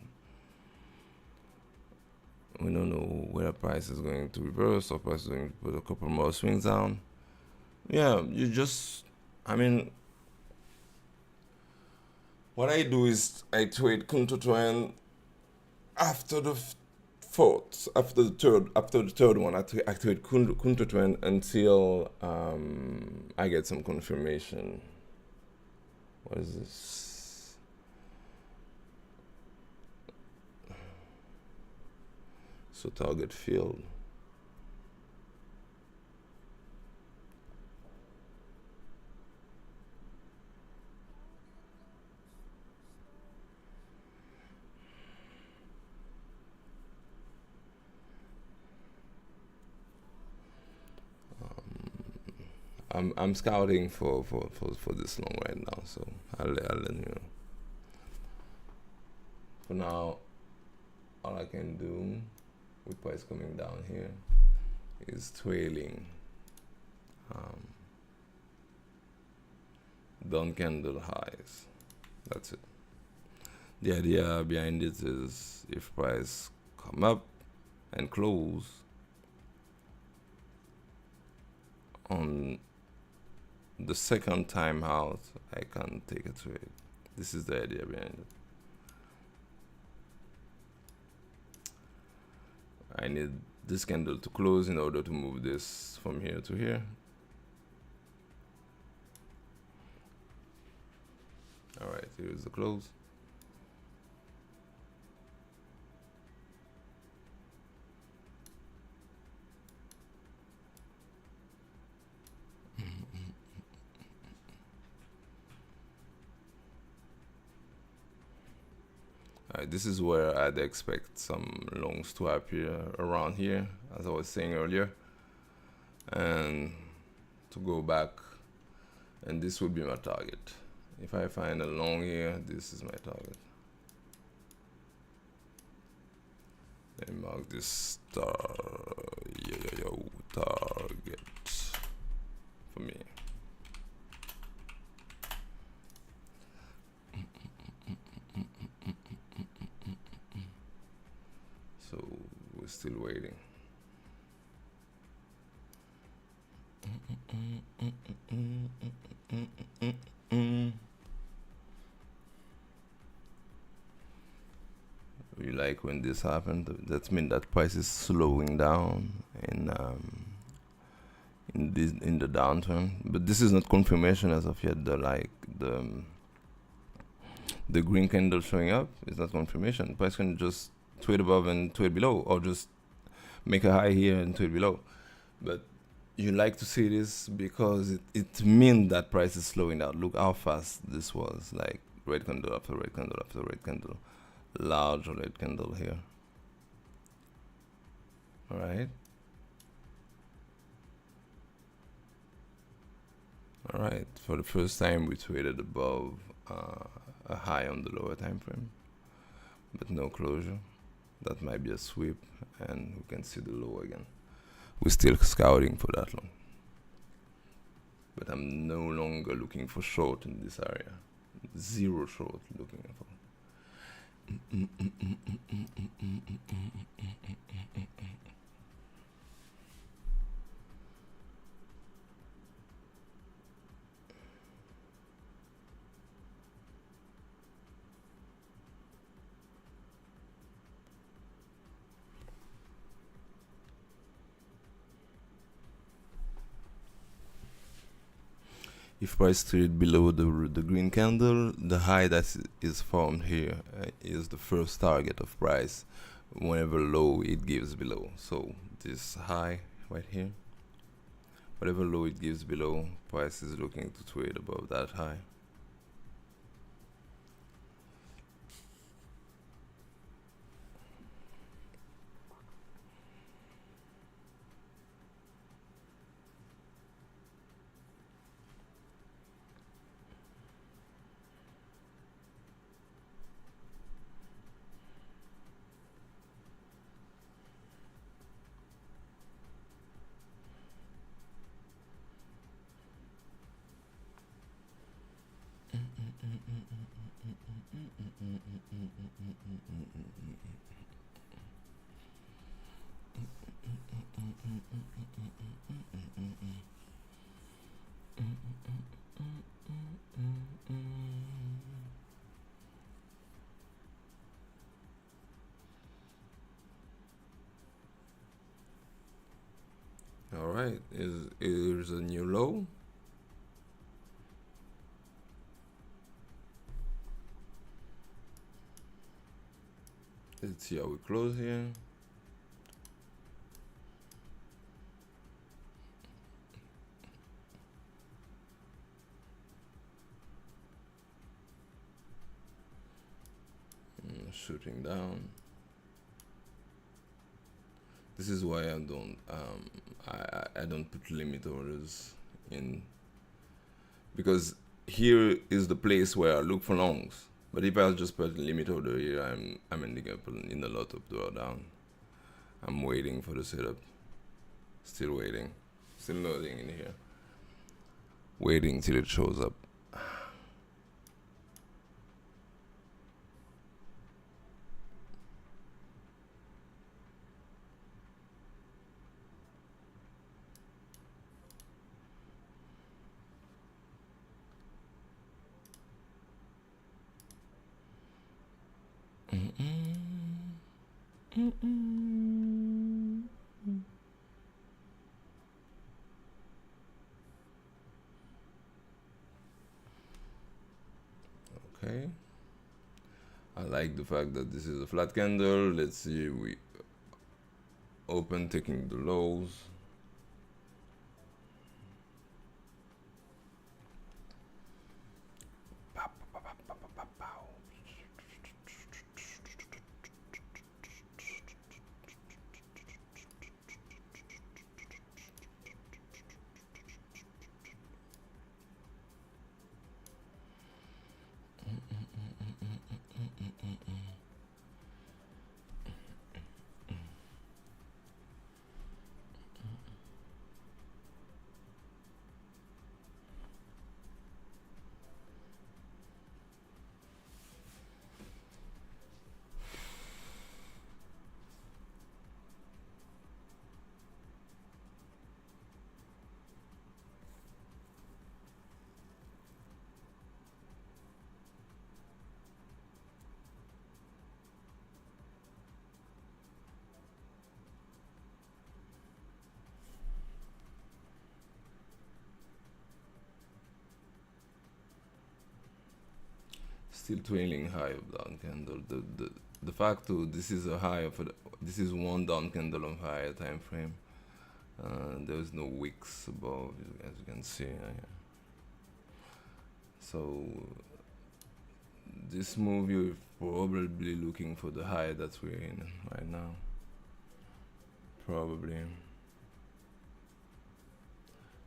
We don't know whether price is going to reverse or price is going to put a couple more swings down. Yeah, you just, I mean, what I do is I trade counter trend after the fourth, after the third one. I trade counter trend until I get some confirmation. What is this? So target field. I'm scouting for this long right now, so I'll let you know. For now, all I can do with price coming down here is trailing down candle highs. That's it. The idea behind it is if price come up and close on the second time out, I can take a trade. This is the idea behind it. I need this candle to close in order to move this from here to here. Here is the close. Alright, this is where I'd expect some longs to appear around here, as I was saying earlier, and to go back, and this would be my target. If I find a long here, this is my target. Let me mark this star, target for me. So we're still waiting. We like when this happened. That means that price is slowing down in the downturn. But this is not confirmation as of yet. The green candle showing up is not confirmation. Price can just trade above and trade below, or just make a high here and trade below. But you like to see this because it means that price is slowing down. Look how fast this was, like red candle after red candle after red candle, large red candle here. All right. All right. For the first time, we traded above a high on the lower time frame, but no closure. That might be a sweep, and we can see the low again. We're still scouting for that long, but I'm no longer looking for short in this area. Zero short looking for. If price trade below the green candle, the high that is formed here is the first target of price whenever low it gives below. So this high right here, whatever low it gives below, price is looking to trade above that high. All right, here's a new low. Let's see how we close here. Shooting down. This is why I don't put limit orders in, because here is the place where I look for longs. But if I just put limit order here, I'm ending up in a lot of drawdown. I'm waiting for the setup. Still waiting. Still loading in here. Waiting till it shows up. Okay. Okay. I like the fact that this is a flat candle. Let's see, we open taking the lows. Still trailing high of down candle. The fact too, this is a high of this is one down candle on higher time frame. There's no wicks above, as you can see. So this move, you're probably looking for the high that we're in right now. Probably.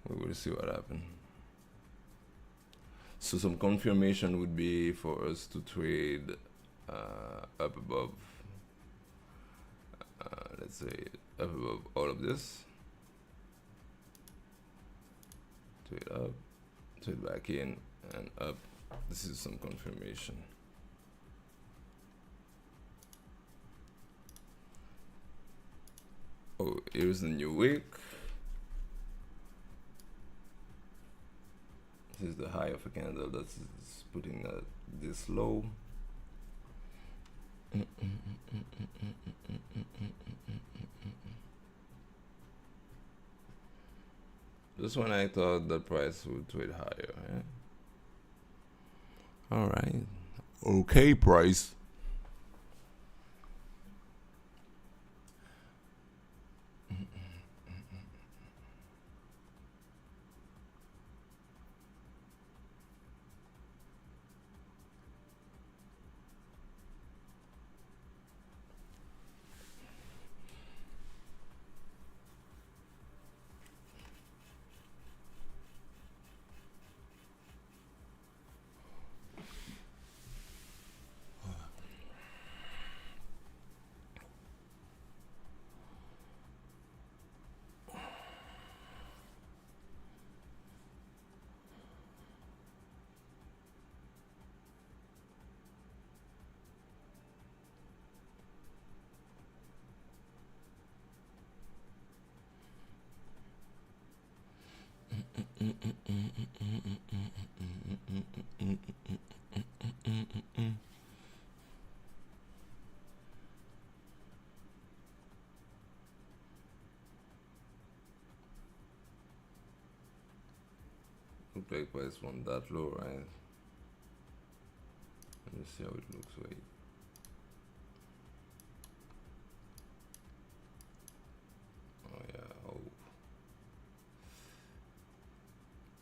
We will see what happens. So some confirmation would be for us to trade up above, let's say up above all of this. Trade up, trade back in, and up. This is some confirmation. Oh, here's the new wick. This is the high of a candle that's putting this low. Just when I thought the price would trade higher. Yeah? All right. Okay, price. Look like price went that low, right? Let me see how it looks. Wait. Oh yeah. Oh.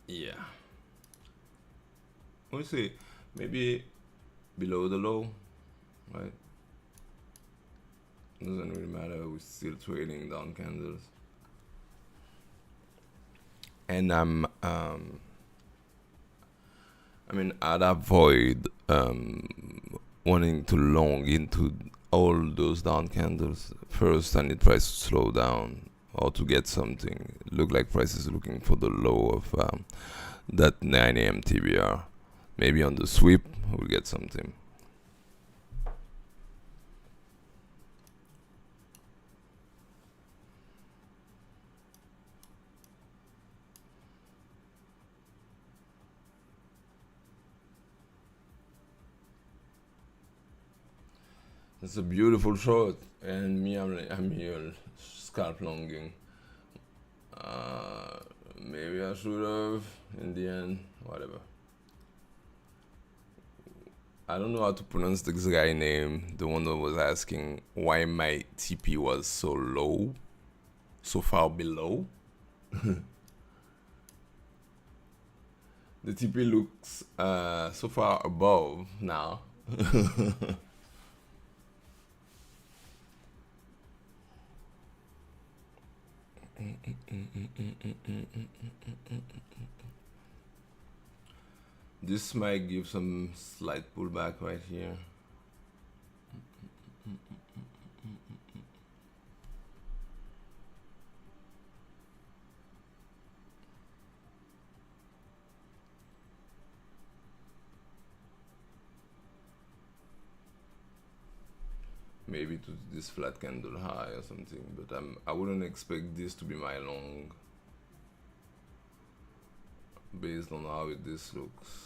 Yeah. We'll see. Maybe below the low, right? Doesn't really matter. We're still trading down candles. And I mean, I'd avoid wanting to long into all those down candles. First, I need price to slow down or to get something. Look like price is looking for the low of that 9 a.m. TBR. Maybe on the sweep, we'll get something. It's a beautiful shot, and me, I'm here scalp longing. Maybe I should have in the end. Whatever. I don't know how to pronounce this guy name. The one that was asking why my TP was so low, so far below. The TP looks so far above now. This might give some slight pullback right here. Maybe to this flat candle high or something, but I wouldn't expect this to be my long based on how this looks.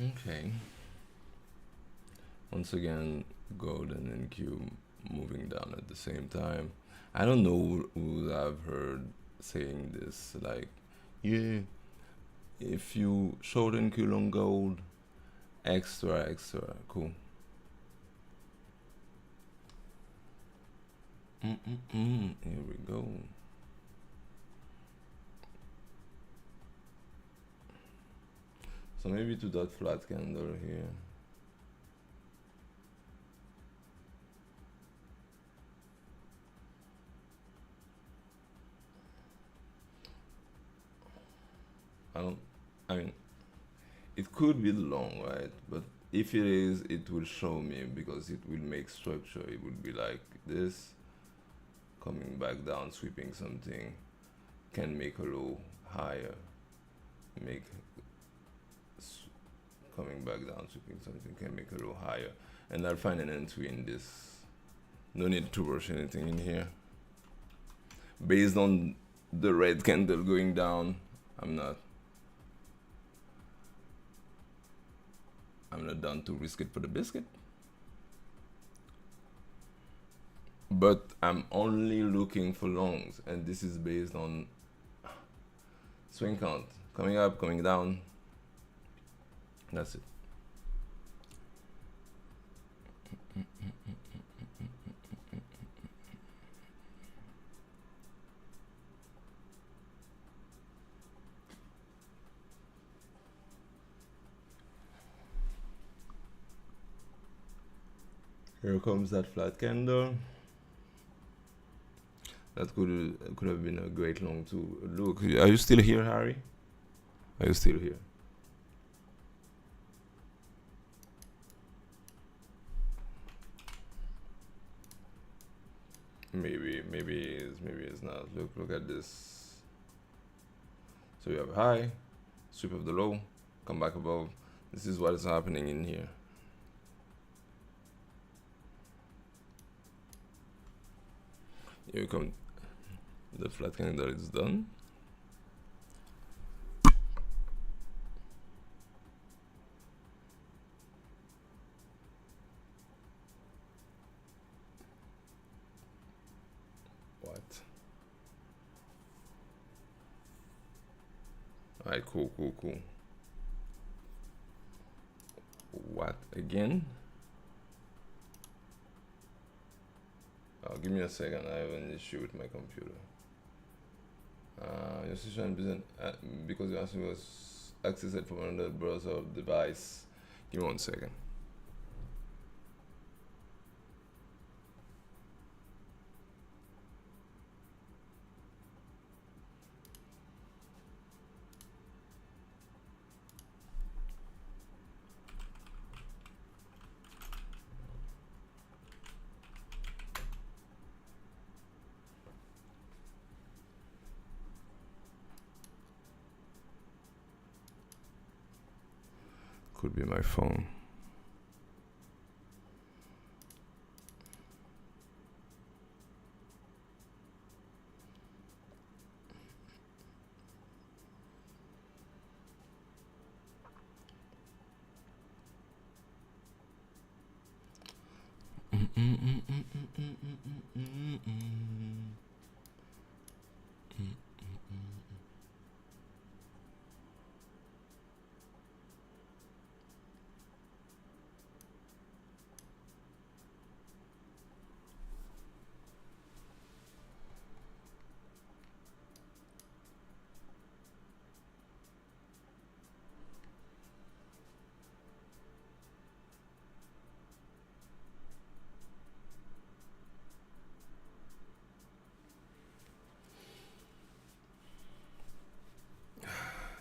Okay. Once again, gold and NQ moving down at the same time. I don't know who I've heard saying this, like, yeah, if you short NQ long gold, extra, cool. Here we go. So maybe to that flat candle here. I mean, it could be long, right? But if it is, it will show me because it will make structure. It will be like this, coming back down, sweeping something, can make a low higher, make coming back down, sweeping something, can make a low higher, and I'll find an entry in this. No need to rush anything in here. Based on the red candle going down, I'm not down to risk it for the biscuit. But I'm only looking for longs, and this is based on swing count. Coming up, coming down. That's it. Here comes that flat candle. That could have been a great long too. Look, are you still here, Harry? Are you still here? Maybe it's not. Look at this. So you have high, sweep of the low, come back above. This is what is happening in here. Here come the flat candle is done. Alright, cool, cool, cool. What again? Give me a second. I have an issue with my computer. Your situation isn't because your answer was accessed from another browser or device. Give me 1 second. Could be my phone.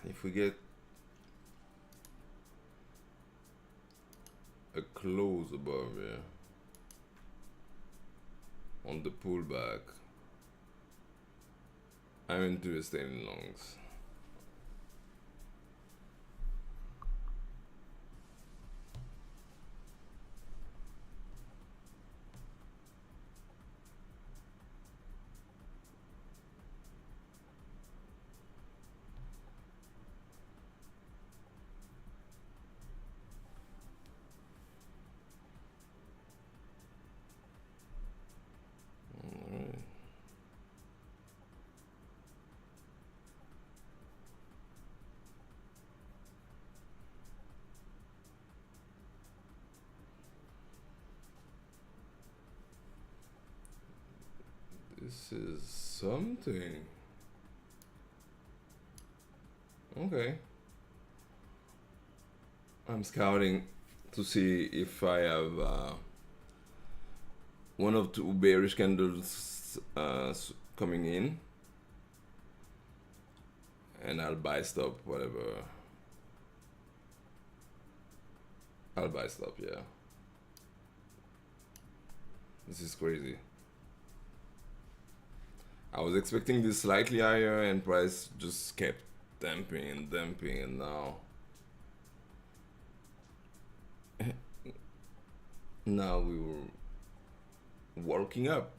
If we get a close above here on the pullback, I'm interested in longs. Alright. This is something. Okay. I'm scouting to see if I have one or two bearish candles coming in, and I'll buy stop whatever. I'll buy stop, yeah. This is crazy. I was expecting this slightly higher and price just kept dumping and dumping, and now we were working up.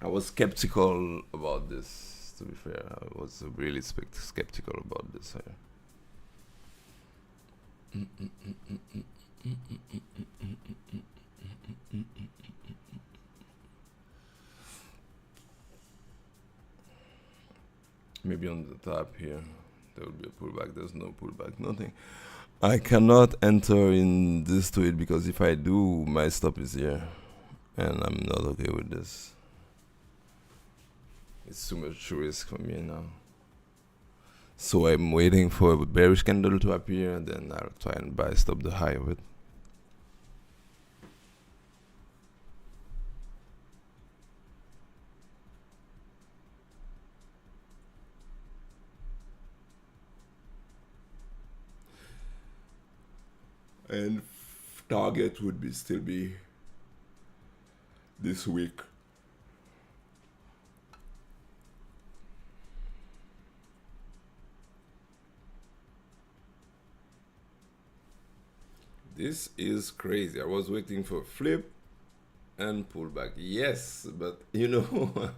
I was skeptical about this, to be fair. I was really skeptical about this here. Maybe on the top here there will be a pullback. There's no pullback, nothing. I cannot enter in this trade because if I do, my stop is here, and I'm not okay with this. It's too much risk for me now. So I'm waiting for a bearish candle to appear, and then I'll try and buy stop the high of it. And target would be still be this week. This is crazy. I was waiting for flip and pullback. Yes, but you know,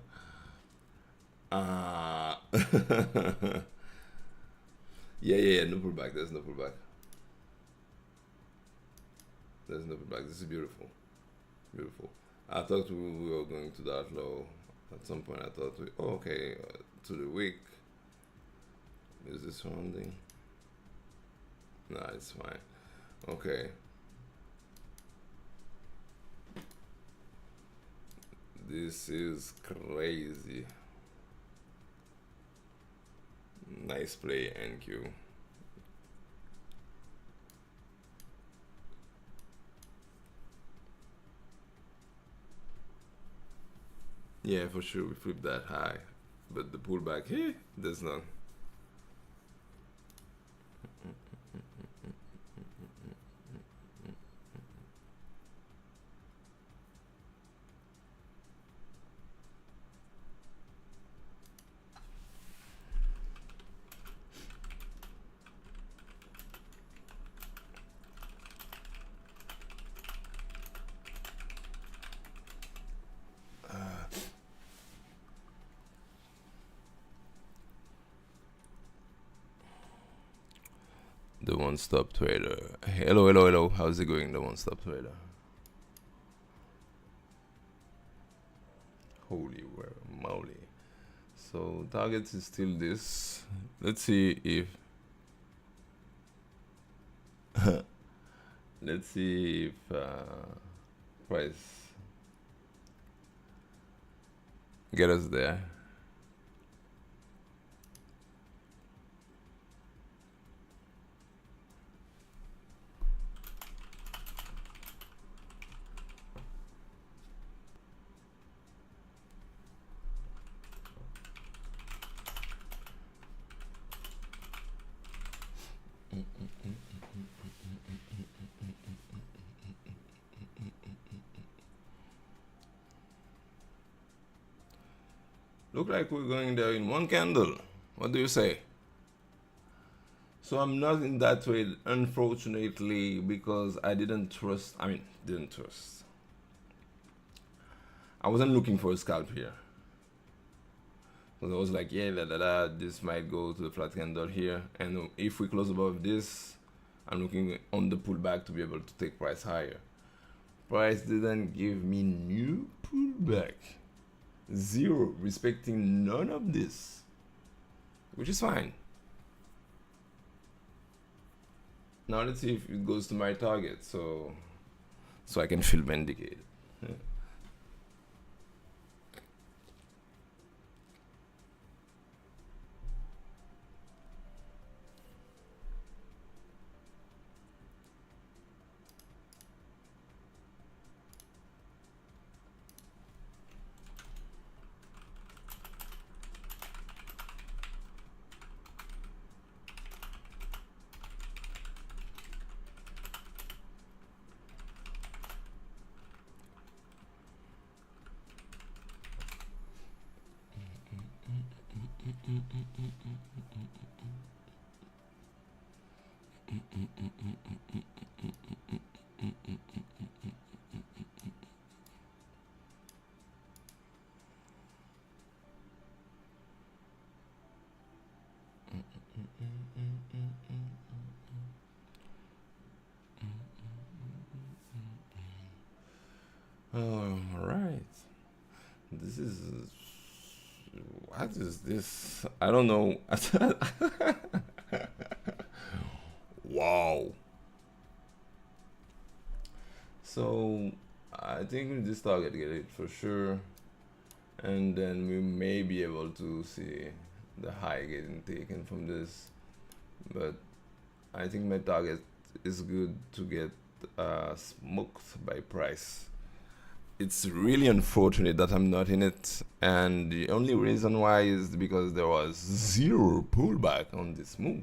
yeah, no pullback. There's no pullback. There's no pullback. This is beautiful, beautiful. I thought we were going to that low at some point. I thought, to the week, Is this rounding? No, it's fine. Okay. This is crazy. Nice play, NQ. Yeah, for sure, we flipped that high. But the pullback here, there's none. The one-stop trader. Hello, hello, hello. How's it going, the one-stop trader? Holy moly. So target is still this. Let's see if let's see if price get us there. Look like we're going there in one candle. What do you say? So I'm not in that trade, unfortunately, because I didn't trust. Didn't trust. I wasn't looking for a scalp here. Because I was like, yeah, this might go to the flat candle here. And if we close above this, I'm looking on the pullback to be able to take price higher. Price didn't give me new pullback. Zero, respecting none of this, which is fine. Now let's see if it goes to my target, so I can feel vindicated. All right. This is what is this? I don't know. Wow. So I think with this target get it for sure, and then we may be able to see the high getting taken from this, but I think my target is good to get smoked by price. It's really unfortunate that I'm not in it, and the only reason why is because there was zero pullback on this move.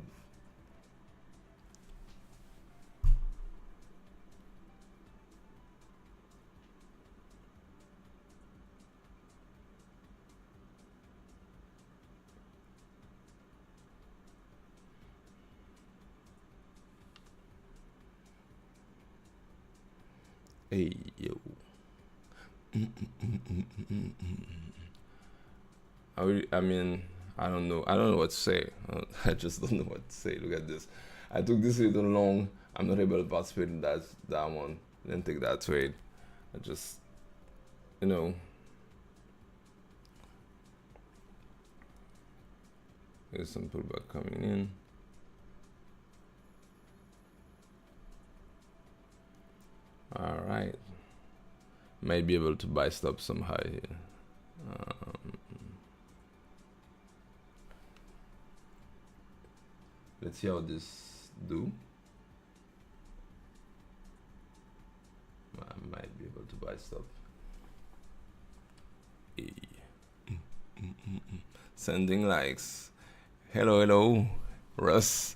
Hey yo. I mean, I don't know. I don't know what to say. I just don't know what to say. Look at this. I took this little long. I'm not able to participate in that one. Didn't take that trade. I just, you know. There's some pullback coming in. All right. Might be able to buy stop some high here. Let's see how this do. I might be able to buy stuff. Hey. Sending likes. Hello, hello, Russ.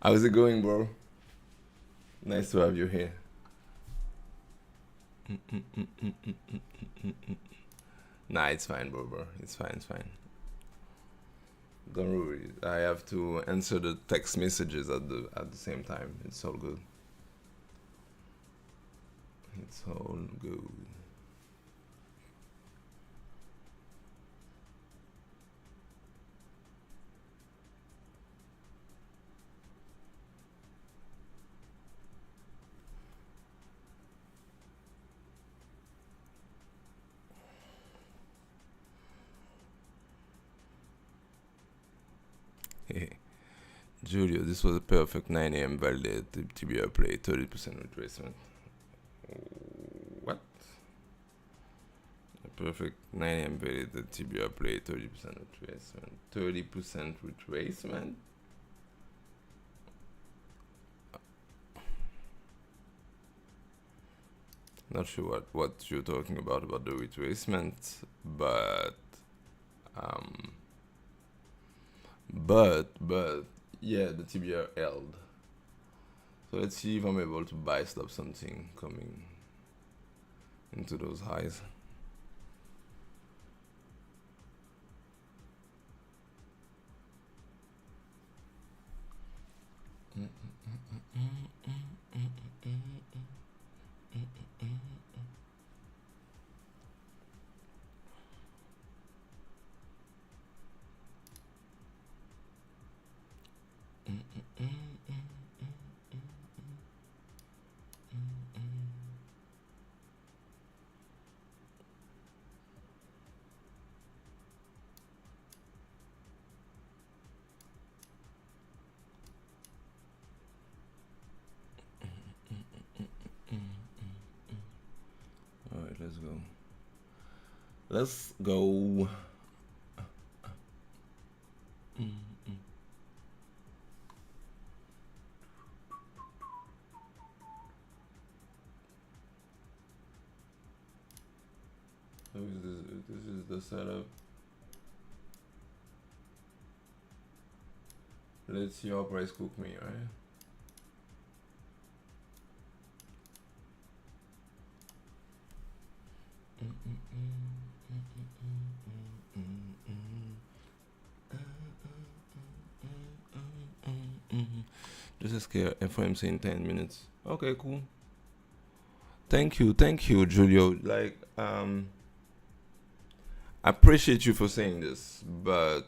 How's it going, bro? Nice to have you here. Nah, it's fine, bro. It's fine. Don't worry. I have to answer the text messages at the same time. It's all good. It's all good. Julio, this was a perfect 9 a.m. validated TBR play, 30% retracement. What? A perfect 9 a.m. validated TBR play, 30% retracement. 30% retracement? Not sure what you're talking about the retracement, but yeah, the TBR held. So let's see if I'm able to buy stop something coming into those highs. Alright, let's go. Let's go. So this is the setup. Let's see how price cook me, right? Just a scare FOMC in 10 minutes. Okay, cool. Thank you, Julio. Like, I appreciate you for saying this, but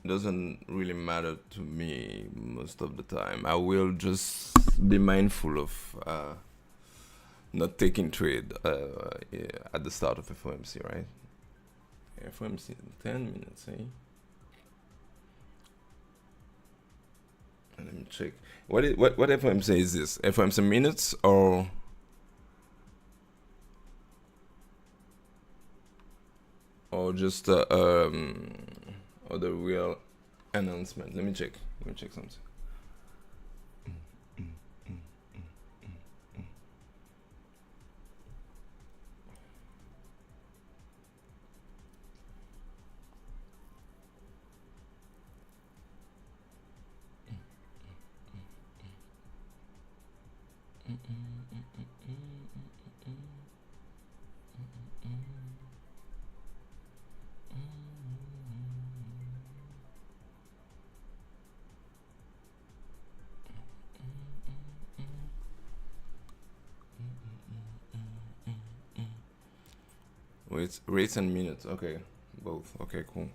it doesn't really matter to me most of the time. I will just be mindful of not taking trade at the start of FOMC, right? FOMC in 10 minutes, eh? Let me check. What FOMC is this? FOMC minutes or just or the real announcement? Let me check something. Rates and minutes. Okay, both. Okay, cool.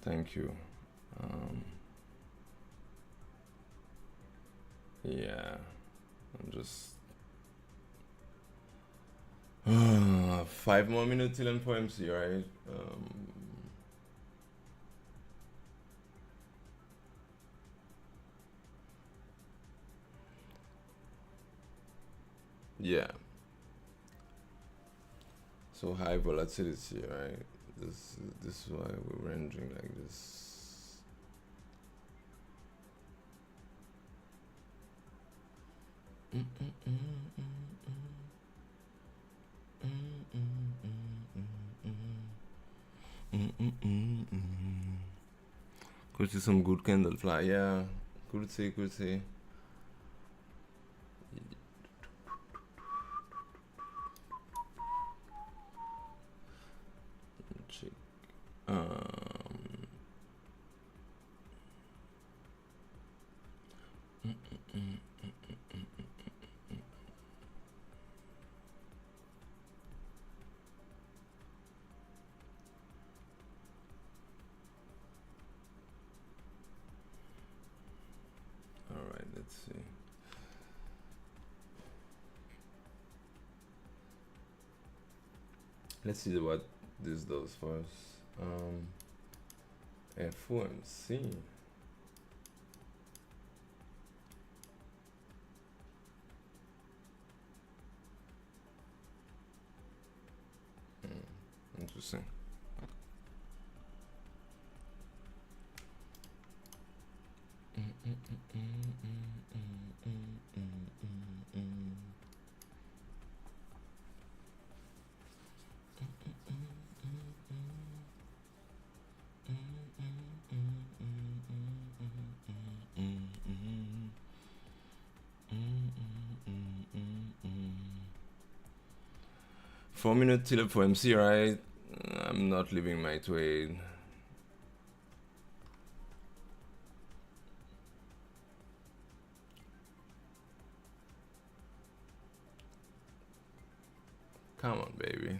Thank you. Yeah, I'm just 5 more minutes till FOMC, right? Yeah. So high volatility, right? This is why we're ranging like this. Could see some good candle fly, yeah. Could see. Check. All right, let's see. Let's see what this does for us. FOMC. Interesting. Four-minute till FOMC, right? I'm not leaving my trade. Come on, baby.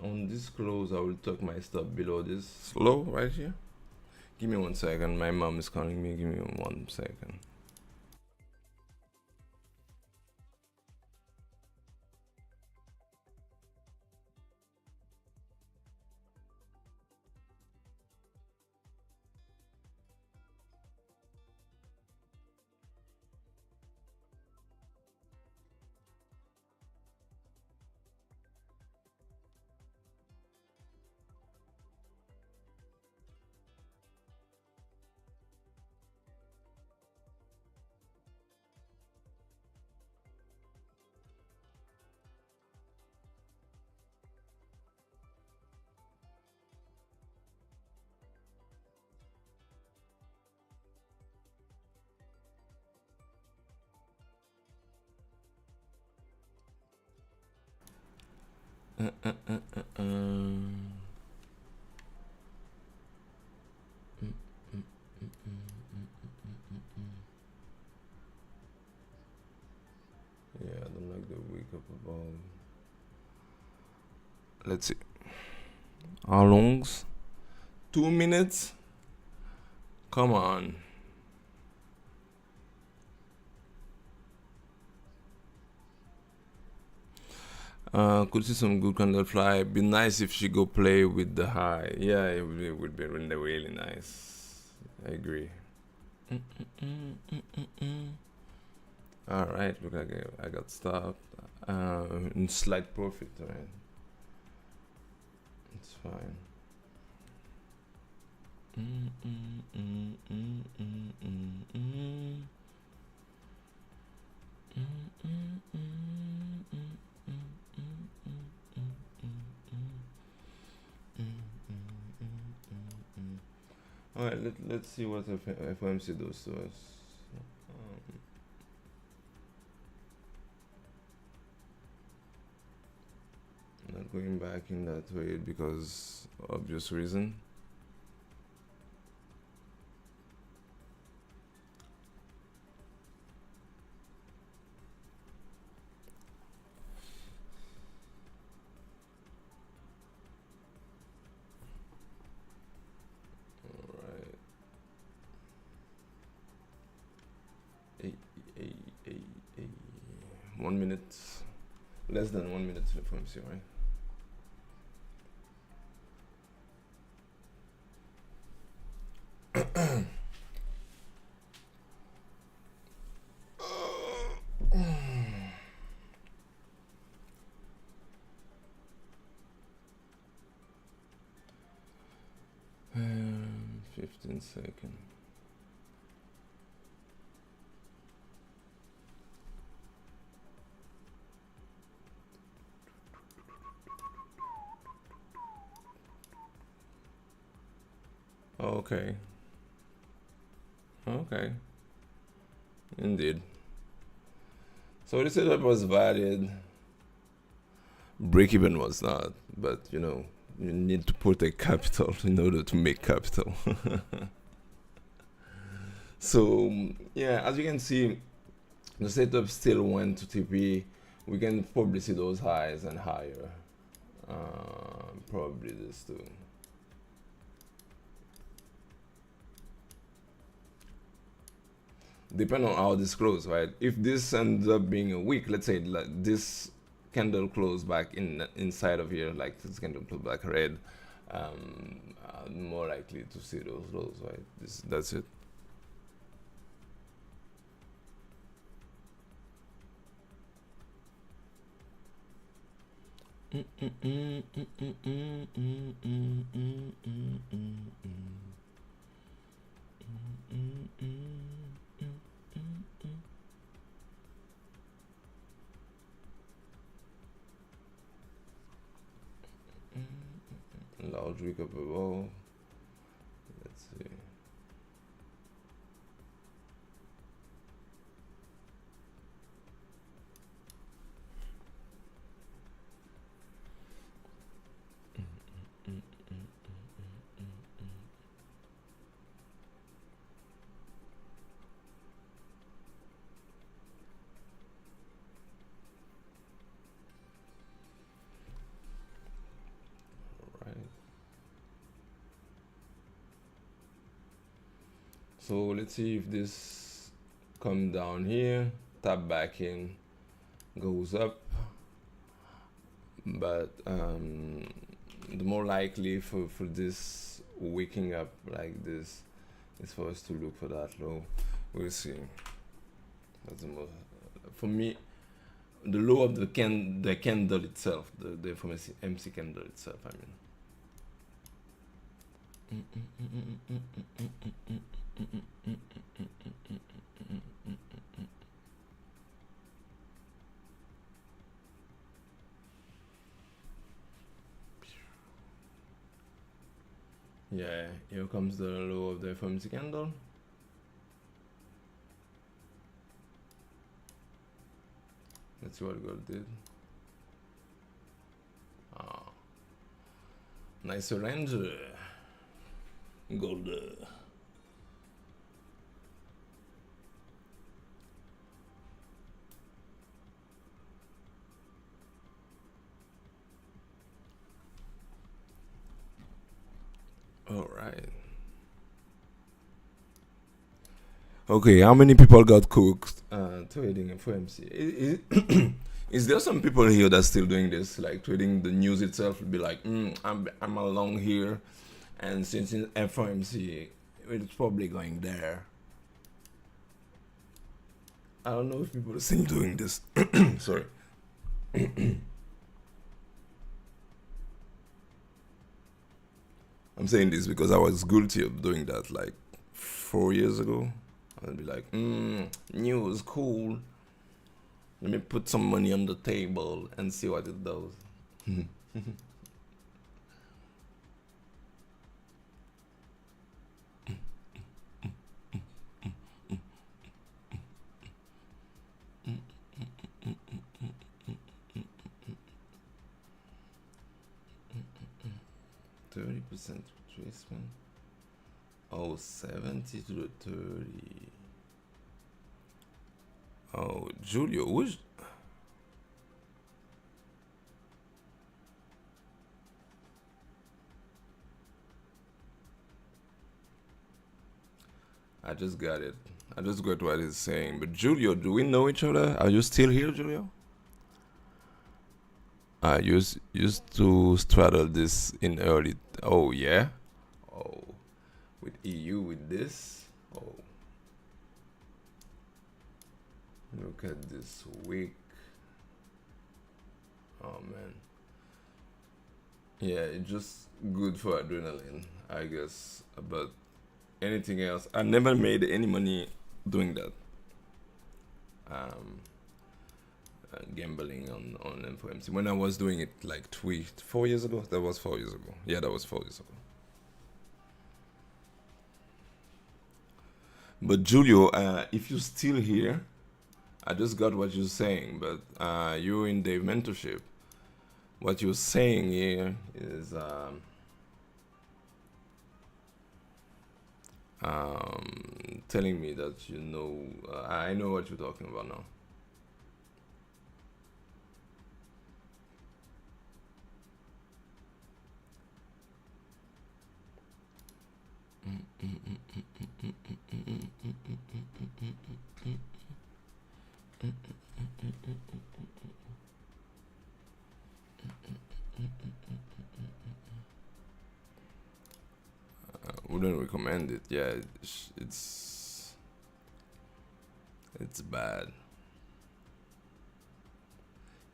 On this close, I will tuck my stop below this low right here. Give me 1 second. My mom is calling me. Give me 1 second. Yeah, I don't like the wake up above. Let's see. How long's? 2 minutes? Come on. Could see some good candle fly. Be nice if she go play with the high. Yeah, it would be really nice. I agree. All right, look like I got stopped. In slight profit, right? It's fine. All right, let's see what FOMC does to us. Not going back in that way because obvious reason. All right. Hey. Eh, 1 minute, less than 1 minute to the FOMC, right? Um, 15 seconds. Okay. Okay. Indeed. So the setup was valid. Break even was not, but you know, you need to put a capital in order to make capital. So yeah, as you can see, the setup still went to TP. We can probably see those highs and higher. Probably this too. Depending on how this close, right? If this ends up being a week, let's say like this candle close back inside of here, like this candle close back red, more likely to see those lows, right? That's it. Large week up above. Let's see. Right. So let's see if this come down here, tap back in, goes up, but the more likely for this waking up like this is for us to look for that low. We'll see. That's the most, for me, the low of the candle itself, the MC candle itself, I mean. 'Yeah, here comes the low of the FOMC candle. Let's see what gold did. Ah, nice range. Gold. All right. Okay, how many people got cooked trading in FOMC? Is there some people here that's still doing this, like trading the news itself? Be like, I'm along here, and since in FOMC, it's probably going there. I don't know if people are still doing this. Sorry. I'm saying this because I was guilty of doing that like 4 years ago. I'd be like, news, cool. Let me put some money on the table and see what it does. 30% retracement. Oh, 70 to the 30. Oh, Julio, which? I just got it. I just got what he's saying. But Julio, do we know each other? Are you still here, Julio? I used to straddle this in early. Oh yeah. Oh, with EU with this. Oh, look at this week. Oh man. Yeah, it's just good for adrenaline, I guess. But anything else, I never made any money doing that. Um, Gambling on info when I was doing it like 4 years ago. That was 4 years ago. Yeah, that was 4 years ago. But Julio, if you're still here, I just got what you're saying. But you're in the mentorship. What you're saying here is telling me that you know. I know what you're talking about now. Wouldn't recommend it. Yeah, it's bad.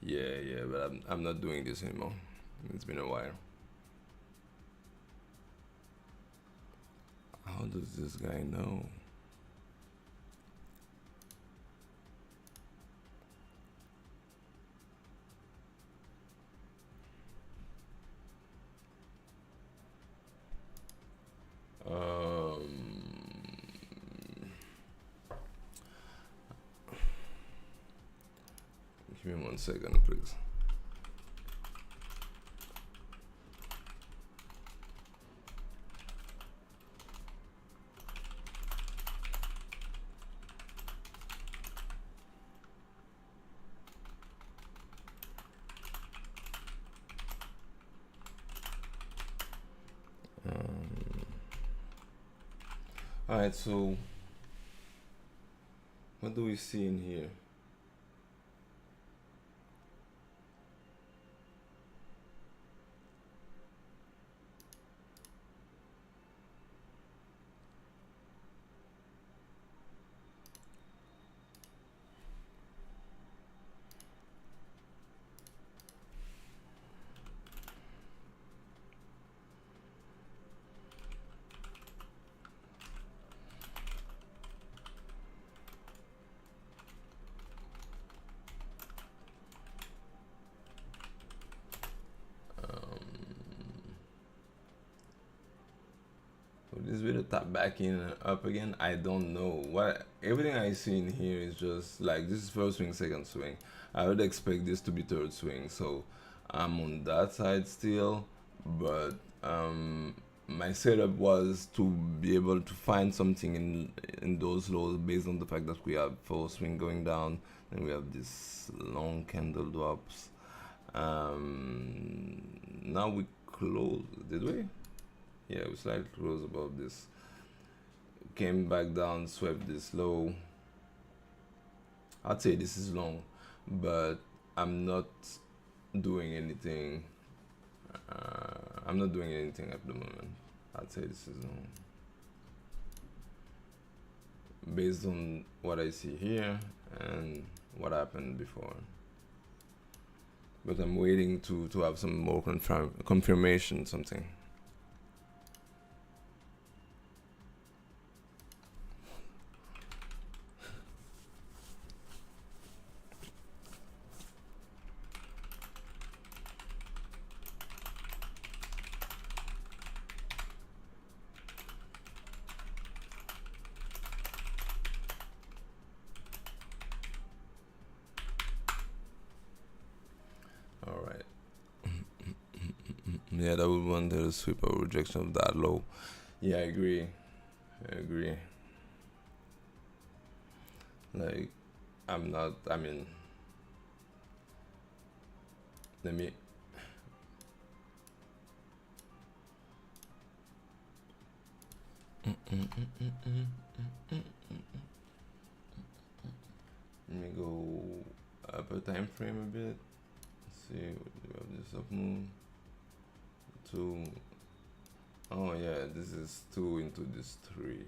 Yeah, yeah, but I'm not doing this anymore. It's been a while. How does this guy know? Um, Give me 1 second, please. All right, so what do we see in here? Would this video tap back in and up again? I don't know. What everything I see in here is just like this is first swing, second swing. I would expect this to be third swing, so I'm on that side still. But my setup was to be able to find something in those lows based on the fact that we have fourth swing going down and we have this long candle drops. Now we close. Did we? Yeah, we slightly close above this. Came back down, swept this low. I'd say this is long, but I'm not doing anything. I'm not doing anything at the moment. I'd say this is long. Based on what I see here and what happened before. But I'm waiting to have some more confirmation, something. Alright. Yeah, that would want the sweep or rejection of that low. Yeah, I agree. Like, I mean, let me. Let me go up a time frame a bit. See, we have this up move. 2. Oh yeah, this is 2 into this 3.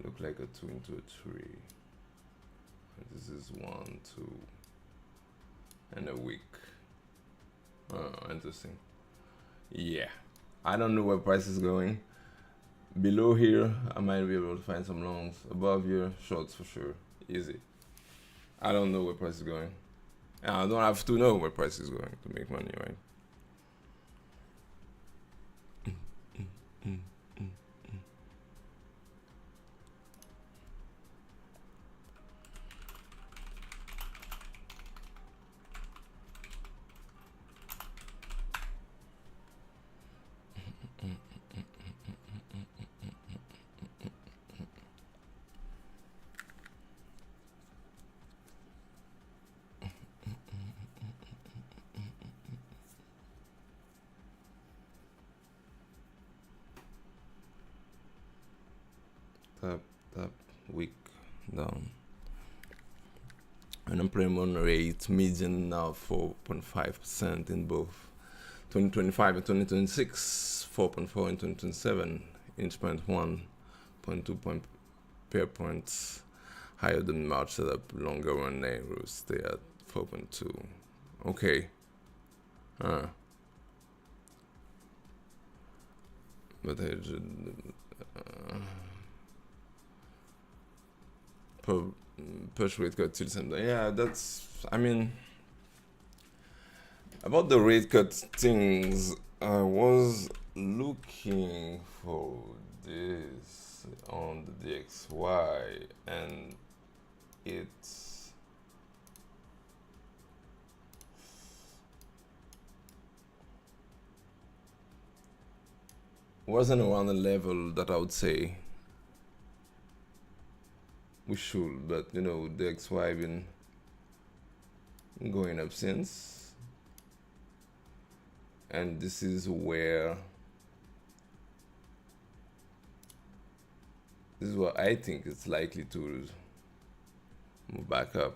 Look like a 2 into a 3. This is 1, 2, and a week. Oh, interesting. Yeah, I don't know where price is going. Below here, I might be able to find some longs. Above here, shorts for sure. Easy. I don't know where price is going. And I don't have to know where price is going to make money, right? Tap, week down. Unemployment rate median now 4.5% in both 2025 and 2026, 4.4 in 2027, inch point 1.2 point pair points higher than March setup, longer run arrows stay at 4.2. Okay. But I should push rate cut till December. Yeah, that's, I mean, about the rate cut things, I was looking for this on the DXY, and it wasn't around the level that I would say we should, but you know, the XY been going up since, and this is where I think it's likely to move back up.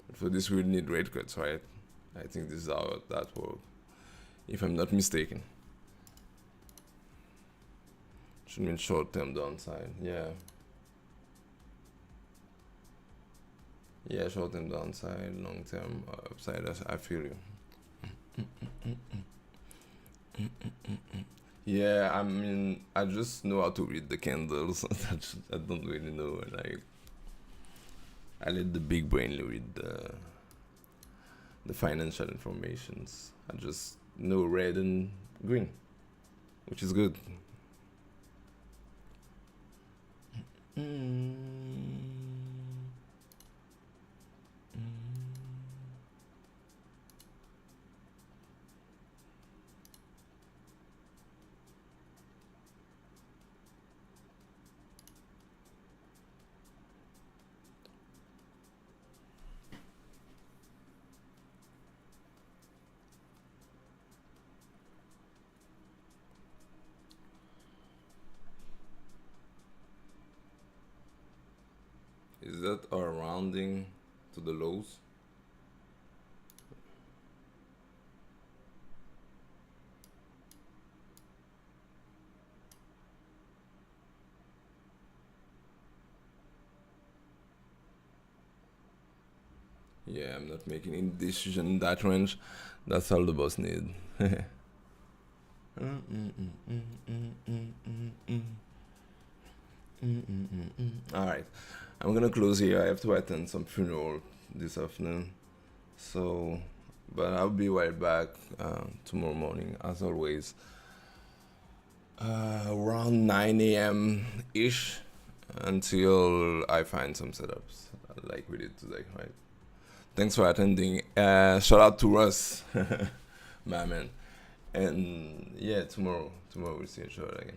But for this we need rate cuts, right? I think this is how that works, if I'm not mistaken. Should mean short-term downside, yeah. Yeah, short-term downside, long-term upside. I feel you. Yeah, I mean, I just know how to read the candles. I don't really know. Like, I let the big brain read the financial informations. I just know red and green, which is good. Is that our rounding to the lows? Yeah, I'm not making any decision in that range. That's all the boss need. Alright, I'm gonna close here. I have to attend some funeral this afternoon. So, but I'll be right back tomorrow morning, as always. Around 9 a.m. ish, until I find some setups like we did today, right? Thanks for attending. Shout out to Russ, my man. And yeah, tomorrow we'll see each other again.